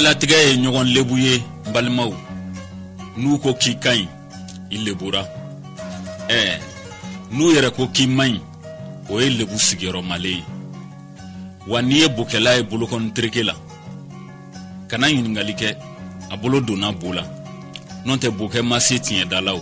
Diɲɛlatigɛ ye ɲɔgɔn lebu ye balimaw. N'u ko k'i ka ɲi i lebura. N'u yɛrɛ ko k'i man ɲi o ye lebu sigiyɔrɔmalen ye. Wa n'i ye bokɛla ye bolokɔni tereke la kana ɲininkali kɛ a bolo donna bo la. N'o tɛ bokɛ ma se tiɲɛdala o.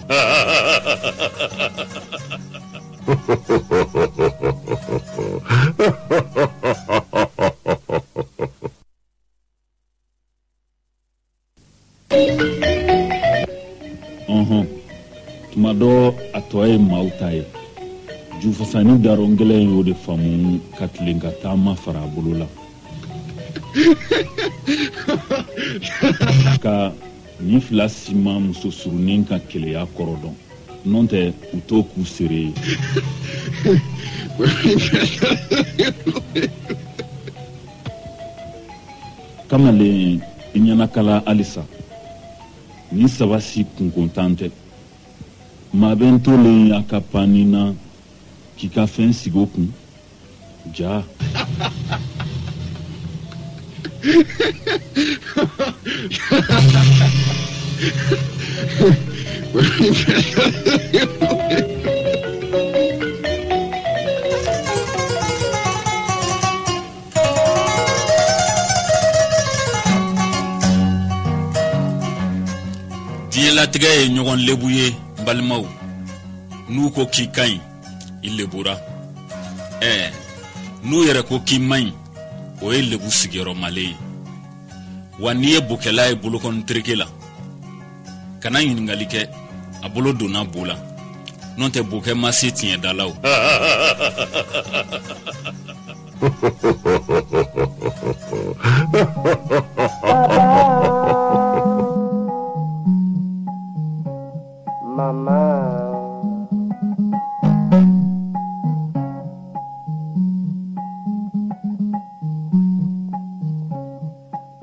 Tuma dɔ a tɔ ye maaw ta ye. Jufasani daron gɛlɛn y'o de faamu ka tilen ka taama fara a bolo la. Ka ni fila si ma muso surunin ka keleya kɔrɔ dɔn. N'o tɛ u t'o k'u sere ye. Kamalen i ɲɛnakala halisa. Ni saba si kunkontan tɛ. Maa bɛ n tolen a ka panni na k'i ka fɛn sigi o kun. Ja. Diɲɛlatigɛ ye ɲɔgɔn lebu ye balimaw. N'u ko k'i ka ɲi i lebura. N'u yɛrɛ ko k'i man ɲi o ye lebu sigiyɔrɔmalen ye. Wa n'i ye bokɛla ye bolokɔni tereke la kana ɲininkali kɛ a bolo donna bo la. N'o tɛ bokɛ ma se tiɲɛdala o.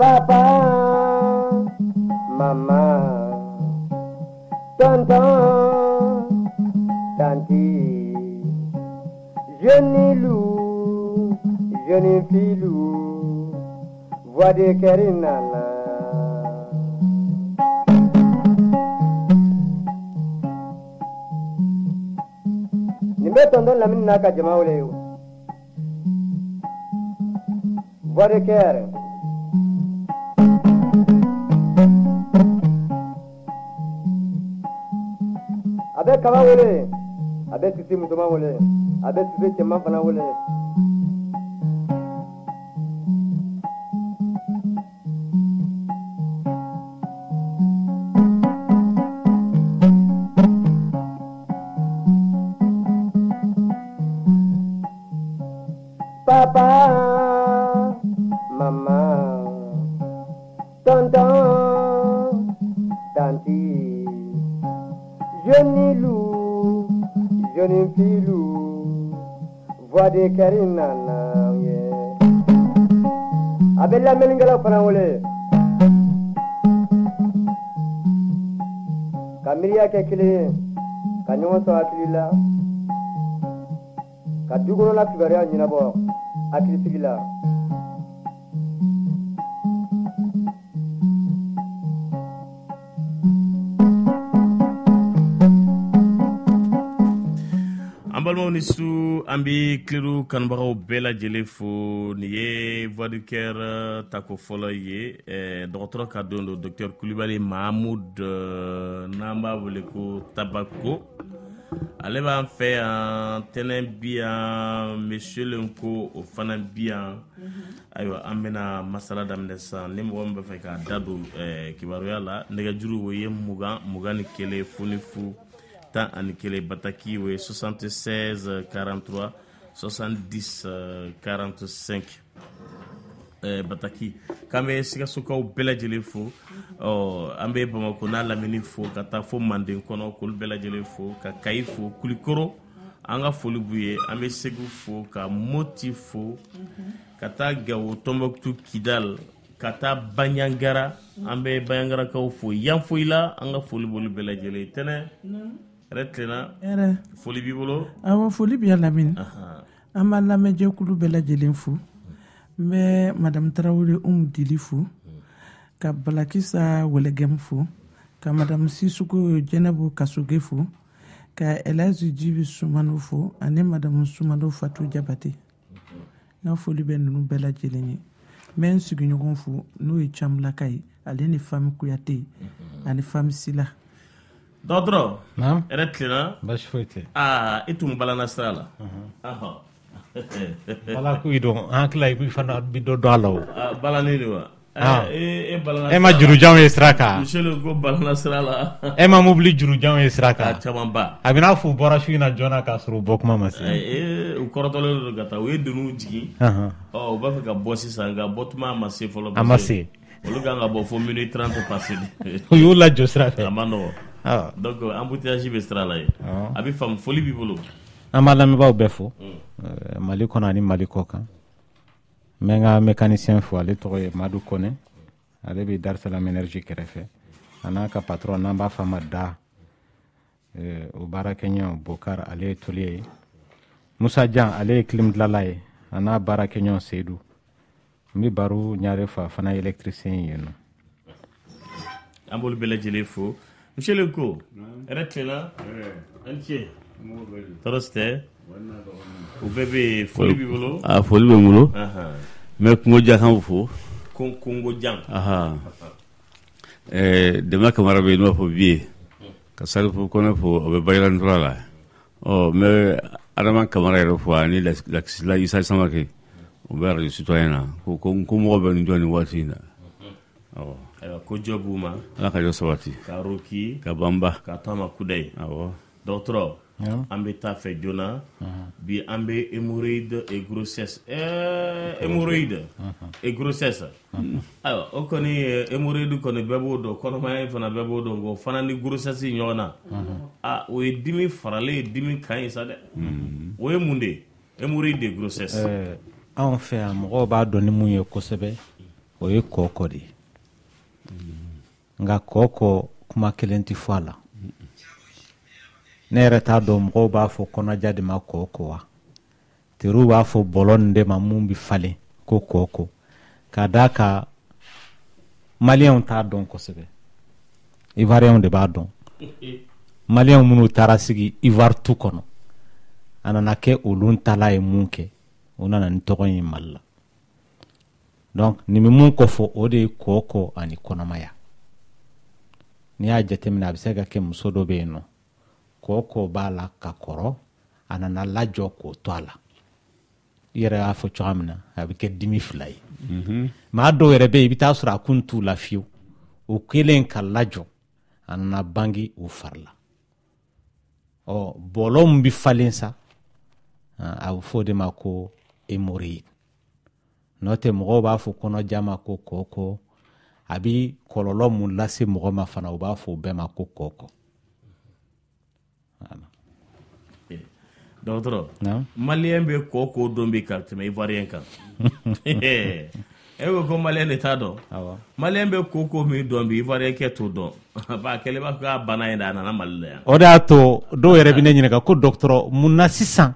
Papa, maman, tonton, tanti, jeune loup, jeune filou, voix de Kerinana. Nimbe tonton Lamine naka jama wole voix de Ker. Abe kaba wele, abe sisi mutuma wele, abe sisi cɛman fana wele. Papa, maman, tonton, tanti, jeune loup, jeune filou, voix de Kerinana, yeah. Abella melingala fana wole. Kamiria ke kile, ka ɲɔgɔn sɔrɔ hakili la, ka du kɔnɔna kibaruya ɲɛnabɔ hakilisigi la. Ni su an bɛ kileru kanubagaw bɛɛ lajɛlen fo. Nin ye voix du cœur tako fɔlɔ ye. Dɔgɔtɔrɔ ka don do Dr Kulibali Mahamud n'an b'a wele ko Tabako. Ale b'an fɛ yan, tɛnɛn bi yan, Monsieur Lenko o fana bi yan. Ayiwa an bɛna masala daminɛ sisan. Ni mɔgɔ min bɛ fɛ k'a da don kibaruya la, nɛgɛjuru o ye 20 ni 1 fu ni fu. Tan ani kelen Bataki o ye 76 43 70 45 Bataki. K'an bɛ Sikasokaw bɛɛ lajɛlen fo. An bɛ Bamako n'a Lamini fo ka taa fo Manden kɔnɔ k'olu bɛɛ lajɛlen fo, ka Kayi fo, Kulikoro an ka foli b'u ye. An bɛ Segu fo, ka Moti fo, ka taa Gawo, Tombouctou, Kidal, ka taa Banyangara. An bɛ Banyangarakaw fo. Yanfoyila an ka foli b'olu bɛɛ lajɛlen. Tɛnɛ Retlena foli b'i bolo. Awɔ foli b'i Lamine. An b'a lamɛnjɛkulu bɛɛ lajɛlen fo. N bɛ Madame Tarawele Dili fo. ka Balakisa Welegem fo ka Madame Sisuku Jenabu Kasuge fo ka Elazu Jibi Sumano fo ani Madame Sumano Fatou Diabate n'a foli bɛ ninnu bɛɛ lajɛlen ye mɛ n sigiɲɔgɔn fo n'o ye Camlaka ye ale ni fami Kuyate ani fami Sila dɔgɔtɔrɔ ɛrɛ tilenna baasi foyi tɛ i tun balana sira la bala ko i dɔn an hakili la i fana bi dɔ dɔn a la o balani de wa e ma jurujanw ye sira kan monsieur le ko balana sira la e ma mobili jurujanw ye sira kan caman ba a bɛna fɔ bɔra su in na joona k'a sɔrɔ bɔ kuma ma se u kɔrɔtɔlen don ka taa u ye dunu jigin u b'a fɛ ka bɔ sisan nka bɔtuma ma se fɔlɔ a ma se olu kan ka bɔ fo minute 30 passé u y'u lajɔ sira fɛ a ma nɔgɔ donc embouteillage bɛ sira la ye a bɛ faamu foli b'i bolo an b'a lamɛnbaaw bɛɛ fo Mali kɔnɔ ani Mali kɔ kan n bɛ n ka mécanicien fo ale tɔgɔ ye Madu Kone ale bɛ Dar Salam Énergie kɛrɛfɛ a n'a ka patron n'an b'a fɔ a ma Da o baarakɛɲɔgɔn Bokar ale ye tolier ye Musa Jan ale ye clim dilanla ye a n'a baarakɛɲɔgɔn Seydou n bɛ baro ɲare fo a fana ye électricien ye yen nɔ an b'olu bɛɛ lajɛlen fo monsieur le ko ɛrɛ tilenna an ce tɔɔrɔ si tɛ u bɛɛ bɛ foli b'i bolo foli bɛ n bolo n bɛ kungo jakan fo kungo jan Dɛmɛ Kamara bɛ yen n'o fɔ Biye ka Salifu Kɔnɛ fo o bɛ Bayilantura la n bɛ Adama Kamara yɛrɛ fo ani Lakisila Isa Samake o bɛ radio citoyen na ko mɔgɔ bɛ nin jɔ nin waati in na ayiwa ko jɔ b'u ma Ala ka jɔ sabati ka Roki ka Bamba ka Tama Kudayi dɔgɔtɔrɔ an bɛ taa fɛ joona bi an bɛ hémorroïde et grossesse hémorroïde et grossesse ayiwa o kɔni hémorroïde kɔni bɛɛ b'o dɔn kɔnɔmaya fana bɛɛ b'o dɔn o fana ni grossesse ɲɔgɔn na o ye dimi faralen ye dimi kan ye sa dɛ o ye mun de ye hémorroïde et grossesse anw fɛ yan mɔgɔw b'a dɔn ni mun ye kosɛbɛ o ye kɔɔkɔ de ye nka kɔɔkɔ kuma kelen tɛ fɔ a la ne yɛrɛ t'a dɔn mɔgɔw b'a fɔ kɔnɔja de ma kɔɔkɔ wa teriw b'a fɔ bɔlɔ nin de ma mun bi falen ko kɔɔkɔ k'a d'a ka maliyɛnw t'a dɔn kosɛbɛ ivoiriyɛnw de b'a dɔn maliyɛnw minnu taara sigi ivoire tu kɔnɔ a nana kɛ olu tala ye mun kɛ o nana ni tɔgɔ in Mali la donc nin bɛ mun kɔfɔ o de ye kɔɔkɔ ani kɔnɔmaya n'i y'a jateminɛ a bɛ se ka kɛ muso dɔ bɛ yen nɔ kɔɔkɔ b'a la ka kɔrɔ a nana lajɔ k'o to a la i yɛrɛ y'a fɔ cogoya min na a bɛ kɛ dimi fila ye maa dɔw yɛrɛ bɛ yen i bɛ taa sɔrɔ a kun t'u la fiyewu o kelen ka lajɔ a nana bange o fari la bɔlɔ min bɛ falen sa a bɛ fɔ o de ma ko hémorroïde n'o tɛ mɔgɔw b'a fɔ kɔnɔja ma ko kɔɔkɔ a bɛ kɔlɔlɔ mun lase mɔgɔ ma fana u b'a fɔ o bɛɛ ma ko kɔɔkɔ dɔgɔtɔrɔ maliyɛn bɛ kɔɔkɔ dɔn bi ka tɛmɛ ivoiriyɛn kan e ko maliyɛn de t'a dɔn maliyɛn bɛ kɔɔkɔ min dɔn bi ivoiriyɛn kɛ t'o dɔn a kɛlen b'a fɔ k'a bana ye a nana Mali la yan o de y'a to dɔw yɛrɛ bɛ ne ɲininka ko dɔgɔtɔrɔ mun na sisan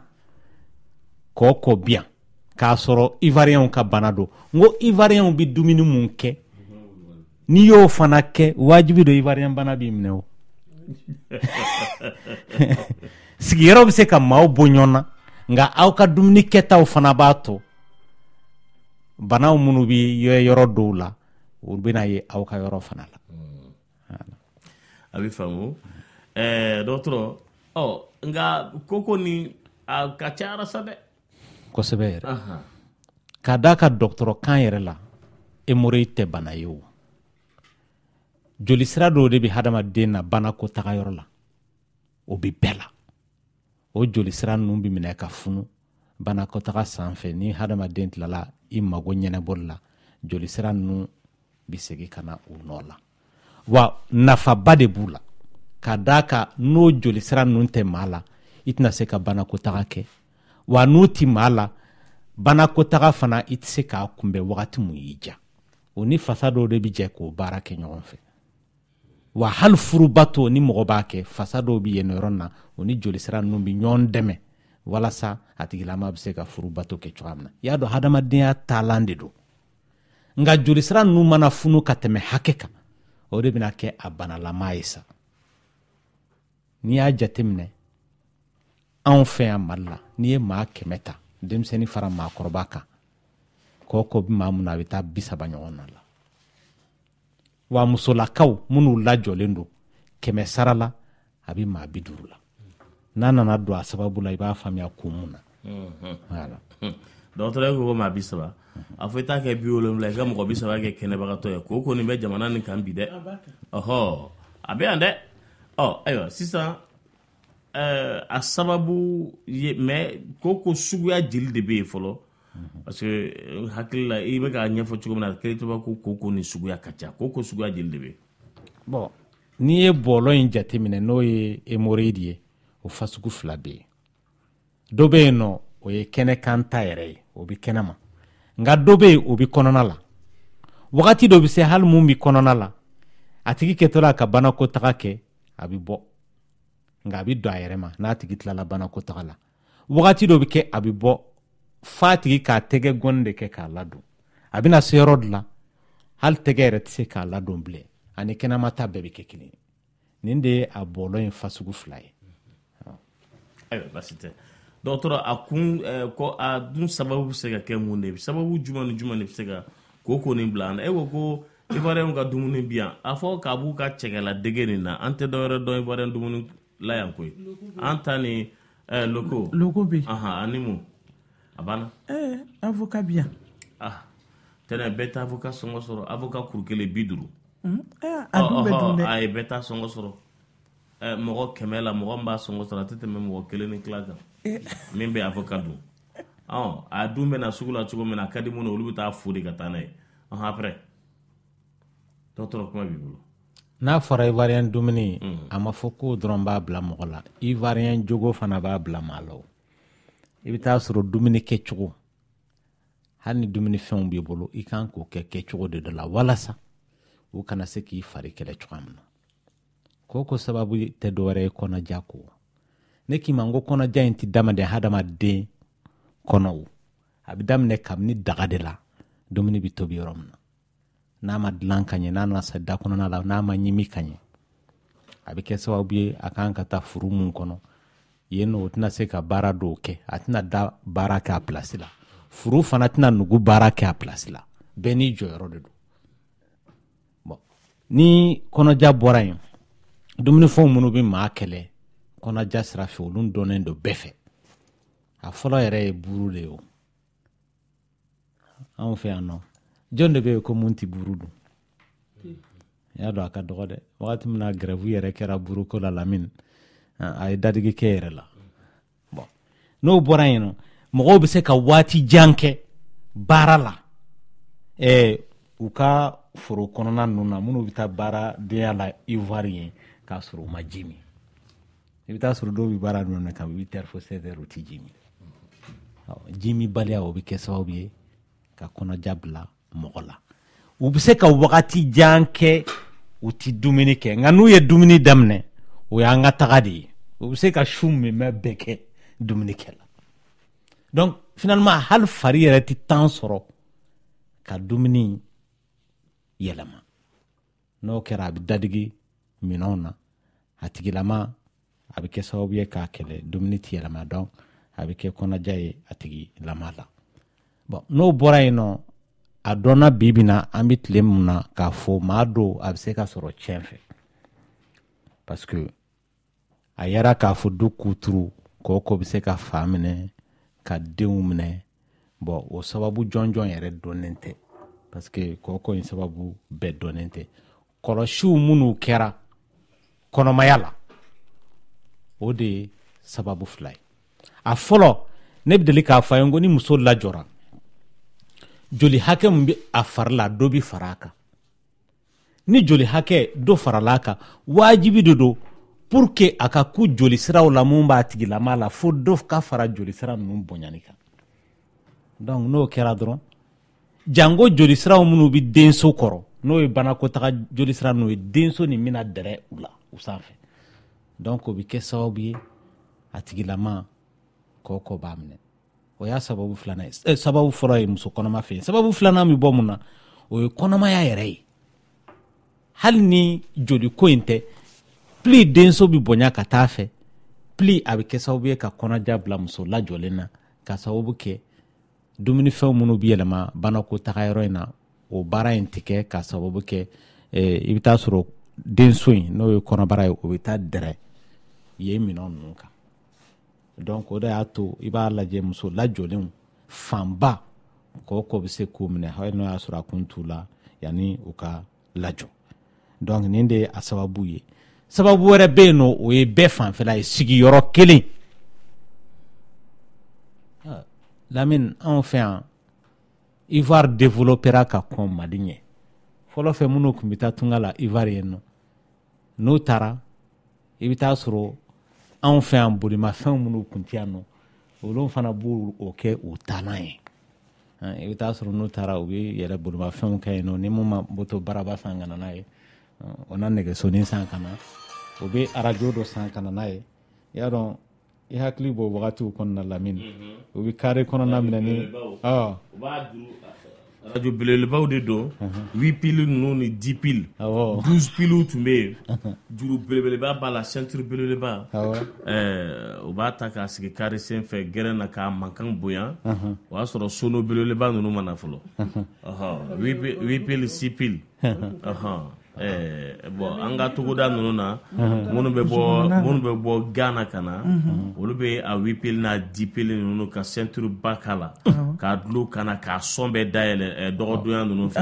kɔɔkɔ bi yan k'a sɔrɔ ivoiriyɛnw ka bana don n ko ivoiriyɛnw bɛ dumuni mun kɛ n'i y'o fana kɛ wajibi don ivoiriyɛn bana b'i minɛ o sigiyɔrɔ bɛ se ka maaw bɔ ɲɔgɔn na nka aw ka dumuni kɛtaw fana b'a to banaw minnu bɛ yɔrɔ dɔw la o bɛna ye aw ka yɔrɔ fana la a bɛ faamu dɔgɔtɔrɔ nka koko ni a ka ca sa dɛ kosɛbɛ yɛrɛ k'a d'a ka dɔgɔtɔrɔkan yɛrɛ la hémorroïde tɛ bana ye o jolisira dɔw de bɛ hadamaden na banako tagayɔrɔ la o bɛ bɛɛ la o jolisira ninnu bɛ minɛ ka funu banakɔtaga sanfɛ ni hadamaden tilala i mago ɲɛnɛbɔli la jolisira ninnu bɛ segin ka na o nɔ la wa nafaba de b'u la k'a d'a kan n'o jolisira ninnu tɛ maa la i tɛna se ka banakɔtaga kɛ wa n'o tɛ maa la banakɔtaga fana i tɛ se k'a kunbɛn wagati mun y'i ja o ni fasa dɔw de bɛ jɛ k'o baara kɛ ɲɔgɔn fɛ wa hali furubato ni mɔgɔ b'a kɛ fasa dɔw bɛ yen yɔrɔ na o ni jolisira ninnu bɛ ɲɔgɔn dɛmɛ walasa a tigilama bɛ se ka furubato kɛ cogoya min na i y'a dɔn hadamadenya taalan de don nga jolisira ninnu mana funu ka tɛmɛ hakɛ kan o de bɛna kɛ a banalama ye sa n'i y'a jateminɛ anw fɛ yan Mali la n'i ye maa 100 ta denmisɛnnin fara maakɔrɔba kan kɔɔkɔ bi maa mun na a bɛ taa 30 ɲɔgɔn na la wa musolakaw minnu lajɔlen don 100 sara la a bɛ maa 50 la n'a nana don a sababu la i b'a faamuya kun mun na voilà dɔgɔtɔrɔ ko maa 30 a fɔ i t'a kɛ 70 i ka mɔgɔ 30 kɛ kɛnɛbagatɔ ye ko nin bɛ jamana nin kan bi dɛ ɔhɔ a bɛ yan dɛ ayiwa sisan a sababu ye mais ko suguya jeli de bɛ yen fɔlɔ parce que hakili la i bɛ ka ɲɛfɔ cogo min na kɛlɛtɔba ko ni suguya ka ca ko suguya jeli de bɛ yen bon n'i ye bɔlɔ in jateminɛ n'o ye hémorroïde ye o fasugu 2 bɛ yen dɔ bɛ yen nɔ o ye kɛnɛ kan ta yɛrɛ ye o bɛ kɛnɛ ma nka dɔ bɛ yen o bɛ kɔnɔna la wagati dɔ bɛ se hali mun bɛ kɔnɔna la a tigi kɛtɔla ka banakɔtaga kɛ a bɛ bɔ nka a bɛ don a yɛrɛ ma n'a tigi tilala banakɔtaga la wagati dɔ bɛ kɛ a bɛ bɔ f'a tigi k'a tɛgɛ gɔni de kɛ k'a ladon a bɛna se yɔrɔ dɔ la hali tɛgɛ yɛrɛ tɛ se k'a ladon bilen ani kɛnɛma ta bɛɛ bɛ kɛ kelen ye nin de ye a bɔlɔ in fasugu 2 ye ayiwa basi tɛ dɔgɔtɔrɔ a kun ko a dun sababu bɛ se ka kɛ mun de ye sababu jumɛn ni jumɛn de bɛ se ka ko nin bila an na e ko Ivoirien ka dumuni bi yan a fɔ k'a b'u ka cɛkɛla dege nin na an tɛ dɔwɛrɛ dɔn Ivoirien dumuni la yan koyi an ta ni loko bɛ ani mun a banna avocat bi yan tɛnɛ bɛɛ tɛ avocat sɔngɔ sɔrɔ avocat kuru kelen 50 a dun bɛ dun dɛ a ye bɛɛ t'a sɔngɔ sɔrɔ mɔgɔ 100 la mɔgɔ min b'a sɔngɔ sɔrɔ a tɛ tɛmɛ mɔgɔ 1 ni tila kan min bɛ avocat dun a dun bɛ na sugu la cogo min na a ka di mun na olu bɛ taa fo de ka taa n'a ye après dɔgɔtɔrɔ kuma b'i bolo n'a fɔra Ivoirien dumuni a ma fɔ ko dɔrɔn b'a bila mɔgɔ la Ivoirien jogo fana b'a bila maa la i bɛ taa sɔrɔ dumuni kɛcogo hali ni dumuni fɛnw b'i bolo i kan k'o kɛcogo de dɔ la walasa o kana se k'i fari kɛlɛ cogoya min na ko sababu tɛ dɔwɛrɛ ye kɔnɔja ko ne k'i ma n ko kɔnɔja in tɛ daminɛ hadamaden kɔnɔ o a bɛ daminɛ kabini daga de la dumuni bɛ tobi yɔrɔ min na n'a ma dilan ka ɲɛ n'a nana se da kɔnɔna la n'a ma ɲimi ka ɲɛ a bɛ kɛ sababu ye a kan ka taa furu mun kɔnɔ yen nɔ o tɛna se ka baara dɔw kɛ a tɛna da baara kɛ a pilasi la furu fana tɛna nugu baara kɛ a pilasi la bɛɛ n'i jɔyɔrɔ de don bon ni kɔnɔja bɔra yen dumunifɛnw minnu bɛ maa kɛlɛ kɔnɔja sira fɛ olu dɔnnen don bɛɛ fɛ a fɔlɔ yɛrɛ ye buru de ye o anw fɛ yan nɔ jɔn de bɛ yen ko mun tɛ buru dun i y'a dɔn a ka dɔgɔ dɛ wagati min na grève yɛrɛ kɛra buruko la Lamine a ye dadigi kɛ yɛrɛ la bon n'o bɔra yen nɔ mɔgɔw bɛ se ka waati jan kɛ baara la u ka foro kɔnɔna ninnu na minnu bɛ taa baara denya la Ivoire ye k'a sɔrɔ u ma ji min i bɛ taa sɔrɔ dɔw bɛ baara ninnu na ka 8 heures fo 16 heures u tɛ ji min ji min baliya o bɛ kɛ sababu ye ka kɔnɔja bila mɔgɔ la u bɛ se ka wagati jan kɛ u tɛ dumuni kɛ nka n'u ye dumuni daminɛ o y'an ka taga de ye u bɛ se ka su minmɛ bɛɛ kɛ dumuni kɛ la donc finalement hali fari yɛrɛ tɛ temps sɔrɔ ka dumuni yɛlɛma n'o kɛra a bɛ dadigi minɛnw na a tigilama a bɛ kɛ sababu ye k'a kɛlɛ dumuni tɛ yɛlɛma donc a bɛ kɛ kɔnɔja ye a tigilama la bon n'o bɔra yen nɔ a dɔnna bi bi na an bɛ tile mun na k'a fɔ maa dɔw a bɛ se ka sɔrɔ tiɲɛ fɛ parce que a yɛrɛ k'a fɔ du kuturu kɔɔkɔ bɛ se ka fa minɛ ka denw minɛ bon o sababu jɔnjɔn yɛrɛ dɔnnen tɛ parce que kɔɔkɔ in sababu bɛɛ dɔnnen tɛ kɔlɔsiw minnu kɛra kɔnɔmaya la o de ye sababu 2 ye a fɔlɔ ne bɛ deli k'a fɔ a ye ko ni muso lajɔra joli hakɛ min bɛ a fari la dɔ bɛ fara a kan ni joli hakɛ dɔ farala a kan wajibi de don pour que a ka ku joli siraw la mun b'a tigilama la fo dɔ ka fara joli sira ninnu bonyani kan donc n'o kɛra dɔrɔn jango joli siraw minnu bɛ denso kɔrɔ n'o ye banakɔtaga joli sira ninnu ye denso nin bɛna dɛrɛ u la u sanfɛ donc o bɛ kɛ sababu ye a tigilama kɔɔkɔ b'a minɛ o y'a sababu 2nan ye sababu fɔlɔ ye muso kɔnɔma fɛ yen sababu 2nan bɛ bɔ mun na o ye kɔnɔmaya yɛrɛ ye hali ni joli ko in tɛ pli denso bi bonya ka taa fɛ pli a bɛ kɛ sababu ye ka kɔnɔja bila muso lajɔlen na ka sababu kɛ dumunifɛnw minnu bi yɛlɛma banako taga yɔrɔ in na o baara in tɛ kɛ ka sababu kɛ i bɛ taa sɔrɔ denso in n'o ye kɔnɔbara ye o bɛ taa dɛrɛ yen minɛn ninnu kan donc o de y'a to i b'a lajɛ muso lajɔlenw fanba kɔkɔ bɛ se k'o minɛ hali n'o y'a sɔrɔ a kun t'u la yanni u ka lajɔ donc nin de ye a sababu ye sababu wɛrɛ bɛ yen nɔ o ye bɛɛ fanfɛla ye sigiyɔrɔ kelen Lamine anw fɛ yan Ivoire développera ka kɔn Mali ɲɛ fɔlɔ fɛ minnu tun bɛ taa tunga la Ivoire yen nɔ n'o taara i bɛ taa sɔrɔ anw fɛ yan bolimafɛnw minnu tun tɛ yan nɔ olu fana b'o kɛ u taalan ye i bɛ taa sɔrɔ n'u taara u bɛ yɛrɛ bolimafɛnw kɛ yen nɔ ni mun ma moto baraba san ka na n'a ye o na nɛgɛsonin san ka na o bɛ arajo dɔ san ka na n'a ye i y'a dɔn i hakili b'o wagatiw kɔnɔna Lamine o bɛ kare kɔnɔna minɛ ni radio belebelebaw de don 8 piles ninnu ni 10 piles 12 piles tun bɛ yen juru belebeleba b'a la ceinture belebeleba o b'a ta k'a sigi kare sen fɛ gɛrɛn na k'a mankan bonya o y'a sɔrɔ sono belebeleba ninnu ma na fɔlɔ 8 piles 6 piles bon an ka togoda ninnu na minnu bɛ bɔ Ghana ka na olu bɛ a 8 piles n'a 10 piles ninnu ka ceinture ba k'a la k'a dulon ka na k'a sɔn bɛɛ dayɛlɛ dɔgɔdonya ninnu fɛ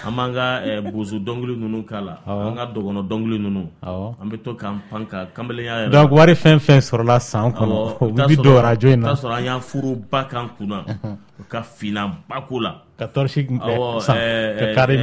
an b'an ka bozo dɔnkili ninnu k'a la an ka dɔgɔnɔ dɔnkili ninnu an bɛ to k'an pan ka kamelenya yɛrɛ donc wari fɛn fɛn sɔrɔla san kɔnɔ o bɛ don radio in na o t'a sɔrɔ an y'a furu ba kan kunna ka finan ba ko la 14 kare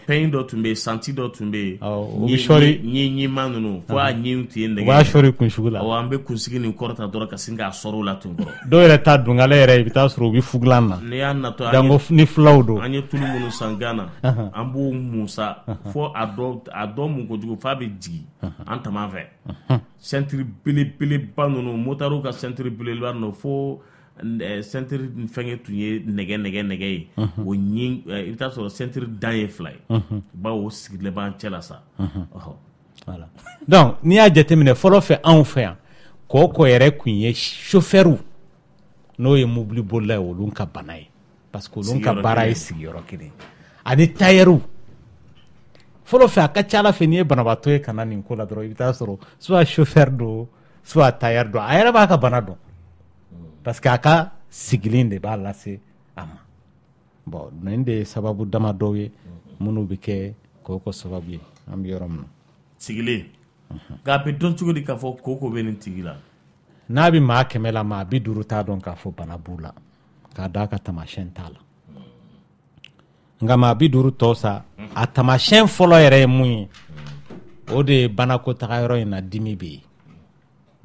pain dɔ tun bɛ yen santi dɔ tun bɛ yen o bɛ sɔri ɲima ninnu fo a ɲiw tun ye nɛgɛ o b'a sɔri kunsugu la an bɛ kunsigi nin kɔrɔta dɔrɔn ka sin k'a sɔrɔ o la tun kɔrɔ dɔw yɛrɛ ta dungala yɛrɛ i bɛ taa sɔrɔ u bɛ fugulan na n'i y'a natɔ dango ni fulaw don an ye tulu minnu san Ghana an b'o musa fo a dɔ mun kojugu f'a bɛ jigin an tama fɛ ceinture belebeleba ninnu motards ka ceinture belebeleba ninnu fo ceinture fɛngɛ tun ye nɛgɛ ye o ɲin i bɛ taa sɔrɔ ceinture dan ye 2 ye bawo o sigilen b'an cɛ la sa voilà donc n'i y'a jateminɛ fɔlɔ fɛ anw fɛ yan kɔkɔ yɛrɛ tun ye chauffeur n'o ye mobili bolila ye olu ka bana ye parce que olu ka baara ye sigiyɔrɔ kelen ani tailleur fɔlɔ fɛ a ka ca Ala fɛ n'i ye banabaatɔ ye ka na nin ko la dɔrɔn i bɛ taa sɔrɔ soit chauffeur don soit tailleur don a yɛrɛ b'a ka bana dɔn parce que a ka sigilen de b'a lase a ma bon nin de ye sababu dama dɔw ye minnu bɛ kɛ koko sababu ye an bɛ yɔrɔ min na sigilen nka a bɛ dɔn cogo di k'a fɔ koko bɛ nin tigi la n'a bɛ maa 100 la maa 50 t'a dɔn k'a fɔ bana b'u la k'a d'a ka taamasiyɛn t'a la nka maa 50 tɔ sa a taamasiyɛn fɔlɔ yɛrɛ ye mun ye o de ye banako taga yɔrɔ in na dimi bɛ yen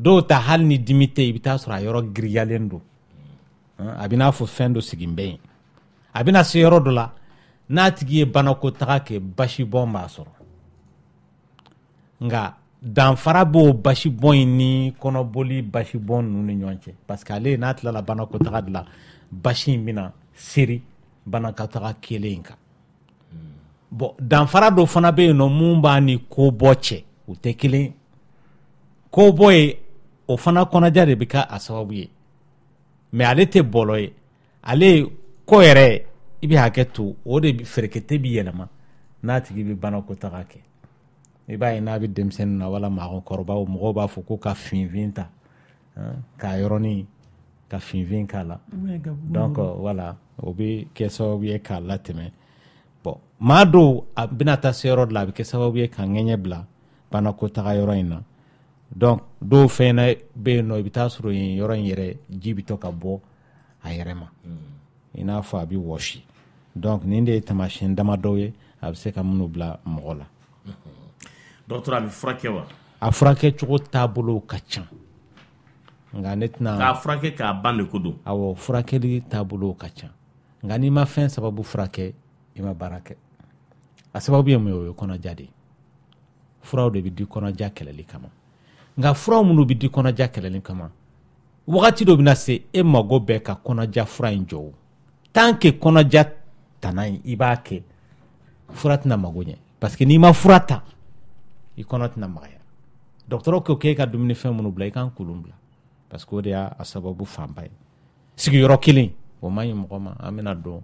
dɔw ta hali ni dimi tɛ i bɛ taa sɔrɔ a yɔrɔ giriyalen don a bɛ n'a fɔ fɛn dɔ sigin bɛ yen a bɛ na se yɔrɔ dɔ la n'a tigi ye banako taga kɛ basibɔn b'a sɔrɔ nka danfara b'o basibɔn in ni kɔnɔboli basibɔn ninnu ni ɲɔgɔn cɛ parce que ale n'a tilala banako taga de la basi in bɛna seri banako taga kelen in kan bon danfara dɔ fana bɛ yen nɔ mun b'a ni kobɔ cɛ o tɛ kelen kobɔ ye o fana kɔnɔja de bɛ kɛ a sababu ye mais ale tɛ bɔlɔ ye ale ko yɛrɛ i bɛ hakɛ to o de fɛrɛkɛtɛ bɛ yɛlɛma n'a tigi bɛ banako taga kɛ i b'a ye n'a bɛ denmisɛnnin na wala maakɔrɔbaw mɔgɔw b'a fɔ ko ka finfin ta k'a yɔrɔnin ka finfin k'a la donc voilà o bɛ kɛ sababu ye k'a latɛmɛ bon maa dɔw a bɛna taa se yɔrɔ dɔ la a bɛ kɛ sababu ye ka ŋɛɲɛ bila banako taga yɔrɔ in na donc dɔw fɛnɛ bɛ yen nɔ i bɛ taa sɔrɔ yen yɔrɔ in yɛrɛ ji bɛ to ka bɔ a yɛrɛ ma i n'a fɔ a bɛ wɔsi donc nin de ye taamasiyɛn damadɔ ye a bɛ se ka minnu bila mɔgɔ la dɔgɔtɔrɔ a bɛ furakɛ wa a furakɛ cogo taabolo ka ca nka ne tɛna k'a furakɛ k'a ban de ko don awɔ furakɛli taabolo ka ca nka n'i ma fɛn sababu furakɛ i ma baara kɛ a sababu ye mun ye o ye kɔnɔja de ye furaw de bɛ di kɔnɔja kɛlɛli kama nka furaw minnu bɛ di kɔnɔja kɛlɛli kama wagati dɔ bɛna se e mago bɛɛ ka kɔnɔja fura in jɔ tant que kɔnɔja tana in i b'a kɛ fura tɛna mago ɲɛ parce que n'i ma fura ta i kɔnɔ tɛna magaya dɔgɔtɔrɔ ko k'e ka dumunifɛn minnu bila i kan kolon bila parce que o de y'a sababu fanba ye sigiyɔrɔ kelen o man ɲi mɔgɔ ma an bɛna dɔn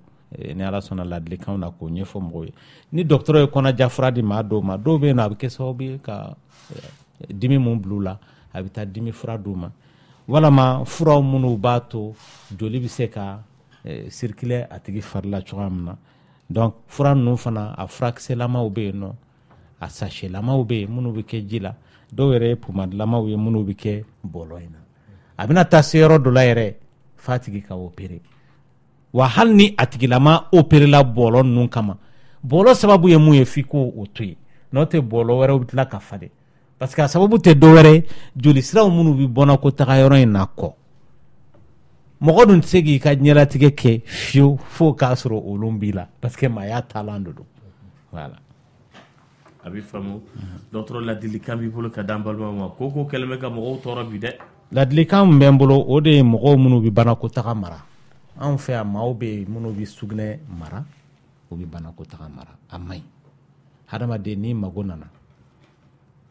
ni ala sɔnna ladilikanw na k'o ɲɛfɔ mɔgɔw ye ni dɔgɔtɔrɔ ye kɔnɔja fura di maa dɔw ma dɔw bɛ yen nɔ a bɛ kɛ sababu ye ka dimi mun bila u la a bɛ taa dimi fura d'u ma walama furaw minnu b'a to joli bɛ se ka circuler a tigi fari la cogoya min na donc fura ninnu fana a furakisɛlamaw bɛ yen nɔ a sachelamaw bɛ yen minnu bɛ kɛ ji la dɔw yɛrɛ ye pomadilamaw ye minnu bɛ kɛ bɔlɔ in na a bɛna taa se yɔrɔ dɔ la yɛrɛ f'a tigi ka opérer wa hali ni a tigilama opérer la bɔlɔ ninnu kama bɔlɔ sababu ye mun ye f'i ko o to yen n'o tɛ bɔlɔ wɛrɛw bɛ tila ka falen parce que a sababu tɛ dɔwɛrɛ joli siraw minnu bɛ bɔna ko taga yɔrɔ in na kɔ mɔgɔ dun tɛ se k'i ka ɲɛlatigɛ kɛ fiyewu fo k'a sɔrɔ olu b'i la parce que maaya taalan de don voilà. a bɛ faamu dɔgɔtɔrɔ ladilikan b'i bolo ka d'an balimaw ma ko kɛlen bɛ ka mɔgɔw tɔɔrɔ bi dɛ ladilikan min bɛ n bolo o de ye mɔgɔw minnu bɛ banakotaga mara anw fɛ yan maaw bɛ yen minnu bɛ sugunɛ mara u bɛ banakotaga mara a man ɲi hadamaden n'i mago nana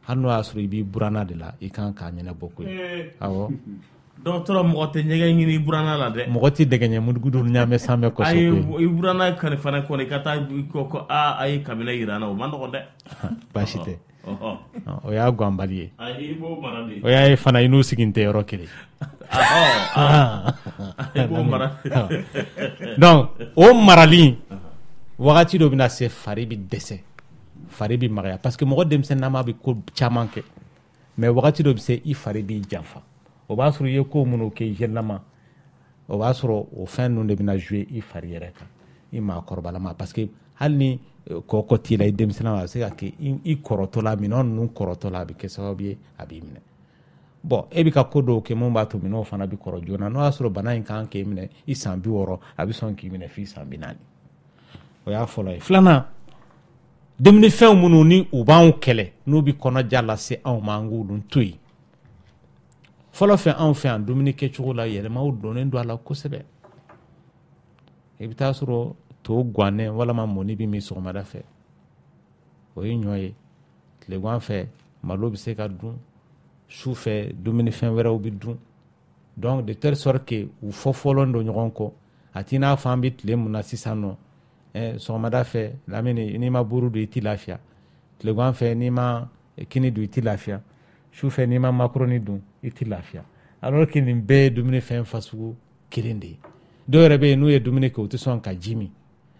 hali n'o y'a sɔrɔ i b'i buranna de la i kan k'a ɲɛnabɔ ko ye awɔ dɔgɔtɔrɔ mɔgɔ tɛ ɲɛgɛn ɲini i buranna la dɛ mɔgɔ tɛ dɛgɛɲɛ mugudu ɲaamɛ sanfɛ kɔsɔ ko ye i buranna kani fana kɔni i ka taa ko a ye kabila yira n na o man nɔgɔn dɛ baasi tɛ o y'a ganbali ye i b'o mara de o y'a ye fana i n'u sigin tɛ yɔrɔ kelen i b'o mara donc o marali wagati dɔ bɛna se fari bɛ dɛsɛ fari bɛ magaya parce que mɔgɔ denmisɛnninama bɛ ko caman kɛ mais wagati dɔ bɛ se i fari b'i janfa o b'a sɔrɔ i ye ko minnu kɛ jɛnlama o b'a sɔrɔ o fɛn ninnu de bɛna jouer i fari yɛrɛ kan i maakɔrɔbalama parce que hali ni kɔkɔ t'i la i denmisɛnninma a bɛ se ka kɛ i kɔrɔtɔ la minɛn ninnu kɔrɔtɔ la a bɛ kɛ sababu ye a b'i minɛ bon e bɛ ka ko dɔw kɛ mun b'a to minɛnw fana bɛ kɔrɔ joona n'o y'a sɔrɔ bana in kan k'e minɛ i san 60 a bɛ sɔn k'i minɛ f'i san 40 o y'a fɔlɔ ye filanan dumunifɛnw minnu ni u b'anw kɛlɛ n'u bɛ kɔnɔja lase anw ma an k'olu to yen fɔlɔ fɛ anw fɛ yan dumuni kɛcogo la yɛlɛmaw donnen don a la kosɛbɛ i bɛ taa sɔrɔ to ganɛ walama mɔni bɛ min sɔgɔmada fɛ o ye ɲɔ ye tilegan fɛ malo bɛ se ka dun su fɛ dumunifɛn wɛrɛw bɛ dun donc de telle sorte que u fɔfɔlɔn don ɲɔgɔn kɔ a t'i n'a fɔ an bɛ tile mun na sisan nɔ sɔgɔmada fɛ lamini n'i ma buru dun i t'i lafiya tilegan fɛ n'i ma kini dun i t'i lafiya su fɛ n'i ma makaroni dun i t'i lafiya alors que nin bɛɛ ye dumunifɛn fasugu kelen de ye dɔw yɛrɛ bɛ yen n'u ye dumuni kɛ u tɛ sɔn ka ji min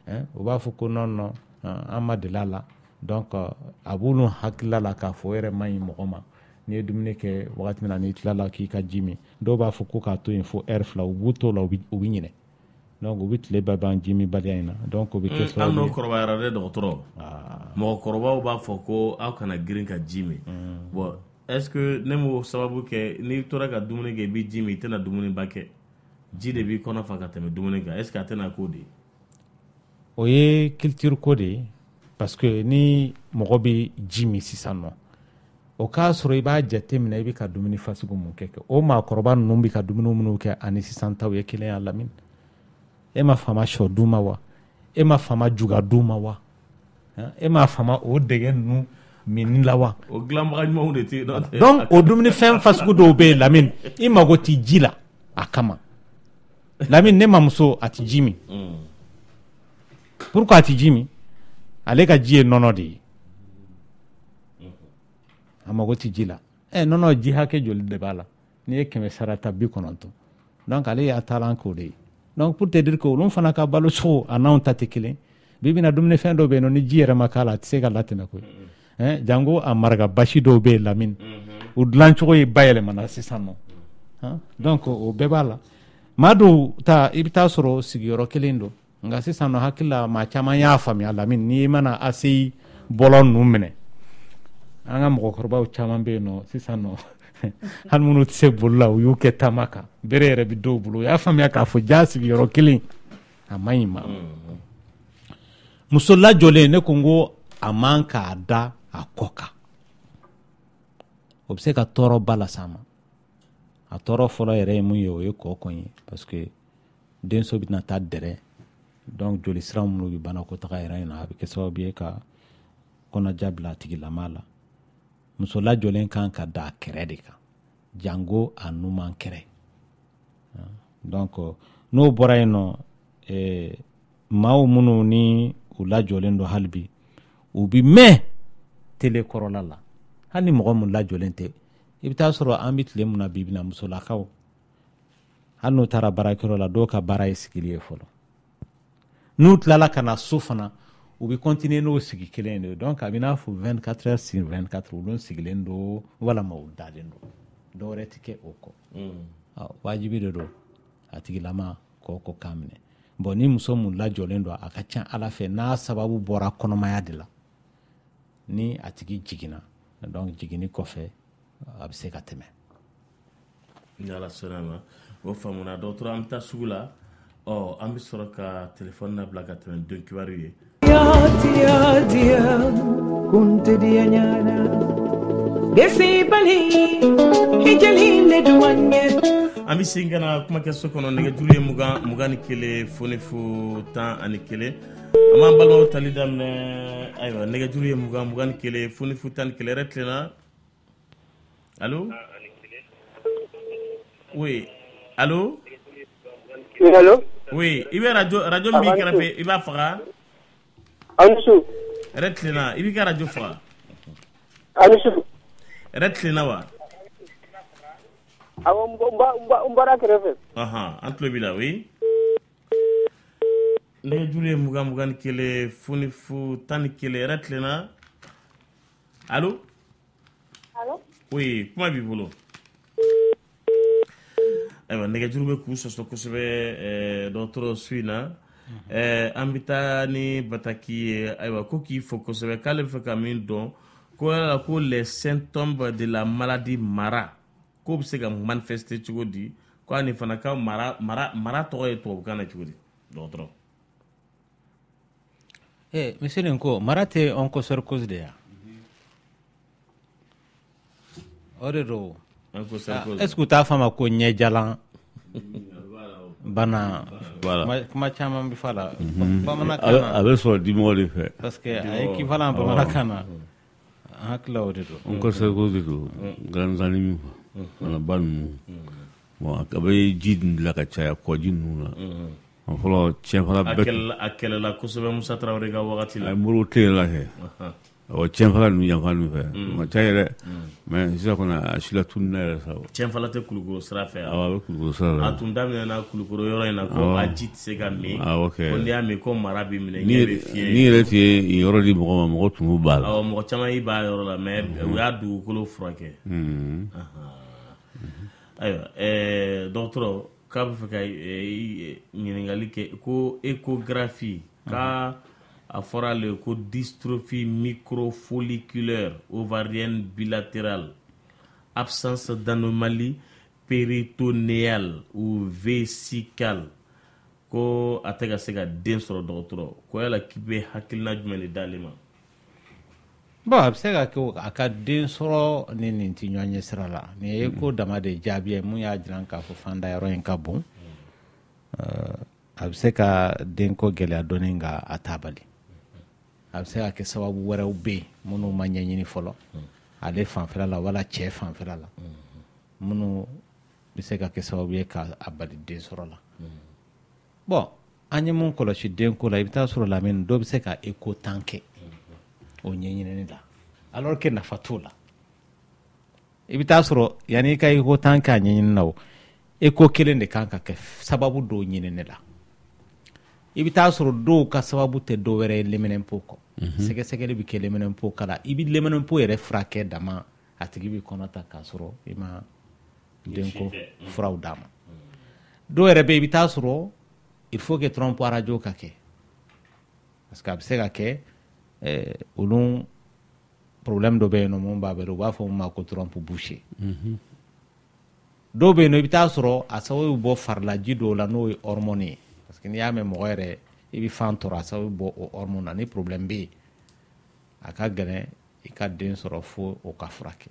u b'a fɔ ko non non an ma deli a la donc a b'olu hakilila la k'a fɔ o yɛrɛ man ɲi mɔgɔ ma n'i ye dumuni kɛ wagati min na n'i tilala k'i ka ji min dɔw b'a fɔ ko k'a to yen fo heure 2 u b'u to la u bɛ ɲinɛ donc u bɛ tile bɛɛ ban ji min baliya in na donc o bɛ kɛ sababu ye an n'o kɔrɔbayara dɛ dɔgɔtɔrɔ mɔgɔkɔrɔbaw b'a fɔ ko aw kana girin ka ji min bon est ce que ne m'o sababu kɛ n'i tora ka dumuni kɛ i bɛ ji min i tɛna dumuni ba kɛ ji de b'i kɔnɔ fa ka tɛmɛ dumuni kan est ce que a tɛna k'o de ye o ye culture ko de ye parce que ni mɔgɔ bɛ ji min sisan nɔ o k'a sɔrɔ i b'a jate minɛ i bɛ ka dumuni fasugu mun kɛ o maakɔrɔba ninnu bɛ ka dumuni minnu kɛ ani sisan taw ye kelen y'a lamini e ma fama sɔ dun ma wa e ma fama juga dun ma wa e ma fama o dɛgɛ ninnu min la wa o dilanbaga ɲumanw de tɛ yen donc o dumunifɛn fasugu dɔw bɛ yen lamini i mago tɛ ji la a kama lamini ne mamuso a tɛ ji min pourquoi a tɛ ji min ale ka ji ye nɔnɔ de ye a mago tɛ ji la nɔnɔ ji hakɛ joli de b'a la n'i ye 100 sara ta 90 donc ale y'a taalan k'o de ye donc pour te dire que olu fana ka balo cogo a n'anw ta tɛ kelen bi bina dumunifɛn dɔw bɛ yen nɔ ni ji yɛrɛ ma k'a la a tɛ se ka latɛmɛ koyi jango a maraka basi dɔw bɛ yen lamini u dilan cogo ye bayɛlɛmana sisan nɔ donc o bɛɛ b'a la maa dɔw ta i bɛ taa sɔrɔ sigiyɔrɔ kelen don nka sisan nɔ hakili la maa caman y'a faamuya lamini n'i mana ACI bɔlɔ ninnu minɛ an ka mɔgɔkɔrɔbaw caman bɛ yen nɔ sisan nɔ hali minnu tɛ se boli la u y'u kɛ taama kan bere yɛrɛ bɛ dɔw bolo u y'a faamuya k'a fɔ jaa sigiyɔrɔ kelen a man ɲi ma muso lajɔlen ne ko n ko a man k'a da a kɔ kan o bɛ se ka tɔɔrɔ ba las'a ma a tɔɔrɔ fɔlɔ yɛrɛ ye mun ye o ye kɔkɔ ye parce que denso bɛna taa dɛrɛ donc joli sira minnu bɛ banakɔtaga yɛrɛ in na a bɛ kɛ sababu ye ka kɔnɔja bila a tigilama la muso lajɔlen kan ka da a kɛrɛ de kan jango a numan kɛrɛ donc n'o bɔra yen nɔ maaw minnu ni u lajɔlen don hali bi u bi mɛn tele kɔrɔla la hali ni mɔgɔ min lajɔlen tɛ i bɛ taa sɔrɔ an bɛ tile min na bi bina musolakaw hali n'u taara baarakɛyɔrɔ la dɔw ka baara ye sigili ye fɔlɔ n'u tilala ka na so fana u bɛ continuer n'o sigi kelen de donc a bɛ n'a fɔ 24 heures sur 24 olu sigilen don walama u dalen don dɔwɛrɛ tɛ kɛ o kɔ wajibi de don a tigilama k'o k'a minɛ bon ni muso mun lajɔlen don a ka ca ala fɛ n'a sababu bɔra kɔnɔmaya de la ni a tigi jiginna donc jiginni kɔfɛ a bɛ se ka tɛmɛ ni ala sɔnna ma o faamuna dɔgɔtɔrɔ an bɛ taa sugu la an bɛ sɔrɔ ka telefɔni labila ka tɛmɛ don kibaru ye an bɛ segin ka na kuma kɛ so kɔnɔ nɛgɛjuru ye 21 foni fo 11 an b'an balimaw tali daminɛ ayiwa nɛgɛjuru ye 21 foni fo 11 yɛrɛ tilenna allo oui allo allo oui i bɛ radio min kɛrɛfɛ i b'a faga Anisu yɛrɛ tilenna i b'i ka radio faga Anisu yɛrɛ tilenna wa awɔ n bɔra kɛrɛfɛ an tulo b'i la oui nɛgɛjuru ye 21 foni fo 11 yɛrɛ tilenna allo allo oui kuma b'i bolo ayiwa nɛgɛjuru bɛ k'u sɔsɔ kosɛbɛ dɔgɔtɔrɔ su in na an bɛ taa ni bataki ye ayiwa ko k'i fɔ kosɛbɛ k'ale bɛ fɛ ka min dɔn ko yala ko les symptômes de la maladie mara ko bɛ se ka manifester cogo di ko ani fana ka mara tɔgɔ ye tubabukan na cogo di dɔgɔtɔrɔ monsieur nin ko mara tɛ onchocercose de ya o de don est-ce que u t'a fɔ a ma ko ɲɛjalan bana kuma caman bɛ fɔ a la bamanankan na a bɛ sɔrɔ dimɔgɔ de fɛ parce que a ye kifala bamanankan na an hakili o de don onchocercose de don ganzani min fɔ banaba ninnu bon a bɛ ji dilan ka caya kɔji ninnu na fɔlɔ tiɲɛfara bɛɛ a kɛlɛla kosɛbɛ Musa Tarawele ka wagati la a ye moriw tile la kɛ tiɲɛfara ninnu yanfan ninnu fɛ ma ca yɛrɛ mais sisan kɔni a si la tunun na yɛrɛ sa tiɲɛfala tɛ Kulukoro sira fɛ a bɛ Kulukoro sira la a tun daminɛna Kulukoro yɔrɔ in na ko a ji tɛ se ka min ko n'i y'a min ko mara b'i minɛ ɲɛ bɛ fiyɛ ni yɛrɛ tɛ yɔrɔ di mɔgɔ ma mɔgɔ tun b'a la mɔgɔ caman y'i b'a yɔrɔ la mais u y'a dugukolo furakɛ ayiwa dɔgɔtɔrɔ k'a bɛ fɛ ka ɲininkali kɛ ko échographie ka a fɔra ale ko dystrophie microfolliculaire ovarienne bilatérale absence d'anomalie péritonéale ou vésicale ko a tɛ ka se ka den sɔrɔ dɔgɔtɔrɔ ko yala k'i bɛ hakilina jumɛn de d'ale ma bon a bɛ se ka kɛ a ka den sɔrɔ ni nin tɛ ɲɔgɔn ɲɛ sira la nin ye ko dama de jaabi ye mun y'a jira k'a fɔ fanda yɔrɔ in ka bon a bɛ se ka denko gɛlɛya dɔɔni nka a t'a bali a bɛ se ka kɛ sababu wɛrɛw bɛ yen minnu ma ɲɛɲini fɔlɔ ale fanfɛla la wala cɛ fanfɛla la minnu bɛ se ka kɛ sababu ye k'a bali den sɔrɔ la bon an ye mun kɔlɔsi denko la i bɛ taa sɔrɔ lamɛnni dɔw bɛ se ka écho tan kɛ o ɲɛɲinini la alors que nafa t'o la i bɛ taa sɔrɔ yanni i ka écho tan kɛ a ɲɛɲinini na o écho kelen de kan ka kɛ sababu dɔw ɲinini la i bɛ taa sɔrɔ dɔw ka sababu tɛ dɔw wɛrɛ ye lɛmɛnɛnpo kɔ sɛgɛsɛgɛli bɛ kɛ lɛmɛnɛnpo kala i bɛ lɛmɛnɛnpo yɛrɛ furakɛ dama a tigi bɛ kɔnɔ ta k'a sɔrɔ i ma denko furaw d'a ma dɔw yɛrɛ bɛ yen i bɛ taa sɔrɔ il faut que trompe radio ka kɛ parce que a bɛ se ka kɛ olu problème dɔ bɛ yen nɔ mun b'a bɛɛ u b'a fɔ mun ma ko trompe bouchée dɔw bɛ yen nɔ i bɛ taa sɔrɔ a sababu bɛ bɔ farilaji dɔw la n'o ye hormone ye parce que n'i y'a mɛn mɔgɔ yɛrɛ i bɛ fan tɔrɔ a sababu bɛ bɔ o hormone na ni problème bɛ yen a ka gɛlɛn i ka den sɔrɔ fo o ka furakɛ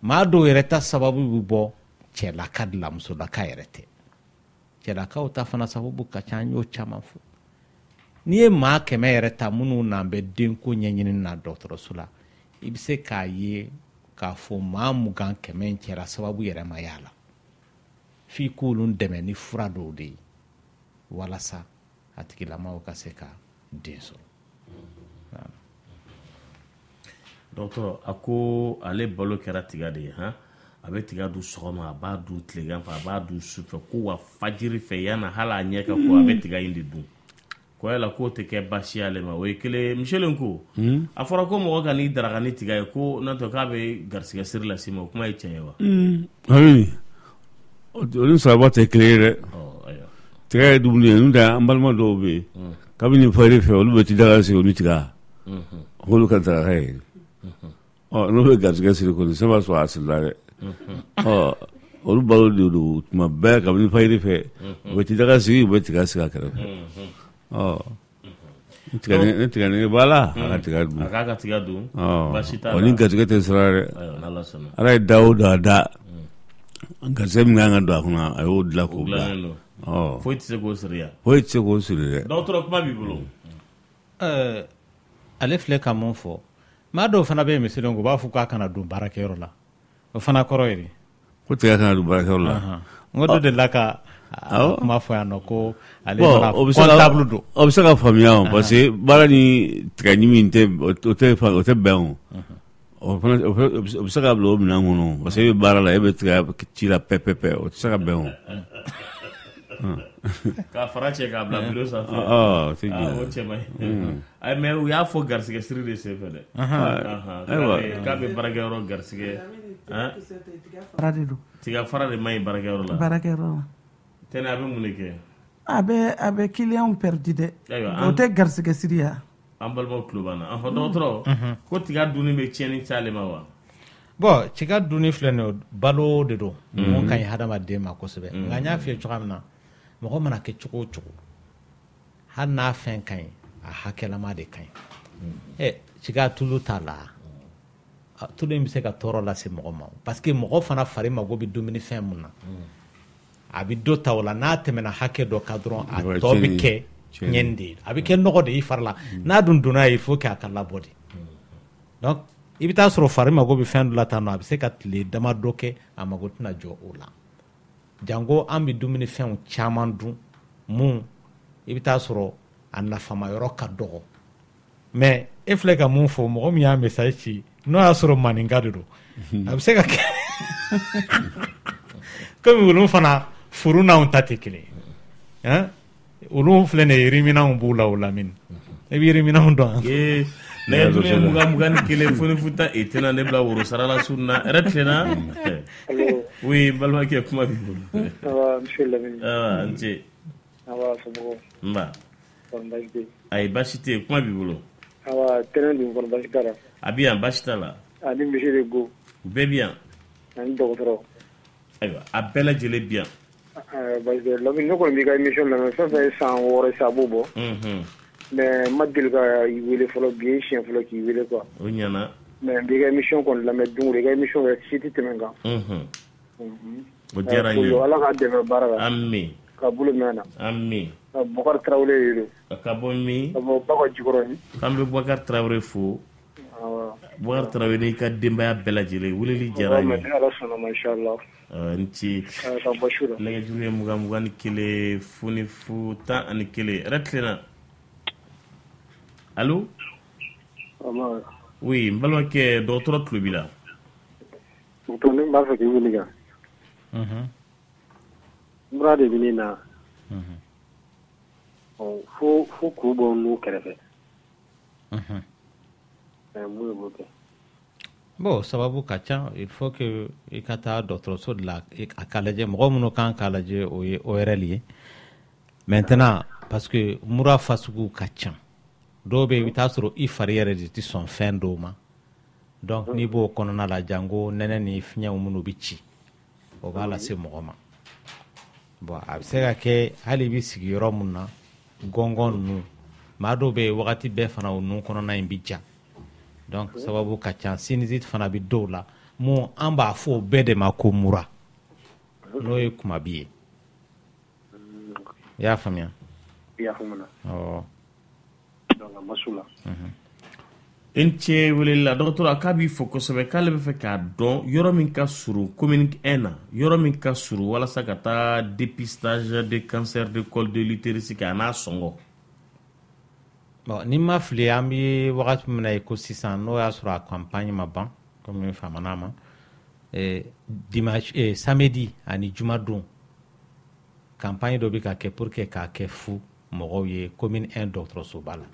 maa dɔw yɛrɛ ta sababu bɛ bɔ cɛlaka de la musolaka yɛrɛ tɛ cɛlakaw ta fana sababu ka ca an y'o caman fɔ n'i ye maa 100 yɛrɛ ta minnu n'an bɛ denko ɲɛɲini na dɔgɔtɔrɔso la i bɛ se k'a ye k'a fɔ maa 20 100 in kɛra sababu yɛrɛ ma y'a la f'i k'olu dɛmɛ ni fura dɔw de ye walasa a tigilamaw ka se ka den sɔrɔ. Dɔgɔtɔrɔ a ko ale balo kɛra tiga de ye han a bɛ tiga dun sɔgɔma a b'a dun tilegan fɛ a b'a dun sufɛ ko wa fajiri fɛ yana hali a ɲɛ ka ko a bɛ tiga in de dun ko yala k'o tɛ kɛ baasi y'ale ma o ye kelen Michel ko a fɔra ko mɔgɔ ka n'i daraka ni tiga ye ko n'o tɛ k'a bɛ garisɛgɛ siri lase ma o kuma ye tiɲɛ ye wa. Ayi olu sababa tɛ kelen ye dɛ tiga ye dumuni ye n'o tɛ an balima dɔw bɛ yen kabini fajiri fɛ olu bɛ ti daga sigi olu tiga olu ka daraka ye n'o bɛ garisɛgɛ siri kɔni sɛbɛn sɔrɔ a sirila dɛ olu balo de don tuma bɛɛ kabini fajiri fɛ u bɛ ti daga sigi u bɛ tiga sigi a kɛrɛfɛ ne tiga ne b'a la a ka tiga dun a k'a ka tiga dun baasi t'a la ni garisɛgɛ tɛ sira dɛ ala ye da o da da garisɛgɛ min kan ka don a kɔnɔ a y'o dilan k'o bila foyi tɛ se k'o siri yan foyi tɛ se k'o siri dɛ dɔgɔtɔrɔ kuma b'i bolo ale filɛ ka mun fɔ maa dɔw fana bɛ misiri ko u b'a fɔ k'a kana don baarakɛyɔrɔ la o fana kɔrɔ ye ko tiga kana don baarakɛyɔrɔ la n ko dɔ delila ka kuma fɔ yan nɔ ko ale fana comptable don o bɛ se ka faamuya parce que baara ni tiga ɲimi o tɛ bɛn o bɛ se ka bila o minɛn kɔnɔ parce que e bɛ baara la e bɛ tiga ci la pɛpɛpɛ o tɛ se ka bɛn o k'a fara cɛ k'a bila biro sanfɛ o cɛ man ɲi mais u y'a fɔ garisɛgɛ siri de senfɛ dɛ k'a bɛ baarakɛyɔrɔ garisɛgɛ fara de don tiga fara de man ɲi baarakɛyɔrɔ la tɛnɛ a bɛ mun de kɛ a bɛ client perdu dɛ o tɛ garisɛgɛ siri ya an balimaw tulo b'an na an fɔ dɔgɔtɔrɔ ko tiga dunni bɛ tiɲɛni c'ale ma wa bon tiga dunni filɛ nin ye balo de don mun ka ɲi hadamaden ma kosɛbɛ nka n y'a f'i ye cogoya min na mɔgɔ mana kɛ cogo o cogo hali n'a fɛn ka ɲi a hakɛlama de ka ɲi tiga tulu t'a la tulu in bɛ se ka tɔɔrɔ lase mɔgɔ ma parce que mɔgɔ fana fari mago bɛ dumuni fɛn mun na a bɛ dɔ ta o la n'a tɛmɛna hakɛ dɔ kan dɔrɔn a tɔ bɛ kɛ tiɲɛni de ye a bɛ kɛ nɔgɔ de i fari la n'a dun donna ye il faut que a ka labɔ de donc i bɛ taa sɔrɔ fari mago bɛ fɛn dɔ la tan nɔ a bɛ se ka tile dama dɔ kɛ a mago tɛna jɔ o la jango an bɛ dumuni fɛnw caman dun mun i bɛ taa sɔrɔ a nafama yɔrɔ ka dɔgɔ mais e filɛ ka mun fɔ mɔgɔ min y'a message ci n'o y'a sɔrɔ maninka de don a bɛ se ka kɛ komi olu fana furu n'anw ta tɛ kelen ye olu filɛ nin ye riminanw b'u la o lamini e bɛ riminanw dɔn nɛgɛjuru ye 20 ni kelen foni futa e tɛna ne bila woro sarala sun na yɛrɛ tilenna oui balimakɛ kuma b'i bolo n ce nba ayi baasi tɛ yen kuma b'i bolo tɛnɛn dun kɔnɔ baasi t'a la a bɛ yan baasi t'a la ani misi de go u bɛɛ bɛ yan ani dɔgɔtɔrɔ ayiwa a bɛɛ lajɛlen bɛ yan parce que Lamine ne kɔni b'i ka émission lamɛn fɛn fɛn ye san 6 ye a b'o bɔ mais n ma deli ka i wele fɔlɔ bi ye siɲɛ fɔlɔ k'i wele quoi o ɲɛna mais n b'i ka émission kɔni lamɛn don o don i ka émission kɛ si tɛ tɛmɛ kan o diyara n ye Ala k'a dɛmɛ baara la ami ka bolo mɛn na ami Bukari Tarawele de don ka bɔ min ka bɔ Bakɔ Jikɔrɔ yen k'an bɛ Bukari Tarawele fo Bukari Tarawele n'i ka denbaya bɛɛ lajɛlen weleli diyara n ye Ala sɔnna ma inchallah n ci ka bɔ su la nɛgɛjuru ye 20 ni kelen foni fu 11 yɛrɛ tilenna allo oui n balimakɛ dɔgɔtɔrɔ tulo b'i la ne b'a fɛ k'i wuli kan mura de bɛ ne na fo k'u bɔ n'u kɛrɛfɛ mun de b'o kɛ bon sababu ka ca il faut que i ka taa dɔgɔtɔrɔso de la a k'a lajɛ mɔgɔ minnu kan k'a lajɛ o ye ORL ye maintenant parce que mura fasugu ka ca dɔw bɛ i bɛ taa sɔrɔ i fari yɛrɛ de tɛ sɔn fɛn dɔw ma donc n'i b'o kɔnɔna la jango nɛnɛ ni fiɲɛw minnu bɛ ci o b'a lase mɔgɔ ma bon a bɛ se ka kɛ hali i bɛ sigi yɔrɔ min na gɔngɔn ninnu maa dɔw bɛ yen wagati bɛɛ fana o nun kɔnɔna in bɛ ja donc sababu ka ca sinusite fana bɛ dɔw la mun an b'a fɔ o bɛɛ de ma ko mura n'o ye kumabi ye i y'a faamuya i y'a faamuya donc a ma sula n cɛ welela dɔgɔtɔrɔ a k'a b'i fɔ kosɛbɛ k'ale bɛ fɛ k'a dɔn yɔrɔ min ka surun commune 1 na yɔrɔ min ka surun walasa ka taa dépistage de cancer de col de l'utérus kɛ a n'a sɔngɔ. bon ni ma fili an bɛ wagati min na ye ko sisan n'o y'a sɔrɔ a campagne ma ban comme n faamana ma dimanche samedi ani jumadon campagne dɔ bɛ ka kɛ pour que k'a kɛ fu mɔgɔw ye commune 1 dɔgɔtɔrɔsoba la.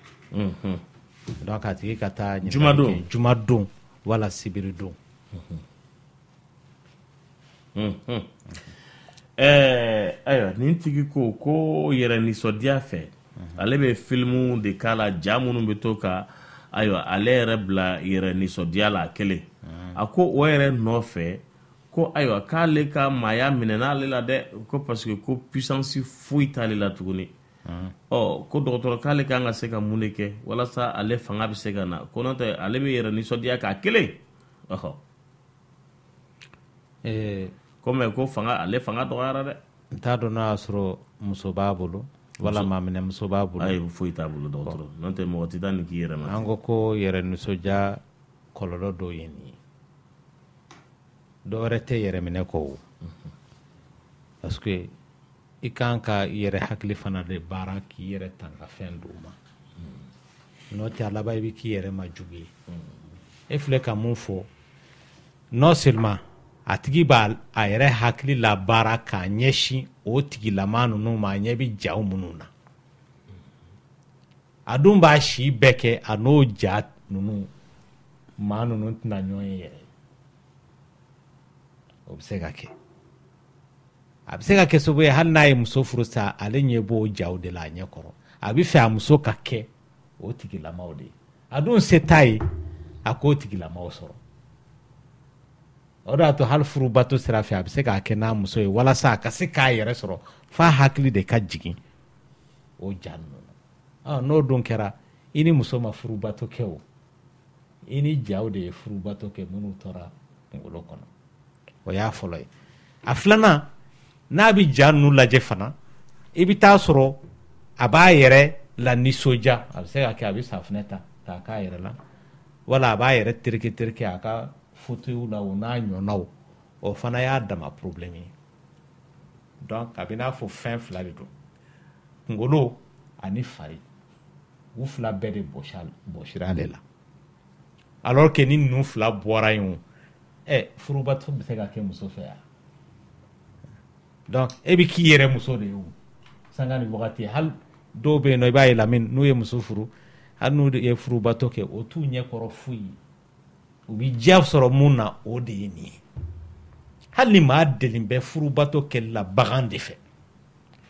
donc a tigi ka taa jumadon wala sibiridon. ayiwa nin tigi ko yɛrɛ nisɔndiya fɛ ale bɛ filimu de k'a la ja minnu bɛ to ka ayiwa ale yɛrɛ bila yɛrɛ nisɔndiya la a kelen a ko o yɛrɛ nɔfɛ ko ayiwa k'ale ka maaya minɛ n'ale la dɛ ko parce que ko puissance foyi t'ale la tuguni. ko dɔgɔtɔrɔ k'ale kan ka se ka mun de kɛ walasa ale fanga bɛ se ka na ko n'o tɛ ale bɛ yɛrɛ nisɔndiya k'a kelen komi ko ale fanga dɔgɔyara dɛ. n t'a dɔn n'o y'a sɔrɔ muso b'a bolo wala maa minɛ muso b'a bolo. ayi foyi t'a bolo dɔgɔtɔrɔ n'o tɛ mɔgɔ tɛ taa nin k'i yɛrɛ ma. an ko yɛrɛ nisɔndiya kɔlɔlɔ dɔw ye nin ye dɔwɛrɛ tɛ yɛrɛ minɛ kɔ o parce que i kan ka yɛrɛ hakili fana de baara k'i yɛrɛ tanga fɛn dɔw ma n'o tɛ a laban i bɛ k'i yɛrɛ ma jugu ye e filɛ ka mun fɔ non seulement a tigi b'a a yɛrɛ hakili la baara k'a ɲɛsin o tigilama ninnu ma a ɲɛ bɛ jaw minnu na a dun b'a si bɛɛ kɛ a n'o ja ninnu maa ninnu tɛna ɲɔgɔn ye yɛrɛ o bɛ se ka kɛ. a bɛ se ka kɛ sababu ye hali n'a ye muso furu sa ale ɲɛ b'o jaw de la a ɲɛ kɔrɔ a bɛ fɛ a muso ka kɛ o tigilamaw de ye a dun se t'a ye a k'o tigilamaw sɔrɔ o de y'a to hali furubato sira fɛ a bɛ se k'a kɛ n'a muso ye walasa a ka se k'a yɛrɛ sɔrɔ f'a hakili de ka jigin o ja ninnu na n'o dun kɛra i ni muso ma furubato kɛ o i ni jaw de ye furubato kɛ minnu tora kunkolo kɔnɔ o y'a fɔlɔ ye a filanan n'a bɛ ja ninnu lajɛ fana i bɛ taa sɔrɔ a b'a yɛrɛ la nisɔndiya a bɛ se ka kɛ a bɛ safunɛ ta k'a k'a yɛrɛ la wala a b'a yɛrɛ tereke a ka fauteuil la o n'a ɲɔgɔnnaw o fana y'a dama problème ye donc a bɛ n'a fɔ fɛn fila de don kunkolo ani fari u fila bɛɛ de bɔsira ale la alors que ni ninnu fila bɔra yen o furubato bɛ se ka kɛ muso fɛ yan. donc e bɛ k'i yɛrɛ muso de ye o sanga ni wagati hali dɔw bɛ yen nɔ i b'a ye Lamini n'u ye muso furu hali n'u ye furubato kɛ o t'u ɲɛkɔrɔ foyi ye u bɛ diya sɔrɔ mun na o de ye nin ye hali ni maa deli bɛ furubato kɛli la bagan de fɛ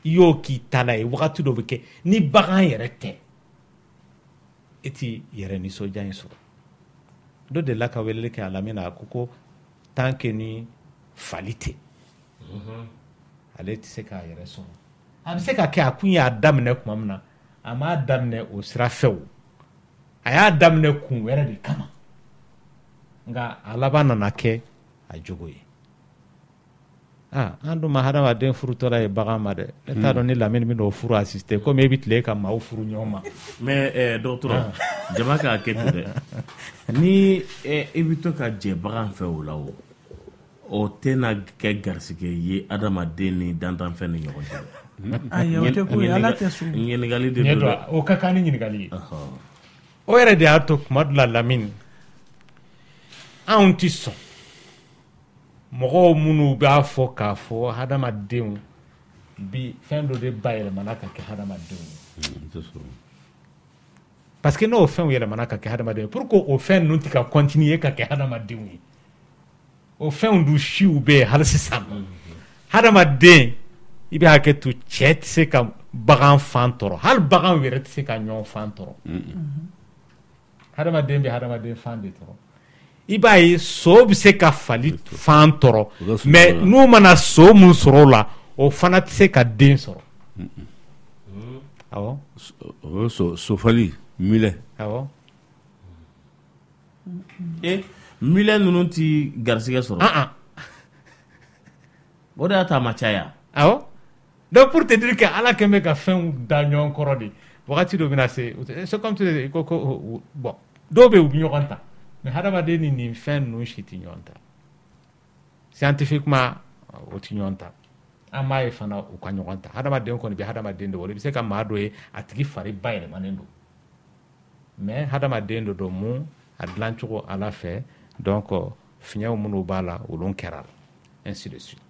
i y'o k'i ta la ye wagati dɔ bɛ kɛ ni bagan yɛrɛ tɛ e ti yɛrɛ nisɔndiya in sɔrɔ dɔ de la ka weleli kɛ a Lamini a ko tant que ni fali tɛ ale tɛ se k'a yɛrɛ sɔrɔ a bɛ se ka kɛ a kun y'a daminɛ tuma min na a m'a daminɛ o sira fɛ o a y'a daminɛ kun wɛrɛ de kama nka a laban nana kɛ a jogo ye an dun ma hadamaden furutɔla ye bagan ma dɛ ne t'a dɔn ni Lamini bɛ n'o furu assisté komi e bɛ tile ka maaw furu ɲɔgɔn ma mais dɔgɔtɔrɔ jama k'a kɛ ten dɛ ni i bɛ to ka jɛ bagan fɛ o la o tɛna kɛ garisɛgɛ ye adamaden ni dantanfɛn ni ɲɔgɔn cɛ. ayi o tɛ ko ye ala tɛ sɔn. ɲininkali de don dɛ. o ka kan ni ɲininkali ye. o yɛrɛ de y'a to tuma dɔ la Lamini anw tɛ sɔn mɔgɔw minnu b'a fɔ k'a fɔ hadamadenw bi fɛn dɔ de bayɛlɛmana ka kɛ hadamadenw ye. parce que n'o fɛnw yɛlɛmana ka kɛ hadamadenw ye pour que o fɛn ninnu tɛ ka continuer ka kɛ hadamadenw ye. o fɛnw du siw bɛ yen hali sisan hadamaden i bɛ hakɛ to cɛ tɛ se ka bagan fan tɔrɔ hali bagan yɛrɛ tɛ se ka ɲɔgɔn fan tɔrɔ hadamaden bɛ hadamaden fan de tɔrɔ i b'a ye so bɛ se ka fali fan tɔrɔ mais n'u mana so mun sɔrɔ o la o fana tɛ se ka den sɔrɔ awɔ o sofali milɛ awɔ milɛ ninnu tɛ garisɛgɛ sɔrɔ o de y'a to a ma caya awɔ donc pour te dire que ala kɛn bɛ ka fɛnw da ɲɔgɔn kɔrɔ de wagati dɔ bɛna se c'est comme tu dis ko bon dɔw bɛ u bɛ ɲɔgɔn ta mais hadamaden ni nin fɛn ninnu si tɛ ɲɔgɔn ta scientifiquement o tɛ ɲɔgɔn ta an b'a ye fana u ka ɲɔgɔn ta hadamaden kɔni bɛ hadamaden dɔ wɛrɛ i bɛ se ka maa dɔ ye a tigi fari bayɛlɛmanen don mais hadamaden dɔ don mun a dilancogo ala fɛ donc fiɲɛw minnu b'a la olu kɛra la ainsi de suite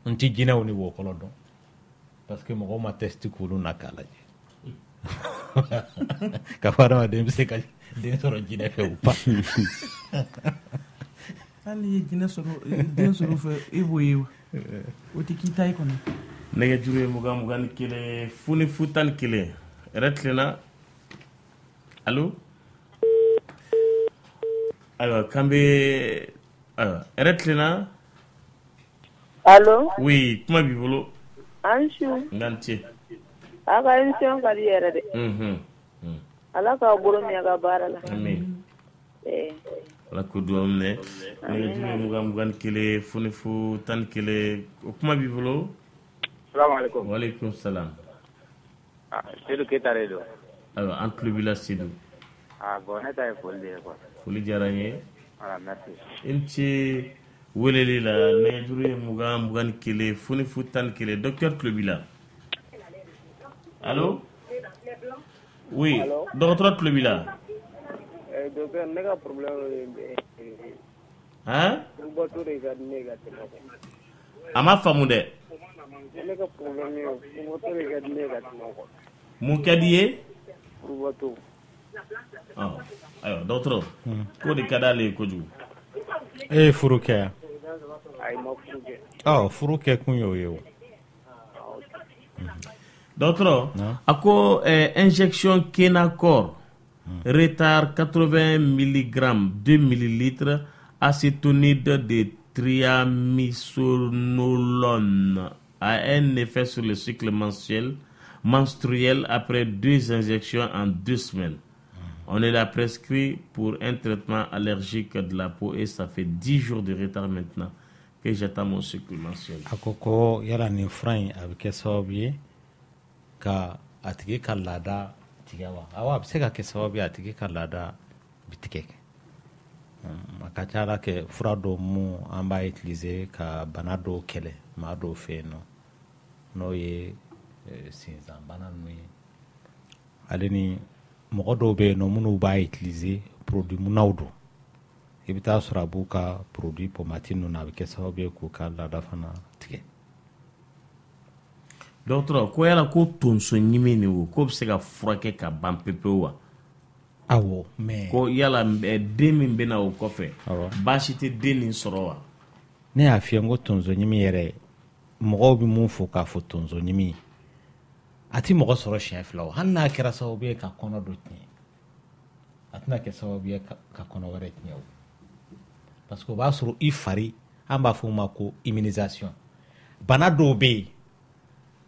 n tɛ jinɛw ni wɔkɔlɔ dɔn parce que mɔgɔw ma testi k'olu na k'a lajɛ k'a fɔ hadamaden bɛ se ka den sɔrɔ jinɛ fɛ ou pas hali n'i ye jinɛ sɔrɔ den sɔrɔ fɛ i b'o ye o tɛ k'i ta ye kɔni nɛgɛjuru ye 21 funi fu 11 yɛrɛ tilenna allo ayiwa k'an bɛ ayiwa yɛrɛ tilenna allo oui kuma b'i bolo an su n ce a ka émission ka di yɛrɛ dɛ ala k'a bolo mɛn a ka baara la amin ala ko duwawu minɛ nɛgɛjuru ye 21 funi fu 11 o kuma b'i bolo salaamaaleykum waaleykum salam Seydou Keita de don ayiwa an tulo b'i la Seydou bon ne ta ye foli de ye quoi foli diyara n ye voilà merci i ni ce weleli la nɛgɛjuru ye 21 funi fu 11 docteur tulo b'i la allo oui dɔgɔtɔrɔ tulo b'i la docteur ne ka problème han furubato de ka di ne ka tɛmɛ quoi a ma faamu dɛ ne ka problème ye furubato de ka di ne ka tɛmɛ quoi mun ka di ye furubato ayiwa dɔgɔtɔrɔ k'o de ka d'ale ye kojugu e ye furu kɛ yan ayi ma furu kɛ furu kɛ kun y'o ye o dɔgɔtɔrɔ a ko injection Kenacor retard 80 mg 2 ml acétonide de triamisonolone a un effet sur le cycle menstruel après 2 injections en 2 semaines. On est là prescrit pour un traitement allergique de la peau et ça fait 10 jours de retard maintenant que j'attends mon cycle mensuel. A ko ko yala nin fura in a bɛ kɛ sababu ye ka a tigi ka laada tigɛ wa awɔ a bɛ se ka kɛ sababu ye a tigi ka laada bi tigɛ a ka ca ala kɛ fura dɔw mun an b'a utiliser ka bana dɔw kɛlɛ maa dɔw fɛ yen nɔ n'o ye sinzan bana ninnu ye ale ni mɔgɔ dɔw bɛ yen nɔ minnu b'a utiliser produit munnaw don i bɛ taa sɔrɔ a b'u ka produit pomati ninnu na a bɛ kɛ sababu ye k'u ka laada fana tigɛ dɔgɔtɔrɔ ko yala ko tonso ɲimi nin o ko bɛ se ka furakɛ ka ban pepewu wa awɔ mais ko yala den min bɛ na o kɔfɛ baasi tɛ den nin sɔrɔ wa ne y'a f'i ye n ko tonso ɲimi yɛrɛ mɔgɔw bɛ mun fɔ k'a fɔ tonso ɲimi a tɛ mɔgɔ sɔrɔ siɲɛ fila o hali n'a kɛra sababu ye ka kɔnɔ dɔ tiɲɛ a tɛna kɛ sababu ye ka kɔnɔ wɛrɛ tiɲɛ o parce que o b'a sɔrɔ i fari an b'a fɔ o ma ko immunisation bana dɔw bɛ yen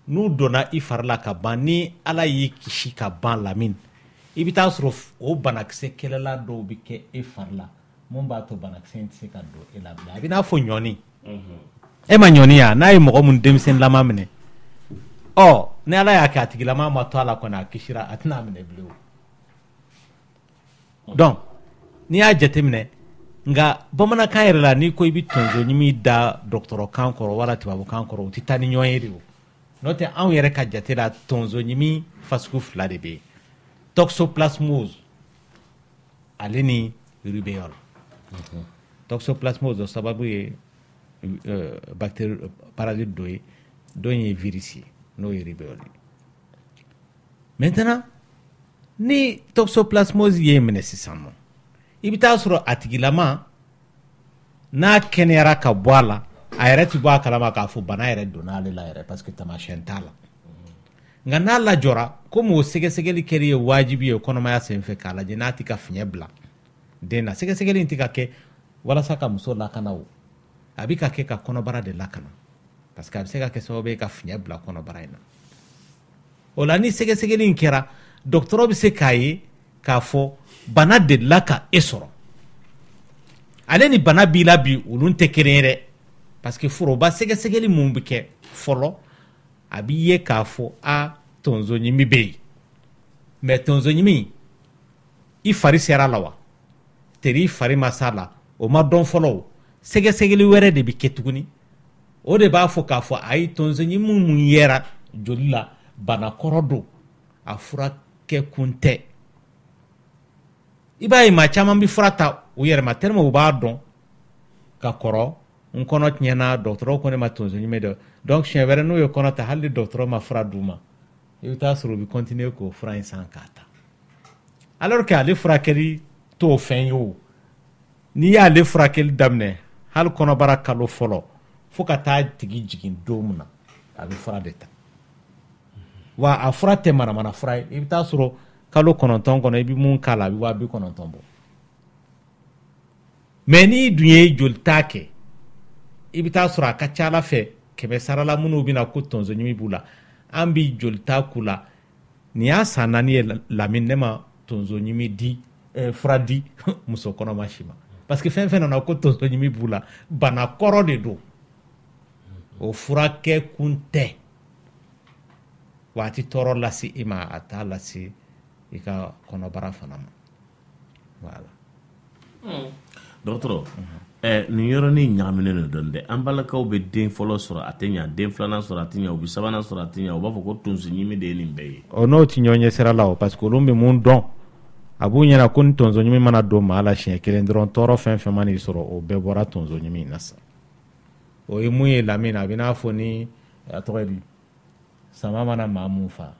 n'u donna i fari la ka ban ni ala y'i kisi ka ban lamini i bɛ taa sɔrɔ o banakisɛ kɛlɛla dɔw bɛ kɛ e fari la mun b'a to banakisɛ in tɛ se ka don e la bilen a bɛ n'a fɔ ɲɔni e ma ɲɔni ya n'a ye mɔgɔ mun denmisɛnninlama minɛ ni ala y'a kɛ a tigilama ma to a la kɔni a kisira a tɛna a minɛ bilen o donc n'i y'a jateminɛ nka bamanankan yɛrɛ la n'i ko i bɛ tonso ɲimi da dɔgɔtɔrɔkan kɔrɔ wala tubabukan kɔrɔ o tɛ taa ni ɲɔgɔn ye de o n'o tɛ anw yɛrɛ ka jate la tonso ɲimi fasugu fila de bɛ yen toxoplasmose ale ni rubéole toxoplasmose o sababu ye bactérie parasite dɔ ye dɔ ye virus ye n'o ye rubéole ye maintenant ni toxoplasmose ye minɛ sisan nɔ i bɛ taa sɔrɔ a tigilama n'a kɛnɛyara ka bɔ a la a yɛrɛ tɛ bɔ a kalama k'a fɔ bana yɛrɛ donna ale la yɛrɛ parce que taamasiyɛn t'a la nka n'a lajɔra komi o sɛgɛsɛgɛli kɛli ye wajibi ye kɔnɔmaya senfɛ k'a lajɛ n'a tɛ ka fiɲɛ bila den na sɛgɛsɛgɛli in tɛ ka kɛ walasa ka muso lakana o a bɛ ka kɛ ka kɔnɔbara de lakana parce que a bɛ se ka kɛ sababu ye ka fiɲɛ bila kɔnɔbara in na o la ni sɛgɛsɛgɛli in kɛra dɔgɔtɔrɔ bɛ se k'a ye k'a fɔ bana delila ka e sɔrɔ ale ni bana b'i la bi olu tɛ kelen ye dɛ parce que foroba sɛgɛsɛgɛli mun bɛ kɛ fɔlɔ a b'i ye k'a fɔ tonso ɲimi bɛ yen mais tonso ɲimi i fari sera la wa teri i fari ma s'a la o ma dɔn fɔlɔ o sɛgɛsɛgɛli wɛrɛ de bɛ kɛ tuguni o de b'a fɔ k'a fɔ ayi tonso ɲimi mun yera joli la bana kɔrɔ don a fura kɛ kun tɛ i b'a ye maa caman bɛ fura ta u yɛrɛ ma tellement u b'a dɔn ka kɔrɔ n kɔnɔ tiɲɛna dɔgɔtɔrɔw ko ne ma tonso ɲimi dɛ donc siɲɛ wɛrɛ n'u ye kɔnɔ ta hali dɔgɔtɔrɔ ma fura d'u ma i bɛ taa sɔrɔ u bɛ continuer k'o fura in san k'a ta alors que ale furakɛli t'o fɛn ye o n'i y'ale furakɛli daminɛ hali kɔnɔbara kalo fɔlɔ fo ka taa tigi jigin don min na a bɛ fura de ta wa a fura tɛ manamana fura ye i bɛ taa sɔrɔ kalo 9 kɔnɔ i bɛ mun k'a la a bɛ 90,000 bɔ mais n'i dun ye jolita kɛ i bɛ taa sɔrɔ a ka ca ala fɛ 100 sarala minnu bɛna ko tonso ɲimi b'u la an bɛ jolita k'u la nin y'a san 4 ye Lamini ne ma tonso ɲimi di fura di muso kɔnɔma si ma parce que fɛn fɛn nana ko tonso ɲimi b'u la bana kɔrɔ de don o furakɛ kun tɛ wa a tɛ tɔɔrɔ lase i ma a t'a lase i ka kɔnɔbara fana ma voilà dɔgɔtɔrɔ nin yɔrɔnin ɲagaminen don dɔɔni dɛ an balakaw bɛ den fɔlɔ sɔrɔ a tɛ ɲa den filanan sɔrɔ a tɛ ɲa u bɛ sabanan sɔrɔ a tɛ ɲa u b'a fɔ ko tonso ɲimi de ye nin bɛɛ ye o n'o tɛ ɲɔgɔn ɲɛ sira la o parce que olu bɛ mun dɔn a b'u ɲɛna ko ni tonso ɲimi mana don maa la siɲɛ kelen dɔrɔn tɔɔrɔ fɛn fɛn man'i sɔrɔ o bɛɛ bɔra tonso ɲimi in na sa o ye mun ye Lamini a bɛ n'a fɔ ni a tɔgɔ ye di sama mana maa mun fa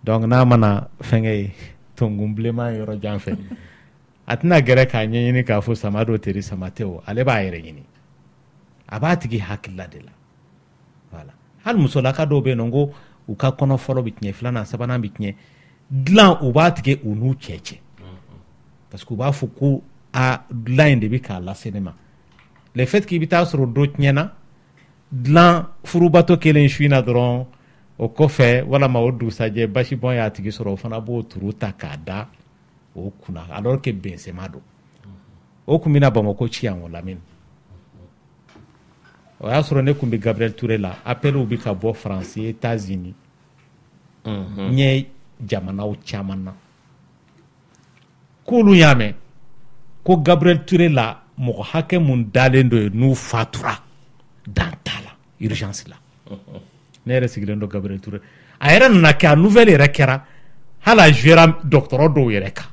donc n'a mana fɛnkɛ ye tongun bilenman yɔrɔ jan fɛ a tɛna gɛrɛ k'a ɲɛɲini k'a fɔ sama dɔ teri sama tɛ o ale b'a yɛrɛ ɲini a b'a tigi hakilila de la voilà hali musolaka dɔw bɛ yen nɔ ko u ka kɔnɔ fɔlɔ bɛ tiɲɛ filanan sabanan bɛ tiɲɛ dilan u b'a tigɛ u n'u cɛ cɛ parce que u b'a fɔ ko a dilan in de bɛ k'a lase ne ma le fait k'i bɛ taa sɔrɔ dɔ tiɲɛna dilan furubato kelen su in na dɔrɔn o kɔfɛ walama o dugusajɛ basibɔn y'a tigi sɔrɔ o fana b'o turu ta k'a da o kunna alors que bɛnsɛma don o kun bɛna Bamako ci yan o Lamini o y'a sɔrɔ ne kun bɛ Gabriel Touré la appelw bɛ ka bɔ Faransi États-Unis n ye jamanaw caman na k'olu y'a mɛn ko Gabriel Touré la mɔgɔ hakɛ mun dalen dɔ ye n'u fatura dan t'a la urgence la ne yɛrɛ sigilen don Gabriel Touré a yɛrɛ nana kɛ a nouvelle yɛrɛ kɛra hali a jouera dɔgɔtɔrɔ dɔw yɛrɛ kan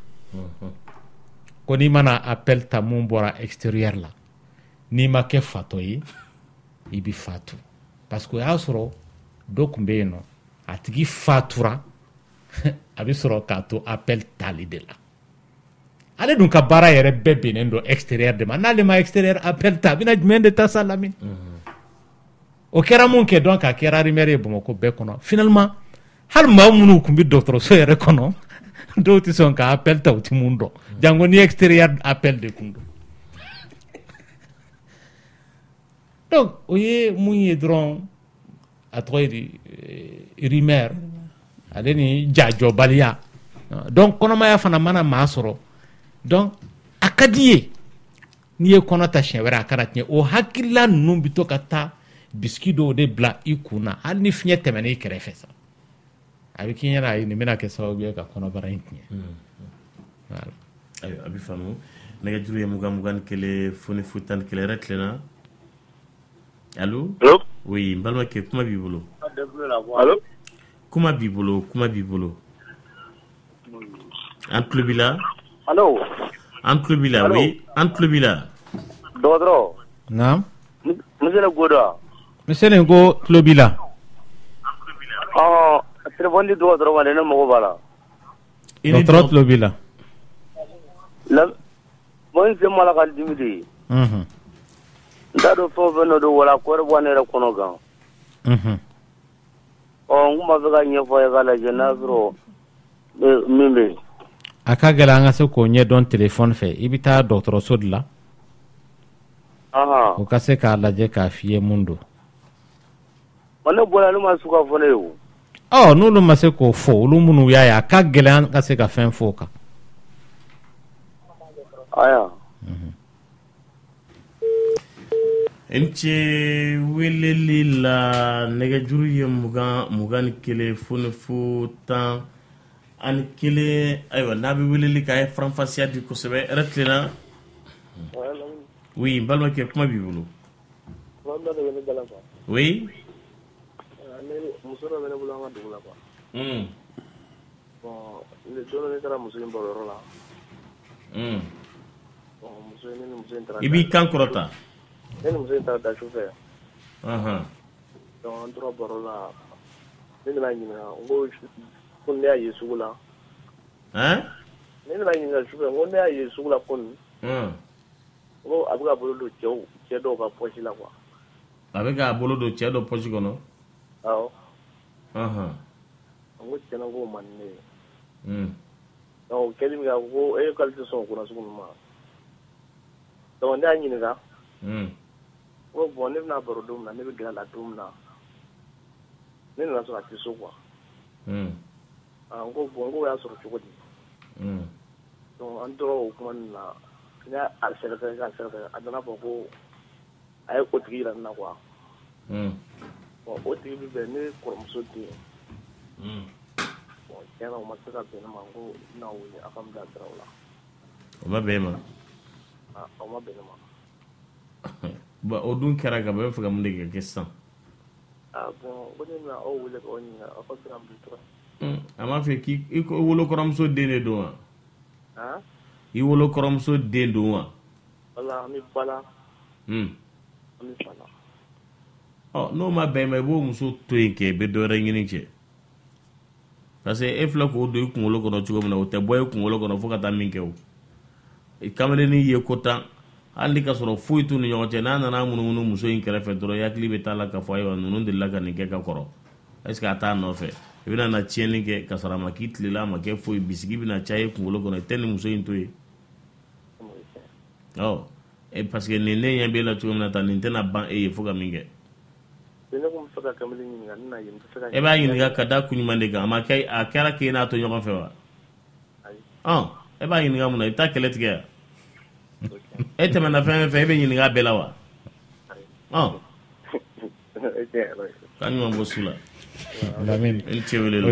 ko n'i mana appel ta mun bɔra extérieur la n'i ma kɛ fatɔ ye i bɛ fatu parce que o y'a sɔrɔ dɔ tun bɛ yen nɔ a tigi fatura a bɛ sɔrɔ k'a to appel tali de la ale dun ka baara yɛrɛ bɛɛ bɛnnen don extérieur de ma n'ale ma extérieur appel ta a bɛna jumɛn de ta sa Lamini o kɛra mun kɛ donc a kɛra rumeur ye Bamako bɛɛ kɔnɔ finalement hali maa minnu tun bɛ dɔgɔtɔrɔso yɛrɛ kɔnɔ dɔw tɛ sɔn ka appel ta u tɛ mun dɔn jango ni extérieur appel de kun don donc o ye mun ye dɔrɔn a tɔgɔ ye di rumeur ale ni jajɔbaliya donc kɔnɔmaya fana mana maa sɔrɔ donc a ka di ye n'i ye kɔnɔ ta siɲɛ wɛrɛ a kana tiɲɛ o hakilila ninnu bɛ to ka taa bisiki dɔw de bila i kun na hali ni fiɲɛ tɛmɛna i kɛrɛfɛ sa a bɛ k'i ɲɛna nin bɛna kɛ sababu ye ka kɔnɔbara in tiɲɛ voilà ayiwa a bɛ faamu nɛgɛjuru ye 21 fo ni 11 yɛrɛ tilenna allo oui n balimakɛ kuma b'i bolo allo kuma b'i bolo an tulo b'i la allo an tulo b'i la oui an tulo b'i la dɔgɔtɔrɔ naam monsieur le Goda monsieur le ko tulo b'i la téléphone di dɔgɔtɔrɔ ma ne mago b'a la dɔgɔtɔrɔ tulo b'i la moi n se mala ka dimi de ye n t'a dɔn fɛn o fɛn dɔ don wala ko yɛrɛ bɔ ne yɛrɛ kɔnɔ kan n kun b'a fɛ ka ɲɛfɔ ye k'a lajɛ n'a sɔrɔ min bɛ yen a ka gɛlɛn an ka se k'o ɲɛdɔn telefɔni fɛ i bɛ taa dɔgɔtɔrɔso de la o ka se k'a lajɛ k'a f'i ye mun don ne bɔra ne ma su ka fɔ ne ye o n'olu ma se k'o fɔ olu minnu y'a ye a ka gɛlɛn an ka se ka fɛn fɔ o kan Enche weleli la nɛgɛjuru ye mugan ni kelen foni fu tan ani kelen. Ayiwa n'a bɛ weleli k'a ye faranfasiya di kosɛbɛ. Hɛrɛ tilenna. Oui, n balimakɛ kuma b'i bolo. Oui. muso dɔ bɛ ne bolo an ka dugu la quoi. Bon don ne taara muso in baro yɔrɔ la. Bon muso in ni muso in taara. I b'i kan kɔrɔta. Ne ni muso in taara da su fɛ. Donc an tora baro la. Ne nana ɲininka n ko ne y'a ye sugu la. Ne nana ɲininka su fɛ n ko ne y'a ye sugu la ko nin. N ko a bɛ ka bolo don cɛ dɔw ka poche la quoi. A bɛ k'a bolo don cɛ dɔ poche kɔnɔ. Awɔ. N ko tiɲɛna k'o man di ne ye. Donc kɛlen min kɛ ko e k'ale tɛ sɔn o ko na sugu ninnu ma. Donc ne y'a ɲininka. N ko bon ne bɛna baro don min na ne bɛ gɛrɛ a la don min na ne nana sɔrɔ a tɛ so quoi. N ko bon n ko y'a sɔrɔ cogo di. Donc an tora o kuma ninnu na n y'a sɛgɛsɛgɛ k'a sɛgɛsɛgɛ a nana fɔ ko a ye o tigi yira ne na quoi. Bon o tigi bɛ bɛn ne kɔrɔmuso den. Bon tiɲɛna o ma se ka bɛn ne ma n ko n bɛna wele a ka n bila sira o la. O ma bɛn e ma. O ma bɛn ne ma. Bon o dun kɛra ka ban e bɛ fɛ ka mun de kɛ sisan. Bon ko ne bɛna aw wele k'aw ɲininka aw ka se ka n bila sira. A m'a fɛ k'i wolo kɔrɔmuso den de don wa. I wolo kɔrɔmuso den don wa. Wala an bɛ ba la. An bɛ fa la. N'o ma bɛn ma i b'o muso to yen kɛ i bɛ dɔ wɛrɛ ɲini cɛ. Parce que e filɛ k'o don i kunkolo kɔnɔ cogo min na o tɛ bɔ i kunkolo kɔnɔ fo ka taa min kɛ o. Kamalenin ye ko tan hali ka sɔrɔ foyi t'u ni ɲɔgɔn cɛ n'a nana munumunu muso in kɛrɛfɛ dɔrɔn i hakili bɛ taa la k'a fɔ ayiwa ninnu delila ka nin kɛ ka kɔrɔ est-ce que a t'a nɔfɛ i bɛna na tiɲɛni kɛ ka sɔrɔ a ma k'i tilela a ma kɛ foyi bisigi bɛna caya i kunkolo kɔnɔ i tɛ nin muso in to yen. Parce que nin ne ɲɛ b'e la cogo min na tan nin tɛna ban e ye fo ka min kɛ. E b'a ɲininka ka da kun ɲuman de kan a kɛra k'e n'a to ɲɔgɔn fɛ wa. E b'a ɲininka mun na i bɛ taa kɛlɛ tigɛ yan. E tɛmɛna fɛn fɛ e bɛ ɲininka bɛɛ la wa. K'a ɲuman bɔ su la. O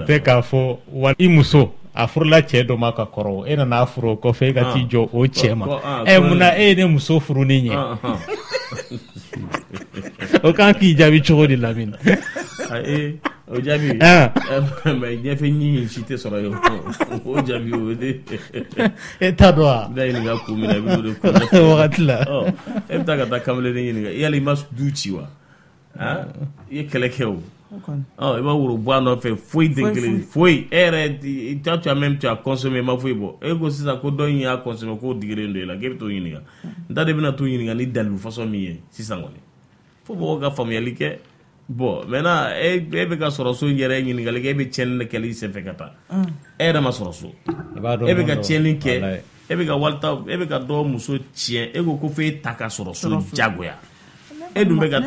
tɛ k'a fɔ wa i muso a furula cɛ dɔ ma ka kɔrɔ e nana furu o kɔfɛ e ka t'i jɔ o cɛ ma munna e ye ne muso furu ni ɲɛ o kan k'i jaabi cogo di Lamini. O jaabi mais ɲɛfɛ ɲi si tɛ sɔrɔ yen o jaabi o de e t'a dɔn wa. da ɲininka kun min na i bɛ n'o de kun wagati la e bɛ taa ka taa kamalenin ɲininka yali i ma du ci wa i ye kɛlɛ kɛ o. I b'a woro bɔ a nɔfɛ foyi tɛ kelen foyi e yɛrɛ tu as même tu as consommé ma foyi bɔ e ko sisan ko dɔ in y'a consommé k'o digilen don e la k'e bɛ t'o ɲininka n ta de bɛna t'o ɲininka ni dalilu façon min ye sisan kɔni fo mɔgɔw ka faamuyali kɛ bon maintenant e bɛ ka sɔrɔ so yɛrɛ ɲininkali kɛ e bɛ tiɲɛni de kɛli senfɛ ka taa e yɛrɛ ma sɔrɔ so e bɛ ka tiɲɛni kɛ e bɛ ka walita e bɛ ka dɔ muso tiɲɛ e ko fo e ta ka sɔrɔ so jagoya. E dun bɛ ka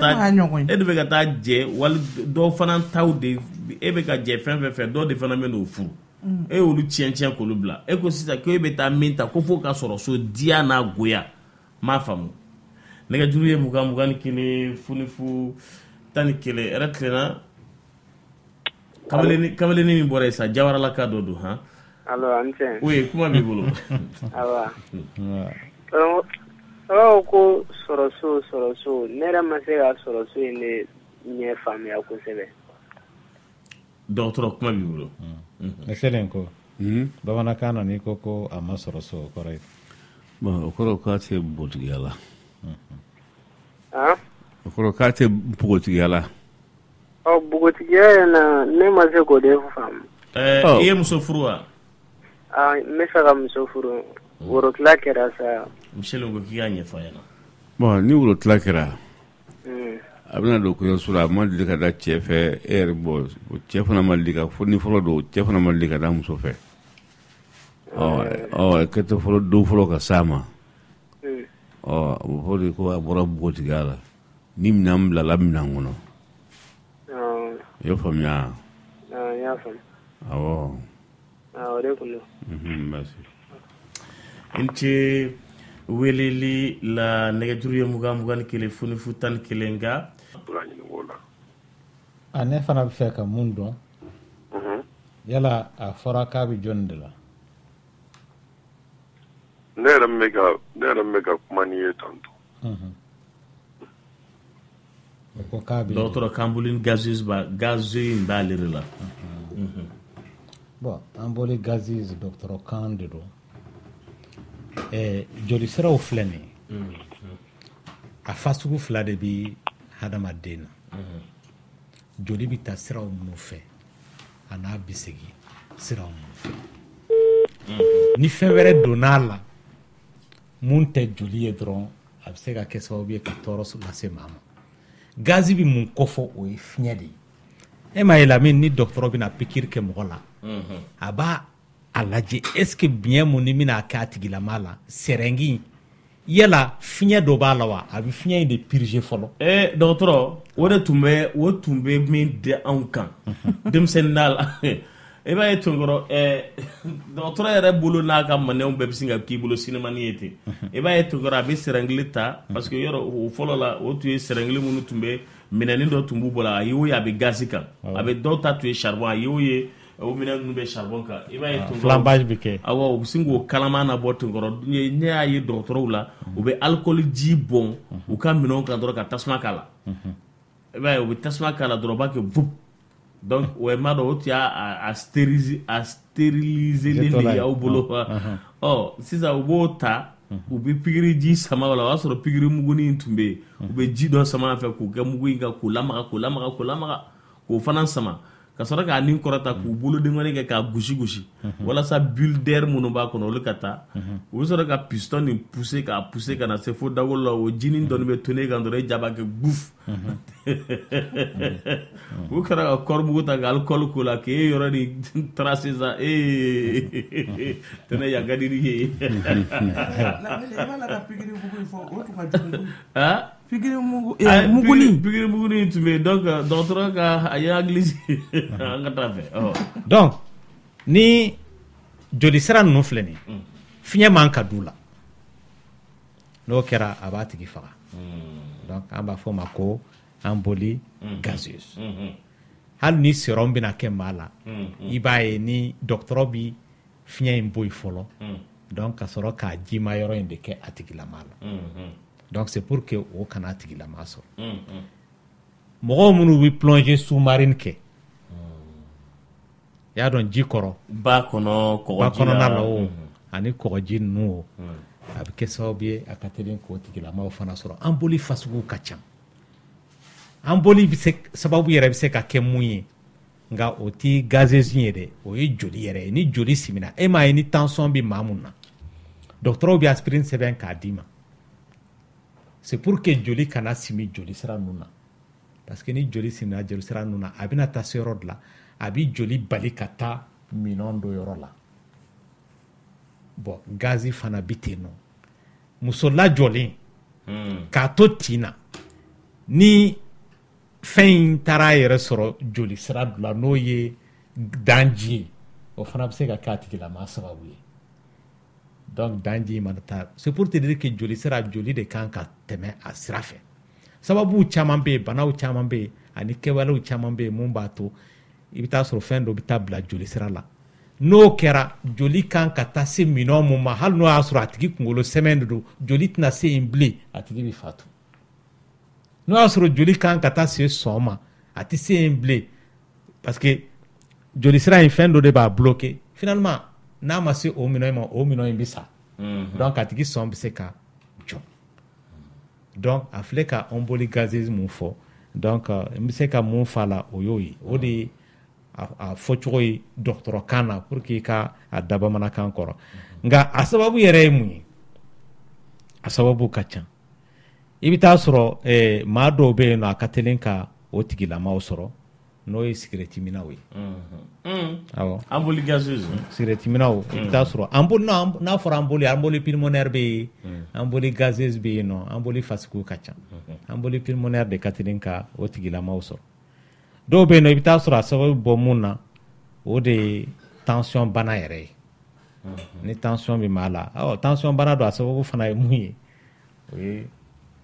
taa jɛ wali dɔ fana taw de e bɛ ka jɛ fɛn fɛn dɔ de fana bɛ n'o furu e y'olu tiɲɛ k'olu bila e ko sisan ko e bɛ taa min ta ko fo ka sɔrɔ so diya n'a goya m'a faamu nɛgɛjuru ye 21 funifu 11 yɛrɛ tilenna kamalenin min bɔra yen sa Jawaralaka dɔ don han. Allo an cɛ. Oui kuma b'i bolo. Awa. Ko sɔrɔ so ne yɛrɛ ma se ka sɔrɔ so in de ɲɛ faamuya kosɛbɛ. Dɔgɔtɔrɔ kuma b'i bolo. Excellent ko bamanankan na n'i ko a ma sɔrɔ so o kɔrɔ ye. Bon o kɔrɔ k'a tɛ npogotigiya la. O kɔrɔ k'a tɛ npogotigiya la. Npogotigiya yɛrɛ na ne ma se k'o de faamu. I ye muso furu wa? N bɛ fɛ ka muso furu worotila kɛra sa. Michel ko k'i y'a ɲɛfɔ a ɲɛna. Bon ni worotila kɛra a bɛna don kɔɲɔso la a ma deli ka da cɛ fɛ e yɛrɛ bɔ cɛ fana ma deli ka fɔ ni fɔlɔ don cɛ fana ma deli ka da muso fɛ kɛtɔ fɔlɔ don fɔlɔ ka s'a ma o fɔ de ko a bɔra npogotigiya la ni minɛn bilala minɛn kɔnɔ i y'o faamuya. N y'a faamu. Awɔ. O de kun don. Merci. N ce weleli la nɛgɛjuru ye 21 fonifu 11 nka ne fana bɛ fɛ ka mun dɔn yala a fɔra k'a bɛ jɔnni de la ne yɛrɛ min bɛ ka kuma ni ye tantɔ ko k'a bɛ dɔgɔtɔrɔ k'anboli gazeuse in b'ale de la bon anboli gazeuse dɔgɔtɔrɔ kan de don joli siraw filɛ nin ye a fasugu fila de bɛ hadamaden na joli bɛ taa siraw minnu fɛ a n'a bɛ segin siraw minnu fɛ ni fɛn wɛrɛ donn'a la mun tɛ joli ye dɔrɔn a bɛ se ka kɛ sababu ye ka tɔɔrɔ lase maa ma gazi bɛ mun kofɔ o ye fiɲɛ de ye e m'a ye la min ni dɔgɔtɔrɔ bɛna pikiri kɛ mɔgɔ la a b'a a lajɛ est-ce que biɲɛ mun ni bɛna kɛ a tigilama la sɛrɛngi yala fiɲɛ dɔ b'a la wa a bɛ fiɲɛ in de pirize fɔlɔ dɔgɔtɔrɔ o tun bɛ min di anw kan denmisɛnnin la i b'a ye tonkɔrɔ dɔgɔtɔrɔ yɛrɛ bolo n'a ka manɛnw bɛɛ bɛ sin ka k'i bolo sinemani ye ten i b'a ye tonkɔrɔ a bɛ sɛrɛngili ta parce que yɔrɔ o fɔlɔ la o tun ye sɛrɛngili minnu tun bɛ minɛnin dɔ tun b'u bolo a y'o ye a bɛ gazi kan a bɛ dɔw ta tun ye charbon a y'o ye o minɛn ninnu bɛ charbon kan i b'a ye tonkɔrɔ flambage bɛ kɛ awɔ u bɛ sin k'o kalaman na bɔ tonkɔrɔ ne y'a ye dɔgɔtɔrɔw la u bɛ alikɔli ji bɔn u ka minɛnw kan dɔrɔn ka tasuma k'a la i b'a ye u bɛ tasuma k'a la dɔrɔn u b'a kɛ vup donc o ye maa dɔn o tun y'a steriliser de y'aw bolo sisan u b'o ta u bɛ pikiri ji sama o la o y'a sɔrɔ pikiri muguni in tun bɛ yen u bɛ ji dɔ sama a fɛ k'o kɛ mugu in kan k'o lamaga k'o fana sama ka sɔrɔ k'a nin kɔrɔta k'u bolo dengɔnni kɛ k'a gosi walasa bulle d'air minnu b'a kɔnɔ olu ka taa u bɛ sɔrɔ ka piston nin pousser ka na se fo dagolo la o jinin dɔɔni bɛ to ne kan dɔrɔn e ja b'a kɛ guf u kɛra ka kɔrimugu ta ka alikɔli k'o la k'e yɔrɔ ni tracer sa tɛnɛ yan ka di ni ye pikiri muguni tun bɛ yen donc dɔgɔtɔrɔ ka a ye hakili sigi an ka taa fɛ donc ni joli sira ninnu filɛ nin fiɲɛ man ka d'u la n'o kɛra a b'a tigi faga donc an b'a fɔ o ma ko emboli gazeuse hali ni sérum bɛna kɛ maa la i b'a ye ni dɔgɔtɔrɔ bi fiɲɛ in bɔ yen fɔlɔ donc ka sɔrɔ k'a jima yɔrɔ in de kɛ a tigilama la donc c'est pour que o kana tigilama sɔrɔ mɔgɔw minnu bɛ plongée sous-marine kɛ i y'a dɔn ji kɔrɔ ba kɔnɔna la o ani kɔgɔji ninnu o a bɛ kɛ sababu ye a ka teli k'o tigilamaw fana sɔrɔ emboli fasugu ka ca emboli sababu yɛrɛ bɛ se ka kɛ mun ye nka o ti gazeuse ye dɛ o ye joli yɛrɛ ye ni joli simina e m'a ye ni tension bɛ maa mun na dɔgɔtɔrɔw bɛ aspirine sɛbɛn k'a d'i ma c'est pour que joli kana simi joli sira ninnu na parce que ni joli simina joli sira ninnu na a bɛna taa se yɔrɔ dɔ la a bɛ joli bali ka taa minɛn dɔ yɔrɔ la bon gazi fana bɛ ten nɔ muso lajɔlen k'a to tin na ni fɛn in taara a yɛrɛ sɔrɔ joli sira dɔ la n'o ye danji ye o fana bɛ se ka kɛ a tigilama sababu ye donc danji mana taa c'est pour te dire que joli sira joli de kan ka tɛmɛ a sira fɛ sababu caman bɛ yen banaw caman bɛ yen ani kɛwalew caman bɛ yen mun b'a to i bɛ taa sɔrɔ fɛn dɔ bɛ taa bila joli sira la n'o kɛra joli kan ka taa se minɛn mun ma hali n'o y'a sɔrɔ a tigi kunkolo sɛmɛn de don joli tɛna se yen bilen a tigi bɛ fatu n'o y'a sɔrɔ joli kan ka taa se sɔn ma a tɛ se yen bilen parce que joli sira in fɛn dɔ de b'a bloqué finalement n'a ma se o minɛn ma o minɛn in bɛ sa donc a tigi sɔn bɛ se ka jɔ donc a filɛ ka emboli gazeuse mun fɔ donc n bɛ se ka mun fɔ a la o y'o ye o de ye a fɔcogo ye dɔgɔtɔrɔkan na pour que ka a da bamanankan kɔrɔ nka a sababu yɛrɛ ye mun ye a sababu ka ca i bɛ taa sɔrɔ maa dɔw bɛ yen nɔ a ka teli ka o tigilamaw sɔrɔ n'o ye sigirɛti minaw ye awɔ emboli gazeuse sigirɛti minaw i bɛ taa sɔrɔ n'a fɔra emboli pulmonaire bɛ yen emboli gazeuse bɛ yen nɔ emboli fasugu ka ca emboli pulmonaire de ka teli ka o tigilamaw sɔrɔ dɔw bɛ yen nɔ i bɛ taa sɔrɔ a sababu bɔ mun na o de ye tension bana yɛrɛ ye ni tension bɛ maa la tension bana don a sababu fana ye mun ye o ye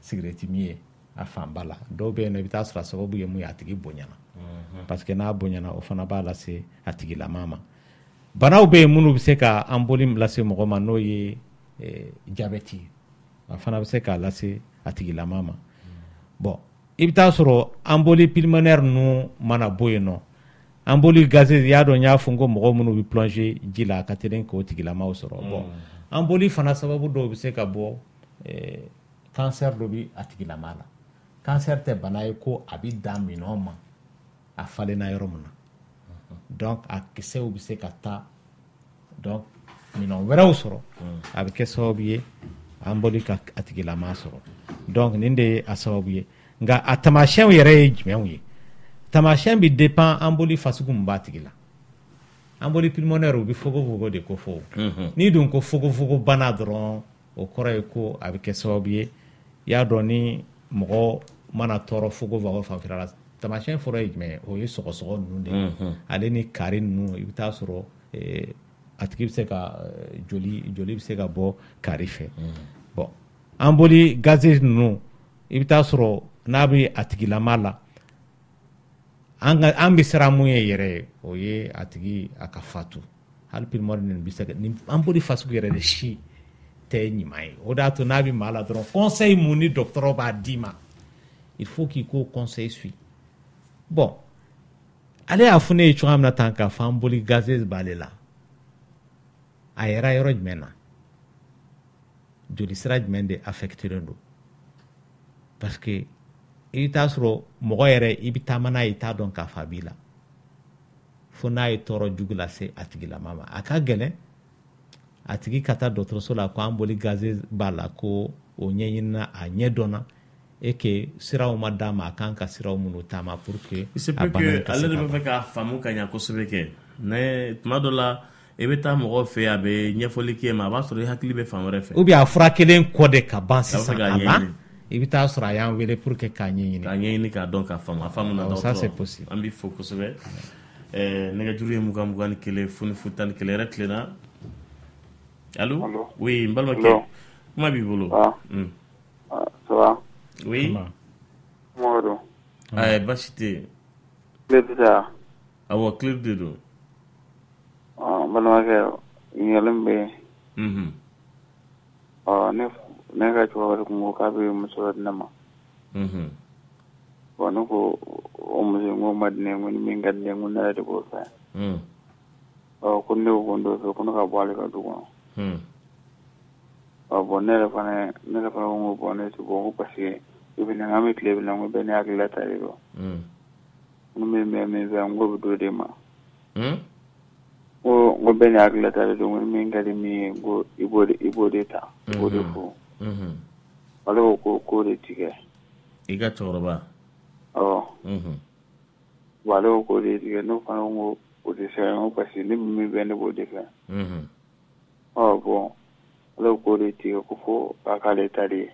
cigarette min ye a fanba la dɔw bɛ yen nɔ i bɛ taa sɔrɔ a sababu ye mun ye a tigi bonyana parce que n'a bonyana o fana b'a lase a tigilama ma banaw bɛ yen minnu bɛ se ka emboli lase mɔgɔ ma n'o ye diabète a fana bɛ se k'a lase a tigilama ma bon i bɛ taa sɔrɔ emboli pulmonaire ninnu mana bɔ yen nɔ emboli gazeuse y'a dɔn n y'a fɔ n ko mɔgɔ minnu bɛ plonger ji la a ka teli k'o tigilamaw sɔrɔ bon emboli fana sababu dɔw bɛ se ka bɔ cancer dɔ bɛ a tigilama la cancer tɛ bana ye ko a bɛ dan minɛnw ma a falenna yɔrɔ min na donc a kisɛw bɛ se ka taa donc minɛn wɛrɛw sɔrɔ a bɛ kɛ sababu ye emboli ka a tigilama sɔrɔ donc nin de ye a sababu ye nka a taamasiyɛnw yɛrɛ ye jumɛnw ye taamasiyɛn bɛ dépend emboli fasugu min b'a tigi la emboli pulmonaire u bɛ fogofogo de ko fɔ n'i dun ko fogofogo bana dɔrɔn o kɔrɔ ye ko a bɛ kɛ sababu ye i y'a dɔn ni mɔgɔ mana tɔɔrɔ fogofogo fanfɛla la taamasiyɛn fɔlɔ ye jumɛn ye o ye sɔgɔsɔgɔ ninnu de ye ale ni kari ninnu i bɛ taa sɔrɔ a tigi bɛ se ka joli bɛ se ka bɔ kari fɛ bon emboli gazeuse ninnu i bɛ taa sɔrɔ n'a bɛ a tigilama la an bɛ siran mun ye yɛrɛ ye o ye a tigi a ka fatu hali pulmonaire ninnu bɛ se ka ni emboli fasugu yɛrɛ de si tɛ ɲuman ye o de y'a to n'a bɛ maa la dɔrɔn conseil mun ni dɔgɔtɔrɔ b'a d'i ma il faut k'i k'o conseil suit bon ale y'a fɔ ne ye cogoya min na tan k'a fɔ emboli gazeuse b'ale la a yɛrɛ yɔrɔ jumɛn na joli sira jumɛn de affectelen don parce que i bɛ taa sɔrɔ mɔgɔ yɛrɛ i bɛ taama n'a ye i t'a dɔn k'a fɔ a b'i la fo n'a ye tɔɔrɔ jugu lase a tigilama ma a ka gɛlɛn a tigi ka taa dɔgɔtɔrɔso la ko emboli gazeuse b'a la ko o ɲɛɲinina a ɲɛ dɔnna et que siraw ma d'a ma a kan ka siraw minnu taama pour que a bana in ka se ka ban. Ale de bɛ fɛ k'a faamu ka ɲɛ kosɛbɛ kɛ mais tuma dɔ la i bɛ taa mɔgɔ fɛ a bɛ ɲɛfɔli kɛ ma a b'a sɔrɔ i hakili bɛ fan wɛrɛ fɛ ou bien a fura kelen kɔ de ka ban sisan a ban i bɛ taa sɔrɔ a y'an wele pour que k'a ɲɛɲini k'a dɔn k'a faamu a faamu na ça c'est possible an b'i fo kosɛbɛ nɛgɛjuru ye 21 foni 11 yɛrɛ tilenna allo oui n balimakɛ kuma b'i bolo ça va oui Mamadou basi tɛ yen tile tɛ taa awɔ tile de don balimakɛ ɲininkali bɛ yen ne ka cɛkɔrɔba de tun ko k'a bɛ muso dɔ di ne ma bon ne ko o muso in ko ma di ne ye ko ni min ka di ne ye ko ne yɛrɛ de b'o fɛ ko ne ko ko n t'o fɛ ko ne ka bɔ ale ka du kɔnɔ bon ne yɛrɛ fana ko n ko bon ne tɛ bɔ ko parce que depuis an bɛ tile min na n ko bɛɛ ni hakilila ta de don n min bɛ min fɛ n ko bɛ d'o de ma ko bɛɛ ni hakilila ta de don n ko min ka di min ye n ko i b'o de ta i b'o de fo ale ko k'o de tigɛ i ka cɛkɔrɔba bon ale ko k'o de tigɛ ne fana ko o tɛ se n ko parce que ne min bɛ ne b'o de fɛ bon ale ko k'o de tigɛ ko fo k'a k'ale ta de ye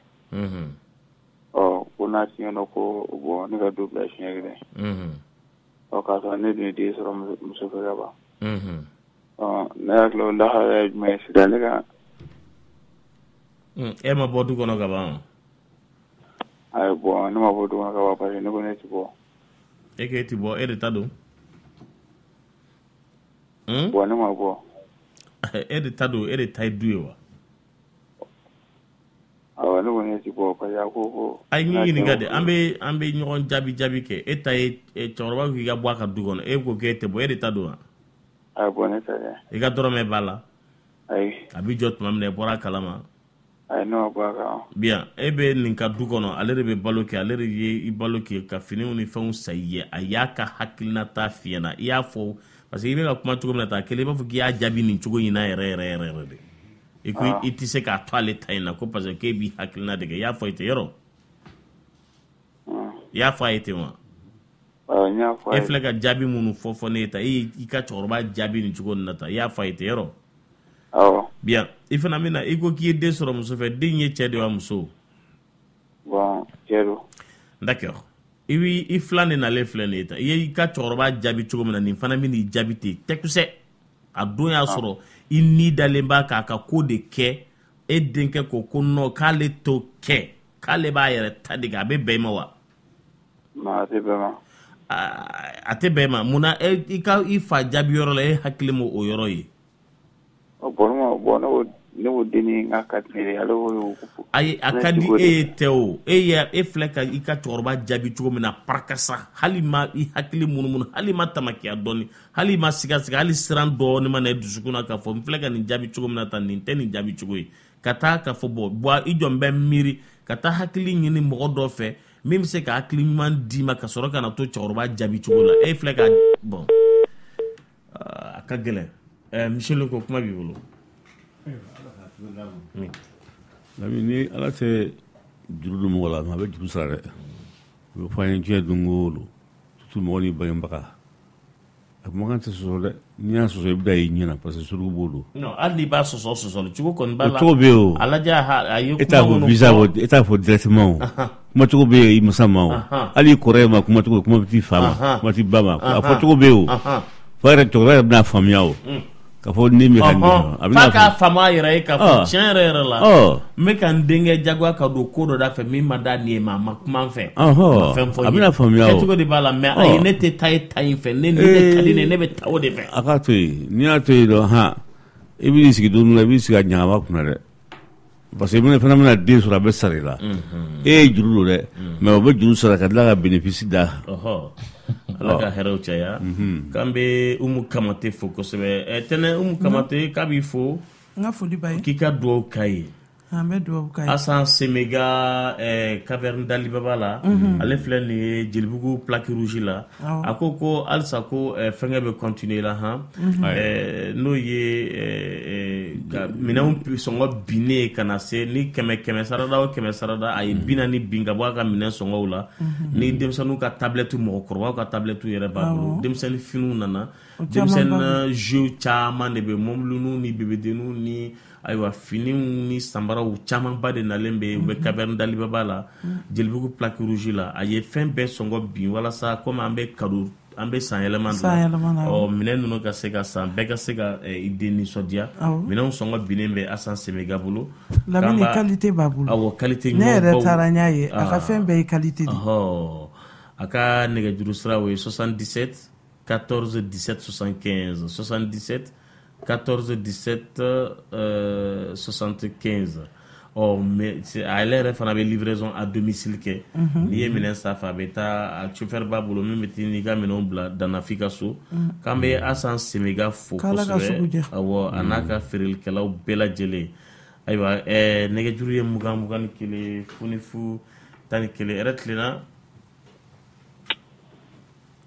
ko n'a tiɲɛna ko bon ne ka du bila siɲɛ kelen k'a sɔrɔ ne dun ye den sɔrɔ muso fɛ ka ban ne hakili o lahara ye jumɛn ye sisan ne ka e ma bɔ du kɔnɔ ka ban ayi bon ne ma bɔ du kɔnɔ ka ban parce que ne ko ne tɛ bɔ e k'e tɛ bɔ e de ta don bon ne ma bɔ e de ta don e de ta ye du ye wa awɔ ne ko ne tɛ bɔ parce que a ko a ye min ɲininka de an bɛ ɲɔgɔn jaabi kɛ e ta ye cɛkɔrɔba k'i ka bɔ a ka du kɔnɔ e ko k'e tɛ bɔ e de ta don wa ayi bon ne tɛ dɛ i ka dɔrɔmɛ b'a la ayi a b'i jɔ tuma min na i bɔra a kalama ayi ne ma bɔ a kan bien e bɛ nin ka du kɔnɔ ale de bɛ balo kɛ ale de ye i balo kɛ ka finiw ni fɛnw san i ye a y'a ka hakilinata f'i ɲɛna i y'a fɔ parce que i bɛ ka kuma cogo min na tan kelen i b'a fɔ k'i y'a jaabi nin cogo in na yɛrɛ de i ko i tɛ se k'a to ale ta in na ko parce que k'e b'i hakilina de kɛ i y'a fɔ i tɛ yɔrɔ i y'a fɔ a ye ten wa e filɛ ka jaabi minnu fɔ ne ye tan i ka cɛkɔrɔba jaabi nin cogo in na tan i y'a fɔ a ye ten yɔrɔ bien i fana bɛna i ko k'i ye den sɔrɔ muso fɛ den ye cɛ de wa muso bon cɛ don d'accord i filan de nalen filɛ nin ye tan i ye i ka cɛkɔrɔba jaabi cogo min na nin fana bɛ n'i jaabi ten tɛkusɛ a don y'a sɔrɔ i ni dalen b'a k'a ka ko de kɛ e denkɛ ko non k'ale to kɛ k'ale b'a yɛrɛ ta de kɛ a bɛ bɛn i ma wa? A tɛ bɛn ma. A tɛ bɛn ma munna i ka i fa jaabi yɔrɔ la e hakili ma o yɔrɔ ye? Bon ne y'o denni n ka ka di ale y'o ko. Ayi a ka di e ye tɛ o e filɛ ka i ka cɛkɔrɔba jaabi cogo min na parakasa hali ma i hakili munumunu hali ma tamakiya dɔɔni hali ma siga hali siran dɔɔni ma na i dusukun na k'a fɔ n filɛ ka nin jaabi cogo min na tan nin tɛ nin jaabi cogo ye ka taa k'a fɔ bɔn i jɔn bɛ miiri ka taa hakili ɲini mɔgɔ dɔ fɛ min bɛ se ka hakili ɲuman d'i ma ka sɔrɔ ka na to cɛkɔrɔba jaabi cogo la e filɛ ka bɔn a ka gɛlɛn Michel ko kuma b'i bolo. Ni ala tɛ juru don mɔgɔ la a bɛ juru sara dɛ u bɛ fɔ an ye diɲɛ don o don tutu mɔgɔ ni bangebaga a kumakan tɛ sɔsɔ dɛ n'i y'a sɔsɔ i bɛ da i ɲɛna parce que suruku b'o don. Non hali n'i b'a sɔsɔ cogo kɔni b'a la. O cogo bɛ yen o. A lajɛ a ye kuma minnu fɔ e t'a fɔ directement o. Kuma cogo bɛ yen i masa ma o. Hali i kɔrɔ ma kuma cogo kuma bɛ t'i fa ma kuma t'i ba ma a fɔ cogo bɛ yen o. Fa yɛrɛ cɛkɔrɔba yɛrɛ bɛna faamuya o. Ka fɔ ni mi ka fa ka fama yɛrɛ ye ka fɔ tiɲɛ yɛrɛ la n bɛ ka n denkɛ jagoya ka don ko dɔ da fɛ min ma da nin ye ma a ma kuma n fɛ ma fɛn fɔ a bɛna faamuya o kɛcogo de b'a la mais ayi ne tɛ taa e ta in fɛ ne ka di ne bɛ taa o de fɛ a k'a to yen n'i y'a to yen dɔrɔn i b'i sigi don la i b'i sigi a ɲagaba kunna dɛ parce que fana bɛna den sɔrɔ a bɛ sara i la e ye juru don dɛ mais o bɛ juru sara ka tila ka bénéfice da ala ka hɛrɛw caya k'an bɛ Umu Kamate fo kosɛbɛ tɛnɛ Umu Kamate k'a b'i fo n ka foli b'a ye k'i ka dugawu k'a ye an bɛ dugawu k'a ye Asan Semega caverne d'Alibaba la ale filɛ nin ye Jelibugu plaque rouge la a ko halisa ko fɛngɛ bɛ continuer la n'o ye minɛnw sɔngɔ binnen ka na se ni 100 sarada o 100 sarada a ye 40 bin ka bɔ a ka minɛn sɔngɔw la ni denmisɛnninw ka tablette mɔgɔkɔrɔbaw ka tablette yɛrɛ b'a bolo denmisɛnnin finiw nana denmisɛnnin jeux caman de bɛ mobilinw ni bebedenninw ni ayiwa finiw ni sanbaraw camanba de nalen bɛ u bɛ caverne d'Alibaba la Jelibugu plaque rouge la a ye fɛn bɛɛ sɔngɔ bin walasa komi an bɛ san yɛlɛma don minɛn ninnu ka se ka san bɛɛ ka se ka i den nisɔndiya minɛnw sɔngɔ binnen bɛ Asan Semega bolo lamini qualité b'a bolo awɔ qualité ne yɛrɛ taara n y'a ye a ka fɛn bɛɛ ye qualité de a ka nɛgɛjuru sira o ye 77 14 17 75 77 14 17 75 mais ale yɛrɛ fana bɛ livraison à domicile kɛ n'i ye minɛn sanfɛ a bɛ taa a chauffeur b'a bolo min bɛ t'i n'i ka minɛnw bila danna f'i ka so k'an bɛ Asan Semega fo kosɛbɛ awɔ a n'a ka feerelikɛlaw bɛɛ lajɛlen ayiwa nɛgɛjuru ye 21 funifu 11 yɛrɛ tilenna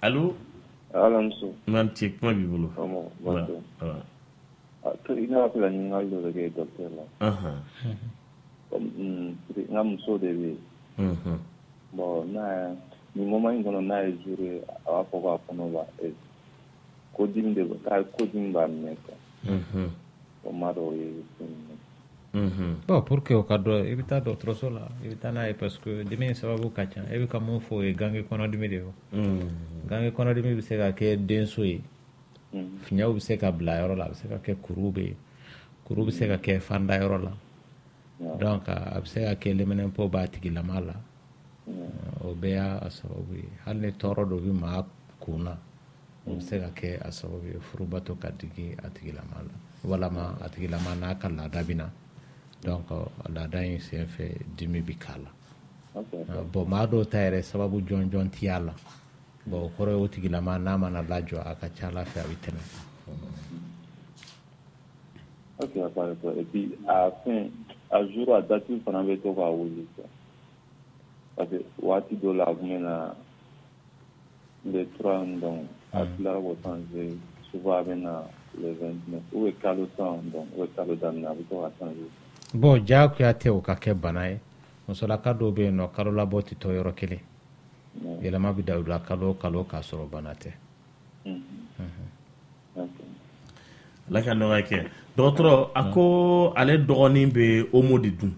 allo muso n ce kuma b'i bolo i n'a fɛ ka ɲininkali dɔ de kɛ docteur la n ka muso de bɛ yen bon nin moment in kɔnɔ n'a ye jour ye a b'a fɔ k'a kɔnɔ b'a kodimi b'a minɛ quoi o ma dɔw ye bon pour que o ka dɔn i bɛ taa dɔgɔtɔrɔso la i bɛ taa n'a ye parce que dimi in sababu ka ca e bɛ ka mun fɔ o ye gange kɔnɔdimi de ye o gange kɔnɔdimi bɛ se ka kɛ denso ye fiɲɛw bɛ se ka bila yɔrɔ la a bɛ se ka kɛ kuru bɛ yen kuru bɛ se ka kɛ fanda yɔrɔ la donc a bɛ se ka kɛ lɛminɛnpo b'a tigilama la o bɛɛ y'a sababu ye hali ni tɔɔrɔ dɔ bɛ maa kun na o bɛ se ka kɛ a sababu ye furubato ka digi a tigilama la walama a tigilama n'a ka laada bɛ na donc laada in senfɛ dimi bɛ k'a la bon maa dɔw ta yɛrɛ sababu jɔnjɔn tɛ y'a la bon o kɔrɔ ye o tigilama n'a mana lajɔ a ka ca ala fɛ a bɛ tɛmɛ. ok et puis a jour a date fana bɛ to k'a wuli quoi parce que waati dɔ la a kun bɛ na le 3 donc a tilara k'o changer souvent a bɛ na le 29 ou bɛ kalo 10 donc o bɛ kalo daminɛ a bɛ to ka changer. bon diyagoya tɛ o ka kɛ bana ye musolaka dɔw bɛ yen nɔ kalo labɔ tɛ to yɔrɔ kelen yɛlɛma bɛ da u la kalo o kalo k'a sɔrɔ bana tɛ. ala ka nɔgɔya kɛ dɔgɔtɔrɔ a ko ale dɔgɔnin bɛ omo de dun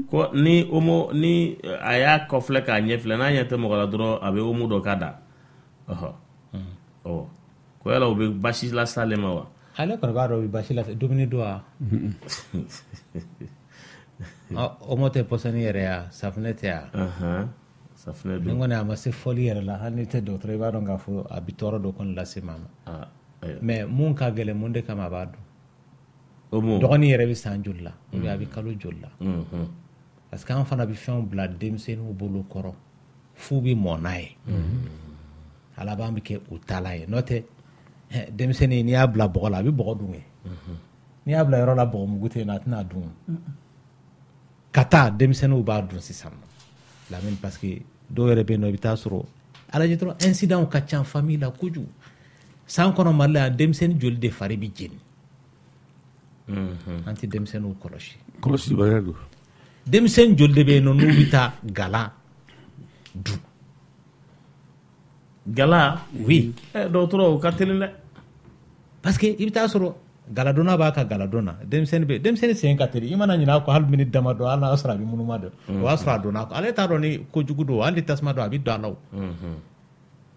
ko ni omo ni a y'a kɔfilɛ k'a ɲɛfilɛ n'a ɲɛ tɛ mɔgɔ la dɔrɔn a bɛ omo dɔ k'a da ko yala o bɛ basi lase ale ma wa. ale kɔni b'a dɔn bi basi la dumuni don wa omo tɛ pɔsɔni yɛrɛ ya safunɛ tɛ ya safunɛ don ni kɔni a ma se fɔli yɛrɛ la hali ni tɛ dɔgɔtɔrɔ i b'a dɔn k'a fɔ a bi tɔɔrɔ dɔ kɔni lase maa ma mais mun ka gɛlɛn mun de kama a b'a dɔn dɔgɔnin yɛrɛ bɛ san joli la ou bien a bɛ kalo joli la parce que an fana bɛ fɛnw bila denmisɛnninw bolo kɔrɔ f'u bɛ mɔn n'a ye a laban bɛ kɛ u taala ye n'o tɛ denmisɛnnin n'i y'a bila bɔgɔ la a bɛ bɔgɔ dun n'i y'a bila yɔrɔ la bɔgɔ mugu tɛ yen a tɛna dun ka taa denmisɛnninw b'a dun sisan lamini parce que dɔw yɛrɛ bɛ yen nɔ i bɛ taa sɔrɔ alajɛ dɔrɔn incident ka ca famille la kojugu san kɔnɔ mali la denmisɛnnin joli de fari bɛ jeni an tɛ denmisɛnninw kɔlɔsibaliya don denmisɛnnin joli de bɛ yen nɔ n'u bɛ taa gala dun gala oui dɔgɔtɔrɔ o ka teli dɛ parce que i bɛ taa sɔrɔ galadonna b'a ka galadonna denmisɛnnin sen ka teli i mana ɲinɛ a kɔ hali miniti dama dɔ hali n'a sɔrɔ a bɛ munuma dɔn o b'a sɔrɔ a donna a kɔ ale t'a dɔn ni kojugu don hali ni tasuma don a bɛ don a la o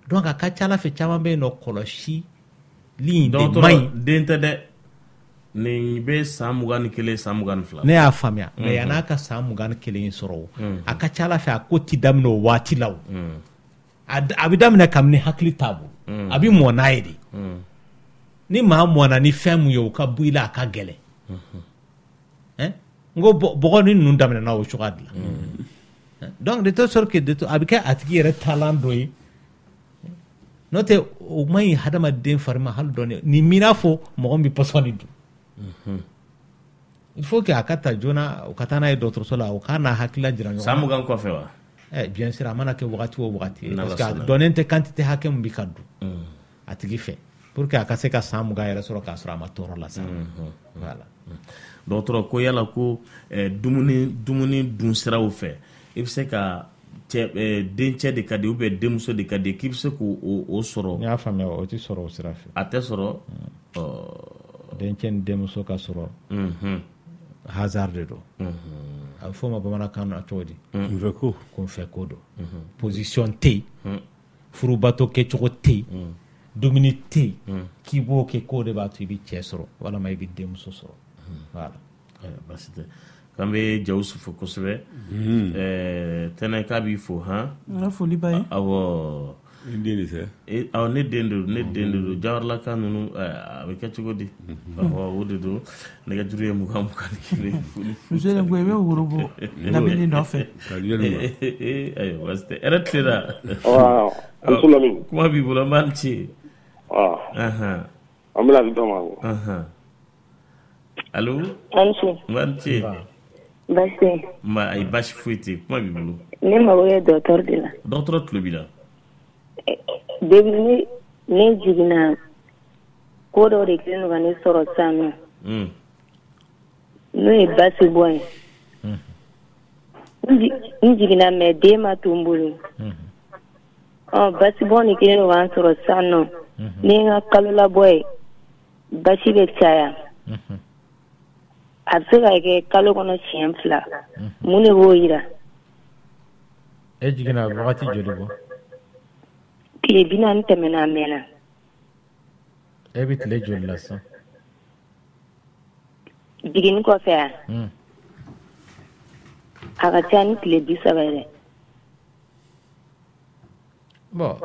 donc a ka ca ala fɛ caman bɛ yen nɔ kɔlɔsili de man ɲi den tɛ dɛ nin bɛ san 21 san 22 ne y'a faamuya mais yan'a ka san 21 in sɔrɔ o a ka ca ala fɛ a ko ti daminɛ o waati la o a bɛ daminɛ kabini hakili t'a bolo a bɛ mɔn n'a ye de ni maa mɔnna ni fɛn mun ye o ka bɔ i la a ka gɛlɛn n ko bɔgɔ ni ninnu daminɛna o cogoya de la donc de telle sorte que a bɛ kɛ a tigi yɛrɛ taalan dɔ ye n'o tɛ o man ɲi hadamaden fari ma hali dɔɔni nin mina fɔ mɔgɔ min bɛ pɔsɔni dun il faut que a ka ta joona o ka taa n'a ye dɔgɔtɔrɔso la o k'a n'a hakilila jira ɲɔgɔn na san 20 kɔfɛ wa bien sûr a mana kɛ wagati o wagati parce que a dɔnnen tɛ quantité hakɛ min bɛ ka dun a tigi fɛ pour que a ka se ka san 20 yɛrɛ sɔrɔ k'a sɔrɔ a ma tɔɔrɔ la sa voilà dɔgɔtɔrɔ ko yala ko dumuni dun siraw fɛ i bɛ se ka dencɛ de ka di ou bien denmuso de ka di k'i bɛ se k'o sɔrɔ n y'a faamuya o tɛ sɔrɔ o sira fɛ a tɛ sɔrɔ dencɛ ni denmuso ka sɔrɔ hasard de don a bɛ fɔ o ma bamanankan na cogo di kunfɛ ko don position tɛ yen furubato kɛcogo tɛ yen dumuni tɛ yen k'i b'o kɛ k'o de b'a to i bɛ cɛ sɔrɔ walima i bɛ denmuso sɔrɔ voilà basi tɛ k'an bɛ Jawusu fo kosɛbɛ tɛnɛ k'a b'i fo han n ka foli b'a ye awɔ ne den de don Jawaralaka ninnu a bɛ kɛ cogo di o de don nɛgɛjuru ye 21 muso de ko i bɛ woro bɔ lamini nɔfɛ ayiwa basi tɛ hɛrɛ tilela kuma b'i bolo n b'a ni ce an bɛna di dɔ ma allo n b'a ni ce basi ayi basi foyi tɛ kuma b'i bolo ne mago ye dɔgɔtɔrɔ de la dɔgɔtɔrɔ tulo b'i la depuis ne jiginna ko dɔ de kelen ka ne sɔrɔ sisan nɔ n'o ye basi bɔ ye n jiginna mɛ den ma to n bolo basi bɔ ni kelen k'an sɔrɔ sisan nɔ ni n ka kalo labɔ ye basi bɛ caya a bɛ se ka kɛ kalo kɔnɔ siɲɛ 2 mun de b'o yira e jiginna wagati joli bɔ tile 40 tɛmɛna a mɛnna e bɛ tile joli la sisan jiginni kɔfɛ a ka ca ni tile 30 yɛrɛ bon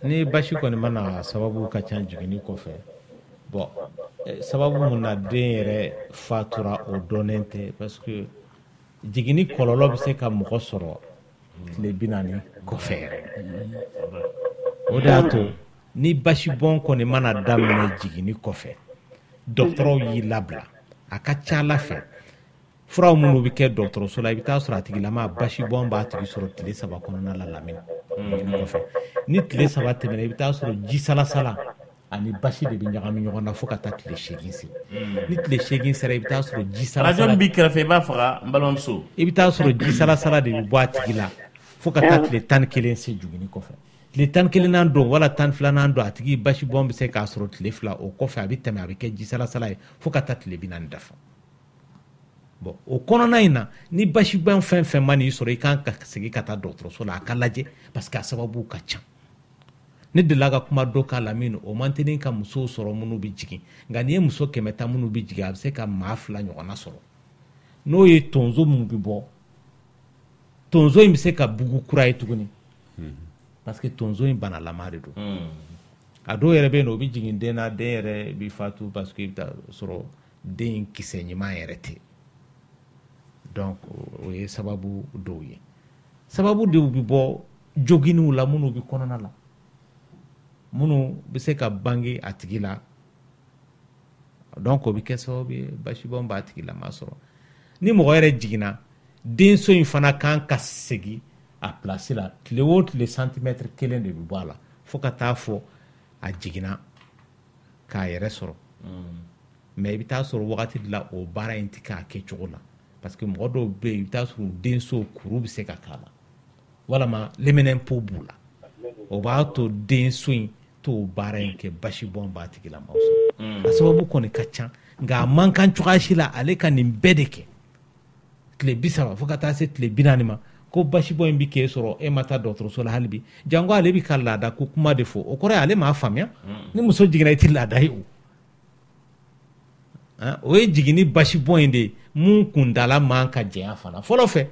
ni basi kɔni mana sababu ka ca jiginni kɔfɛ bon sababu mun na den yɛrɛ fatura o dɔnnen tɛ parce que jiginni kɔlɔlɔ bɛ se ka mɔgɔ sɔrɔ tile 40 kɔfɛ yɛrɛ o de y'a to ni basi bɔn kɔni mana daminɛ jiginni kɔfɛ dɔgɔtɔrɔw y'i labila a ka ca ala fɛ furaw minnu bɛ kɛ dɔgɔtɔrɔso la i bɛ taa sɔrɔ a tigilama basi bɔn b'a tigi sɔrɔ tile 3 kɔnɔna la lamini kɔfɛ ni tile 3 tɛmɛna i bɛ taa sɔrɔ ji salasala ani basi de bɛ ɲagami ɲɔgɔn na fo ka taa tile 8 se ni tile 8 sera i bɛ taa sɔrɔ ji salasala b'i kɛrɛfɛ i b'a faga n balimamuso i bɛ taa sɔrɔ ji salasala de bɛ bɔ a tigi la fo ka taa tile 11 se jiginni kɔfɛ tile 11nan don wala 12nan don a tigi basi bɔn bɛ se k'a sɔrɔ tile 2 o kɔfɛ a bɛ tɛmɛ a bɛ kɛ ji salasala ye fo ka taa tile 40 dafa bon o kɔnɔna in na ni basi bɔn fɛn fɛn ma n'i sɔrɔ i kan ka segin ka taa dɔgɔtɔrɔso la a ka lajɛ parce que a sababu ka ca ne delila ka kuma dɔ k'a la min o man teli ka musow sɔrɔ minnu bɛ jigin nka n'i ye muso 100 minnu bɛ jigin a bɛ se ka maa 2 ɲɔgɔnna sɔrɔ n'o ye tonso minnu bɛ bɔ tonso in bɛ se ka bugu kura ye tuguni parce que tonso in banalama de don a dɔw yɛrɛ bɛ yen o bɛ jigin den na den yɛrɛ bɛ fatu parce que i bɛ taa sɔrɔ den in kisɛ ɲuman yɛrɛ tɛ donc o ye sababu dɔw ye sababu dɔw bɛ bɔ joginiw la minnu bɛ kɔnɔna la minnu bɛ se ka bange a tigi la donc o bɛ kɛ sababu ye basibɔn b'a tigi la ma sɔrɔ ni mɔgɔ yɛrɛ jiginna denso in fana kan ka segin a place la tile o tile centimètre 1 de bɛ bɔ a la fo ka taa fɔ a jiginna k'a yɛrɛ sɔrɔ mais i bɛ taa sɔrɔ wagati de la o baara in tɛ k'a kɛ cogo la parce que mɔgɔ dɔw bɛ yen i bɛ taa sɔrɔ denso kuru bɛ se ka k'a la walama leminɛnpo b'u la o b'a to denso in t'o baara in kɛ basibɔn b'a tigi la maaw sɔrɔ a sababu kɔni ka ca nka a man kan cogoya si la ale ka nin bɛɛ de kɛ tile 30 fo ka taa se tile 40 ma ko basibɔn in bɛ k'e sɔrɔ e ma taa dɔgɔtɔrɔso la hali bi jango ale bɛ ka laada ko kuma de fɔ o kɔrɔ ye ale m'a faamuya ni muso jiginna i tɛ laada ye o ye jiginni basibɔn in de ye mun kundala man ka jɛnya fana fɔlɔ fɛ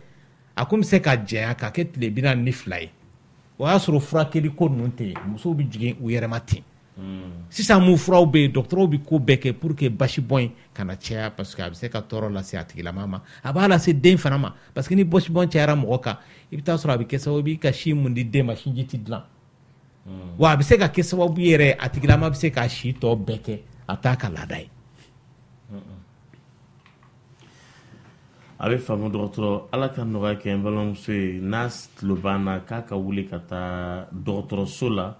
a kun bɛ se ka jɛnya ka kɛ tile 42 ye o y'a sɔrɔ furakɛli ko ninnu tɛ yen musow bɛ jigin u yɛrɛ ma ten sisan mun furaw bɛ yen dɔgɔtɔrɔw bɛ ko bɛɛ kɛ pour que basibɔn in kana caya parce que a bɛ se ka tɔɔrɔ lase a tigilama ma a b'a lase den fana ma parce que ni basibɔn cayara mɔgɔ kan i bɛ taa sɔrɔ a bɛ kɛ sababu ye ka sin mun di den ma sinji tɛ dilan wa a bɛ se ka kɛ sababu yɛrɛ a tigilama bɛ se ka si tɔ bɛɛ kɛ a t'a ka laada ye a bɛ faamu dɔgɔtɔrɔ ala ka nɔgɔya kɛ n balimamuso ye n'a tulo b'an na k'a ka wuli ka taa dɔgɔtɔrɔso la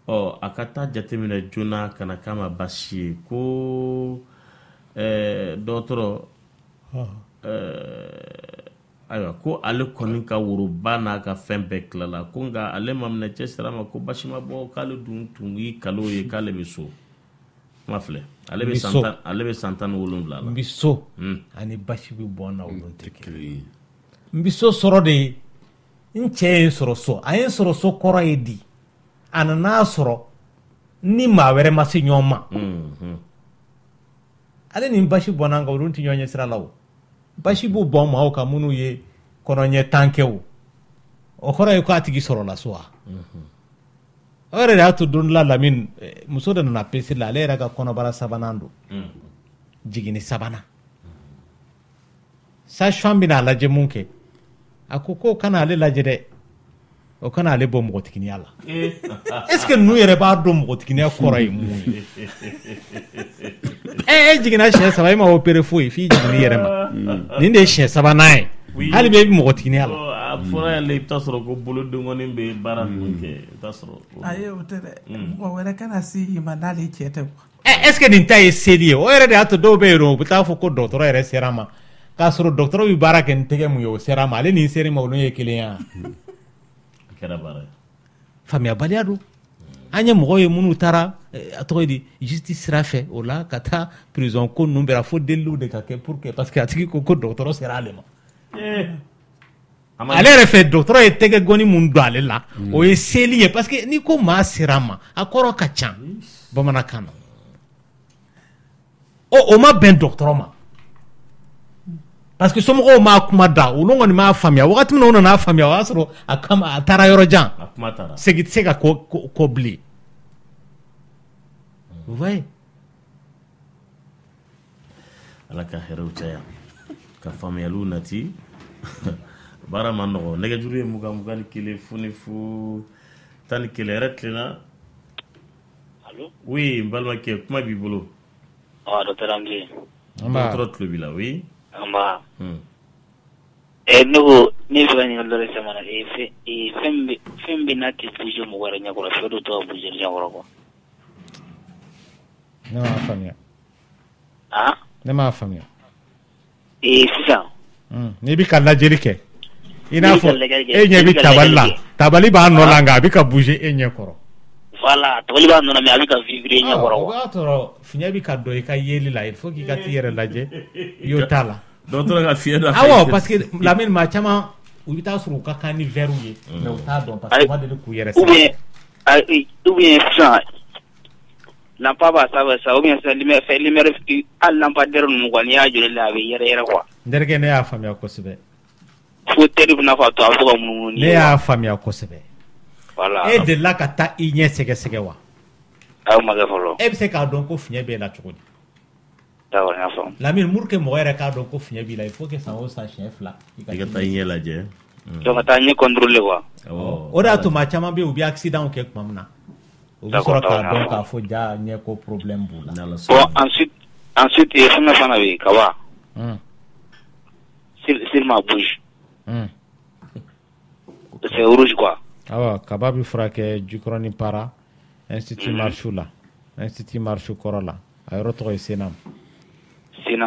a ka taa jateminɛ joona kana k'a ma baasi ye ko dɔgɔtɔrɔ ayiwa ko ale kɔni ka woroba n'a ka fɛn bɛɛ tilala ko nka ale ma minɛ cɛ sira ma ko basi ma bɔ k'ale dun tun y'i kalo ye k'ale bɛ so kuma filɛ ale bɛ san 17 la n bɛ so ani basi bɛ bɔ na olu tɛ kelen ye n bɛ so sɔrɔ de ye n cɛ ye n sɔrɔ so a ye n sɔrɔ so kɔrɔ ye di a nana sɔrɔ ni maa wɛrɛ ma se ɲɔgɔn ma ale ni basi bɔnna nka olu tɛ ɲɔgɔn ɲɛ sira la o basi b'u bɔn maaw kan minnu ye kɔnɔɲɛ 10 kɛ o kɔrɔ ye ko a tigi sɔrɔ la so wa o yɛrɛ de y'a to don dɔ la Lamini muso de nana pese la ale yɛrɛ ka kɔnɔbara 3nan don jiginni 3nan sage-femme bɛna a lajɛ mun kɛ a ko k'o kana ale lajɛ dɛ o kana ale bɔ mɔgɔtigiya la est-ce que ninnu yɛrɛ b'a dɔn mɔgɔtigiya kɔrɔ ye mun ye e jiginna siɲɛ 3 e ma opéré foyi f'i jiginni yɛrɛ ma nin de ye siɲɛ 3nan ye hali bi e bɛ mɔgɔtigiya la a fɔra yan i bɛ taa sɔrɔ ko bolodengɔni bɛ baara ninnu kɛ i bɛ taa sɔrɔ ayi o tɛ dɛ mɔgɔ wɛrɛ kana se i ma n'ale cɛ tɛ est-ce que nin ta ye seli ye o yɛrɛ de y'a to dɔw bɛ yen nɔ u bɛ taa fɔ ko dɔgɔtɔrɔ yɛrɛ sera a ma k'a sɔrɔ dɔgɔtɔrɔ bɛ baara kɛ ni tɛgɛ mun ye o sera a ma ale ni seri ma olu ye kelen ye a kɛra baara ye faamuyabaliya don an ye mɔgɔw ye minnu taara a tɔgɔ di justice sira fɛ o la ka taa prison ko ninnu bɛɛ la fo deliliw de ka kɛ pour que parce que a tigi ko dɔgɔtɔrɔ sera ale ma ale yɛrɛ fɛ dɔgɔtɔrɔ ye tɛgɛ gɔni mun don ale la o ye seli ye parce que n'i ko maa sera a ma a kɔrɔ ka ca bamanankan na o ma bɛn dɔgɔtɔrɔ ma parce que somɔgɔw m'a kuma da olu kɔni m'a faamuya wagati min na u nana faamuya o y'a sɔrɔ a taara yɔrɔ jan segin tɛ se ka kɔ bilen vous voyez ala ka hɛrɛw caya ka faamuyaliw nati baara ma nɔgɔ nɛgɛjuru ye 21 foni fo 11 yɛrɛ tilenna allo oui n balimakɛ kuma b'i bolo docteur André dɔgɔtɔrɔ tulo b'i la oui amba ne ko ne bɛ ka ɲininkali dɔ de sɛmɛna fɛn bɛ n'a tɛ bouger mɔgɔ yɛrɛ ɲɛkɔrɔ fɛn dɔ tɔ ka bouger ɲɛkɔrɔ quoi ne m'a faamuya ne m'a faamuya sisan n'i bɛ ka lajɛli kɛ i n'a fɔ e ɲɛ bɛ tabali la tabali b'a nɔ la nka a bɛ ka bouger e ɲɛ kɔrɔ voilà tabali b'a nɔ la mais a bɛ ka vibrer ɲɛ kɔrɔ o b'a sɔrɔ fiɲɛ bɛ ka don i ka yeli la il faut k'i ka t'i yɛrɛ lajɛ i y'o t'a la dɔgɔtɔrɔ ka fiɲɛ dɔ awɔ parce que Lamini maa caman u bɛ taa sɔrɔ u ka kan ni verre ye mais u t'a dɔn parce que u ma deli k'u yɛrɛ sɛgɛn ou bien ça lampa ba ça ou bien ça lumière al lampadaire no ngwani ya jole la be yere quoi nderge ne ya famia ko sebe fo teri na fa to afuga mun ne ya famia ko sebe voilà e de la kata inye sege wa aw maga folo e be se ka don ko finya be la chukudi dawa na fam la min murke mo yere ka don ko finya bi la il faut que ça o sa chef là iga ta inye la je donc ta ni contrôler quoi o da to ma chama be ubi accident ke mamna o bi soro ka don ka fo ja nye ko problème bula bon ensuite il faut me faire avec kawa s'il ma bouge c'est rouge quoi awa kababi frake jukroni para institut marchula institut marchu korola ayro to senam ni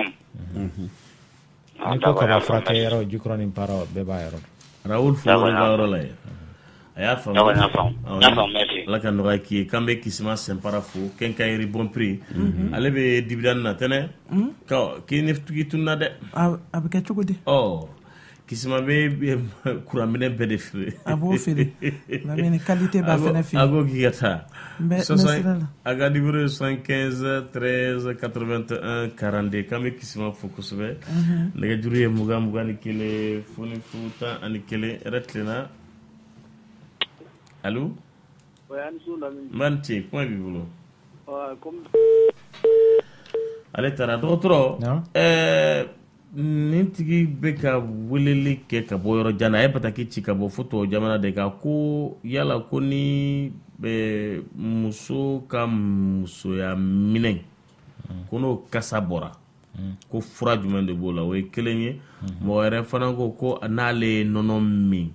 ko kaba frake yero jukroni para be ba yero Raoul Folo Gaoro la aya fam merci la kan no ki kambe kisima sempara fu ken kayri bon prix ale be dibidan na tene ka ki neftu ki tunna de abike chugudi kisima be kuramine be de fri abo firi la mine qualité ba fene fi ago gigata aga numéro 75 13 81 42 kambe kisima fu kusube daga juriye muga ni kele funi futa ani kele retlena allô manti comment vivez-vous ale tara docteur nin tigi bɛ ka weleli kɛ ka bɔ yɔrɔ jan na a ye pataki ci ka bɔ fo tɔw jamana de kan ko yala ko ni muso ka musoya minɛ ko n'o kasa bɔra ko fura jumɛn de b'o la o ye kelen ye mɔgɔ wɛrɛ fana ko n'ale ye nɔnɔ min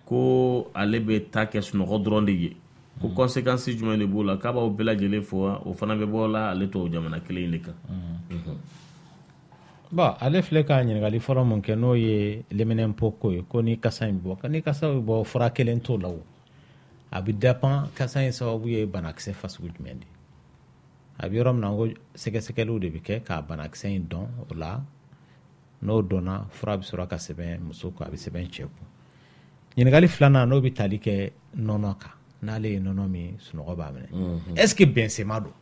ko ale bɛ taa kɛ sunɔgɔ dɔrɔn de ye ko conséquence jumɛn de b'o la k'a b'aw bɛɛ lajɛlen fɔ wa o fana bɛ bɔ la ale tɔw jamana kelen de kan ba ale filɛ ka ɲininkali fɔlɔ mun kɛ n'o ye leminɛnpo ko ye ko ni kasa in bɔ ni kasa bɛ bɔ fura kelen t'o la o a bɛ dépend kasa in sababu ye banakisɛ fasugu jumɛn de a bɛ yɔrɔ min na ko sɛgɛsɛgɛliw de bɛ kɛ k'a banakisɛ in dɔn o la n'o dɔnna fura bɛ sɔrɔ ka sɛbɛn muso kun a bɛ sɛbɛn cɛ kun ɲininkali filanan n'o bɛ tali kɛ nɔnɔ kan n'ale ye nɔnɔ min sunɔgɔ b'a minɛ est ce que bɛnsema don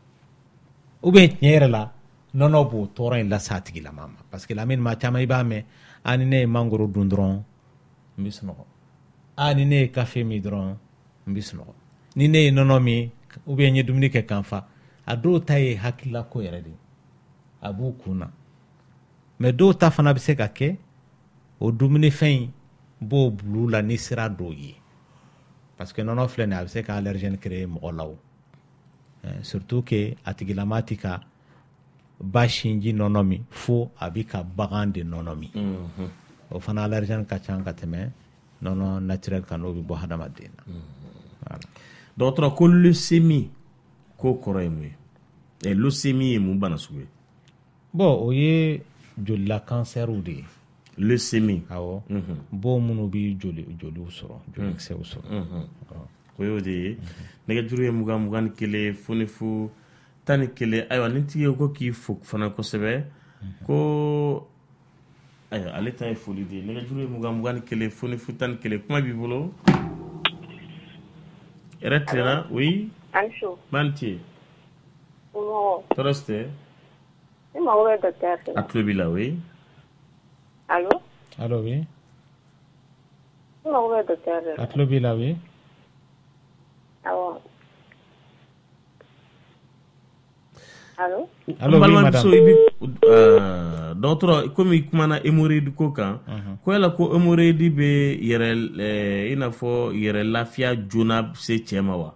ou bien tiɲɛ yɛrɛ la nɔnɔ b'o tɔɔrɔ in lase a tigilama ma parce que lamini maa caman i b'a mɛn ni ne ye mangoro dun dɔrɔn n bɛ sunɔgɔ ni ne ye kafe min dɔrɔn n bɛ sunɔgɔ ni ne ye nɔnɔ min ou bien n ye dumuni kɛ kan fa a dɔw ta ye hakilila ko yɛrɛ de a b'u kun na mais dɔw ta fana bɛ se ka kɛ o dumunifɛn in b'o bulu la ni sira dɔw ye parce que nɔnɔ filɛ nin a bɛ se ka allergène créer mɔgɔ la o surtout que a tigilama tɛ ka ba sinji nɔnɔ min fo a bɛ ka bagan de nɔnɔ min o fana allergène ka ca ka tɛmɛ nɔnɔ naturel kan n'o bɛ bɔ hadamaden na dɔgɔtɔrɔ ko leucémie ko kɔrɔ ye mun ye leucémie ye mun bana sugu ye bon o ye jolila kansɛriw de ye leucémie awɔ bon minnu bɛ joliw sɔrɔ jolikisɛw sɔrɔ o y'o de ye nɛgɛjuru ye 21 21 foni fu 11 ayiwa ni tigi ko k'i fo fana kosɛbɛ ko ayiwa ale ta ye foli de ye nɛgɛjuru ye 21 foni fu 11 kuma b'i bolo yɛrɛ tilenna oui manti tɔɔrɔ si tɛ ne mago bɛ docteur de la a tulo b'i la oui allo oui ne mago bɛ docteur de la a tulo b'i la oui awɔ allo oui madame dɔgɔtɔrɔ komi kumana hémorroïde ko kan ko yala ko hémorroïde bɛ yɛrɛ i n'a fɔ yɛrɛ lafiya joona se cɛ ma wa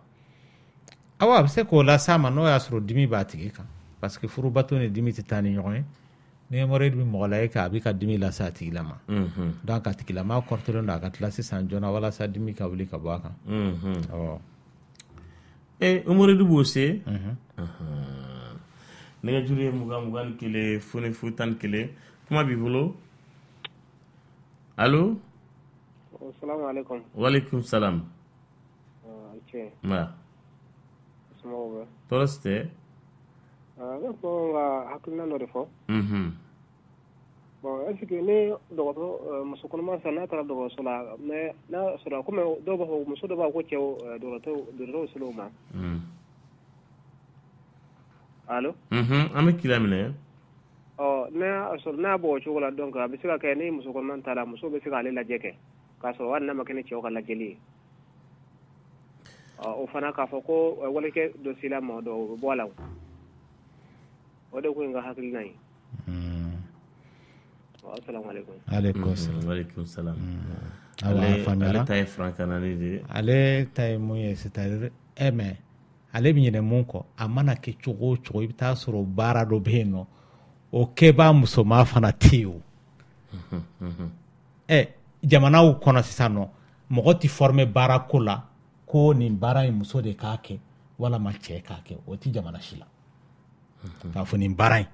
awɔ a bɛ se k'o las'a ma n'o y'a sɔrɔ dimi b'a tigi kan parce que furubato ni dimi tɛ taa ni ɲɔgɔn ye ni hémorroïde bɛ mɔgɔ la a bɛ ka dimi lase a tigila ma donc a tigilama kɔrɔtɔlen don a ka tila sisan joona walasa dimi ka wuli ka bɔ a kan awɔ hémorroïde b'o se nɛgɛjuru ye 21 foni fu 11 kuma b'i bolo allo assalamu alaikum walaikum salam ma tɔɔrɔ si tɛ ne ko n ka hakilina dɔ de fɔ bon est-ce que ne dɔgɔtɔrɔ muso kɔnɔma sa n'a taara dɔgɔtɔrɔso la mais n'a sɔrɔ comme dɔw b'a fɔ muso dɔ b'a ko cɛw dɔgɔtɔrɔw selen o ma allo an bɛ kila minɛ n'a sɔrɔ n'a bɔ o cogo la donc a bɛ se ka kɛ ni muso kɔnɔma taara muso bɛ se k'ale lajɛ kɛ k'a sɔrɔ hali n'a ma kɛ ni cɛw ka lajɛli ye o fana k'a fɔ ko walikɛ dɔ sela ma dɔ o bɛ bɔ a la o de ko in ka hakilina ye assalamu alaikum alaikum salam ale ta ye frankanani de ale ta ye mun ye c'est-à-dire mais ale bɛ ɲinɛ mun kɔ a mana kɛ cogo o cogo i bɛ taa sɔrɔ baara dɔ bɛ yen nɔ o kɛbaa musoman fana tɛ yen o jamanaw kɔnɔ sisan nɔ mɔgɔ tɛ former baara ko la ko nin baara in muso de k'a kɛ walama cɛ k'a kɛ o tɛ jamana si la k'a fɔ nin baara in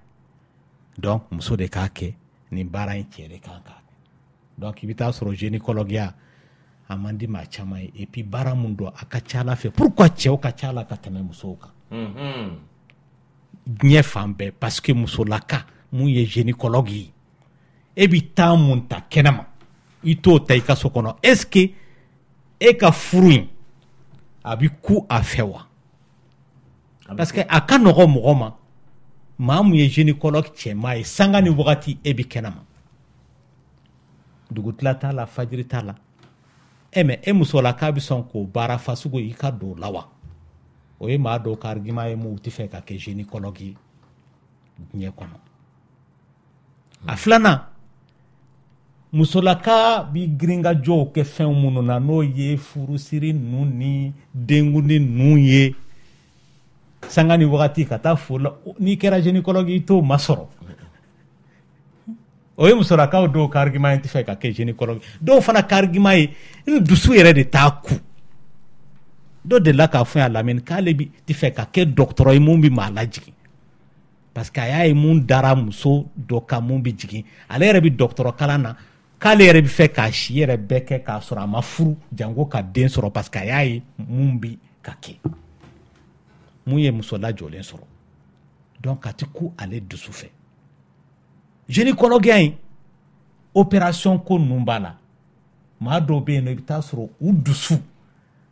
donc muso de k'a kɛ nin baara in cɛ de kan k'a kɛ donc i bɛ taa sɔrɔ gynécologue a man di maa caman ye et puis baara mun don a ka ca ala fɛ pourquoi cɛw ka ca ala ka tɛmɛ musow kan diɲɛ fan bɛɛ parce que musolaka mun ye gynécologue ye e bɛ taa mun ta kɛnɛma i t'o ta i ka so kɔnɔ est ce que e ka furu in a bɛ ku a fɛ wa parce que a ka nɔgɔ mɔgɔ ma maa mun ye gynécologue cɛman ye sanga ni wagati e bɛ kɛnɛma dugutila t'a la fajiri t'a la mais e musolaka bɛ sɔn k'o baara fasugu i ka don o la wa o ye maa dɔw ka argument ye mun tɛ fɛ ka kɛ gynécologue ye diɲɛ kɔnɔ a filanan musolaka bi girin ka jɔw kɛ fɛn minnu na n'o ye furusiri ninnu ni denkundi ninnu ye sanga ni wagati ka taa fo la n'i kɛra gynécologue i t'o masɔrɔ o ye musolakaw dɔw ka argument tɛ fɛ ka kɛ gynécologue dɔw fana ka argument ye n dusu yɛrɛ de t'a ku dɔ delila k'a fɔ yan lamɛnni k'ale bi tɛ fɛ ka kɛ dɔgɔtɔrɔ ye mun bi maa lajigin parce que a y'a ye mun dara muso dɔ kan mun bi jigin ale yɛrɛ bi dɔgɔtɔrɔ kalan na k'ale yɛrɛ bi fɛ k'a si yɛrɛ bɛɛ kɛ k'a sɔrɔ a ma furu janko ka den sɔrɔ parce que a y'a ye mun bi ka kɛ mun ye muso lajɔlen sɔrɔ donc a ti ku ale dusu fɛ gynécologue in opération ko ninnu b'a la maa dɔw bɛ yen nɔ i bɛ taa sɔrɔ u dusu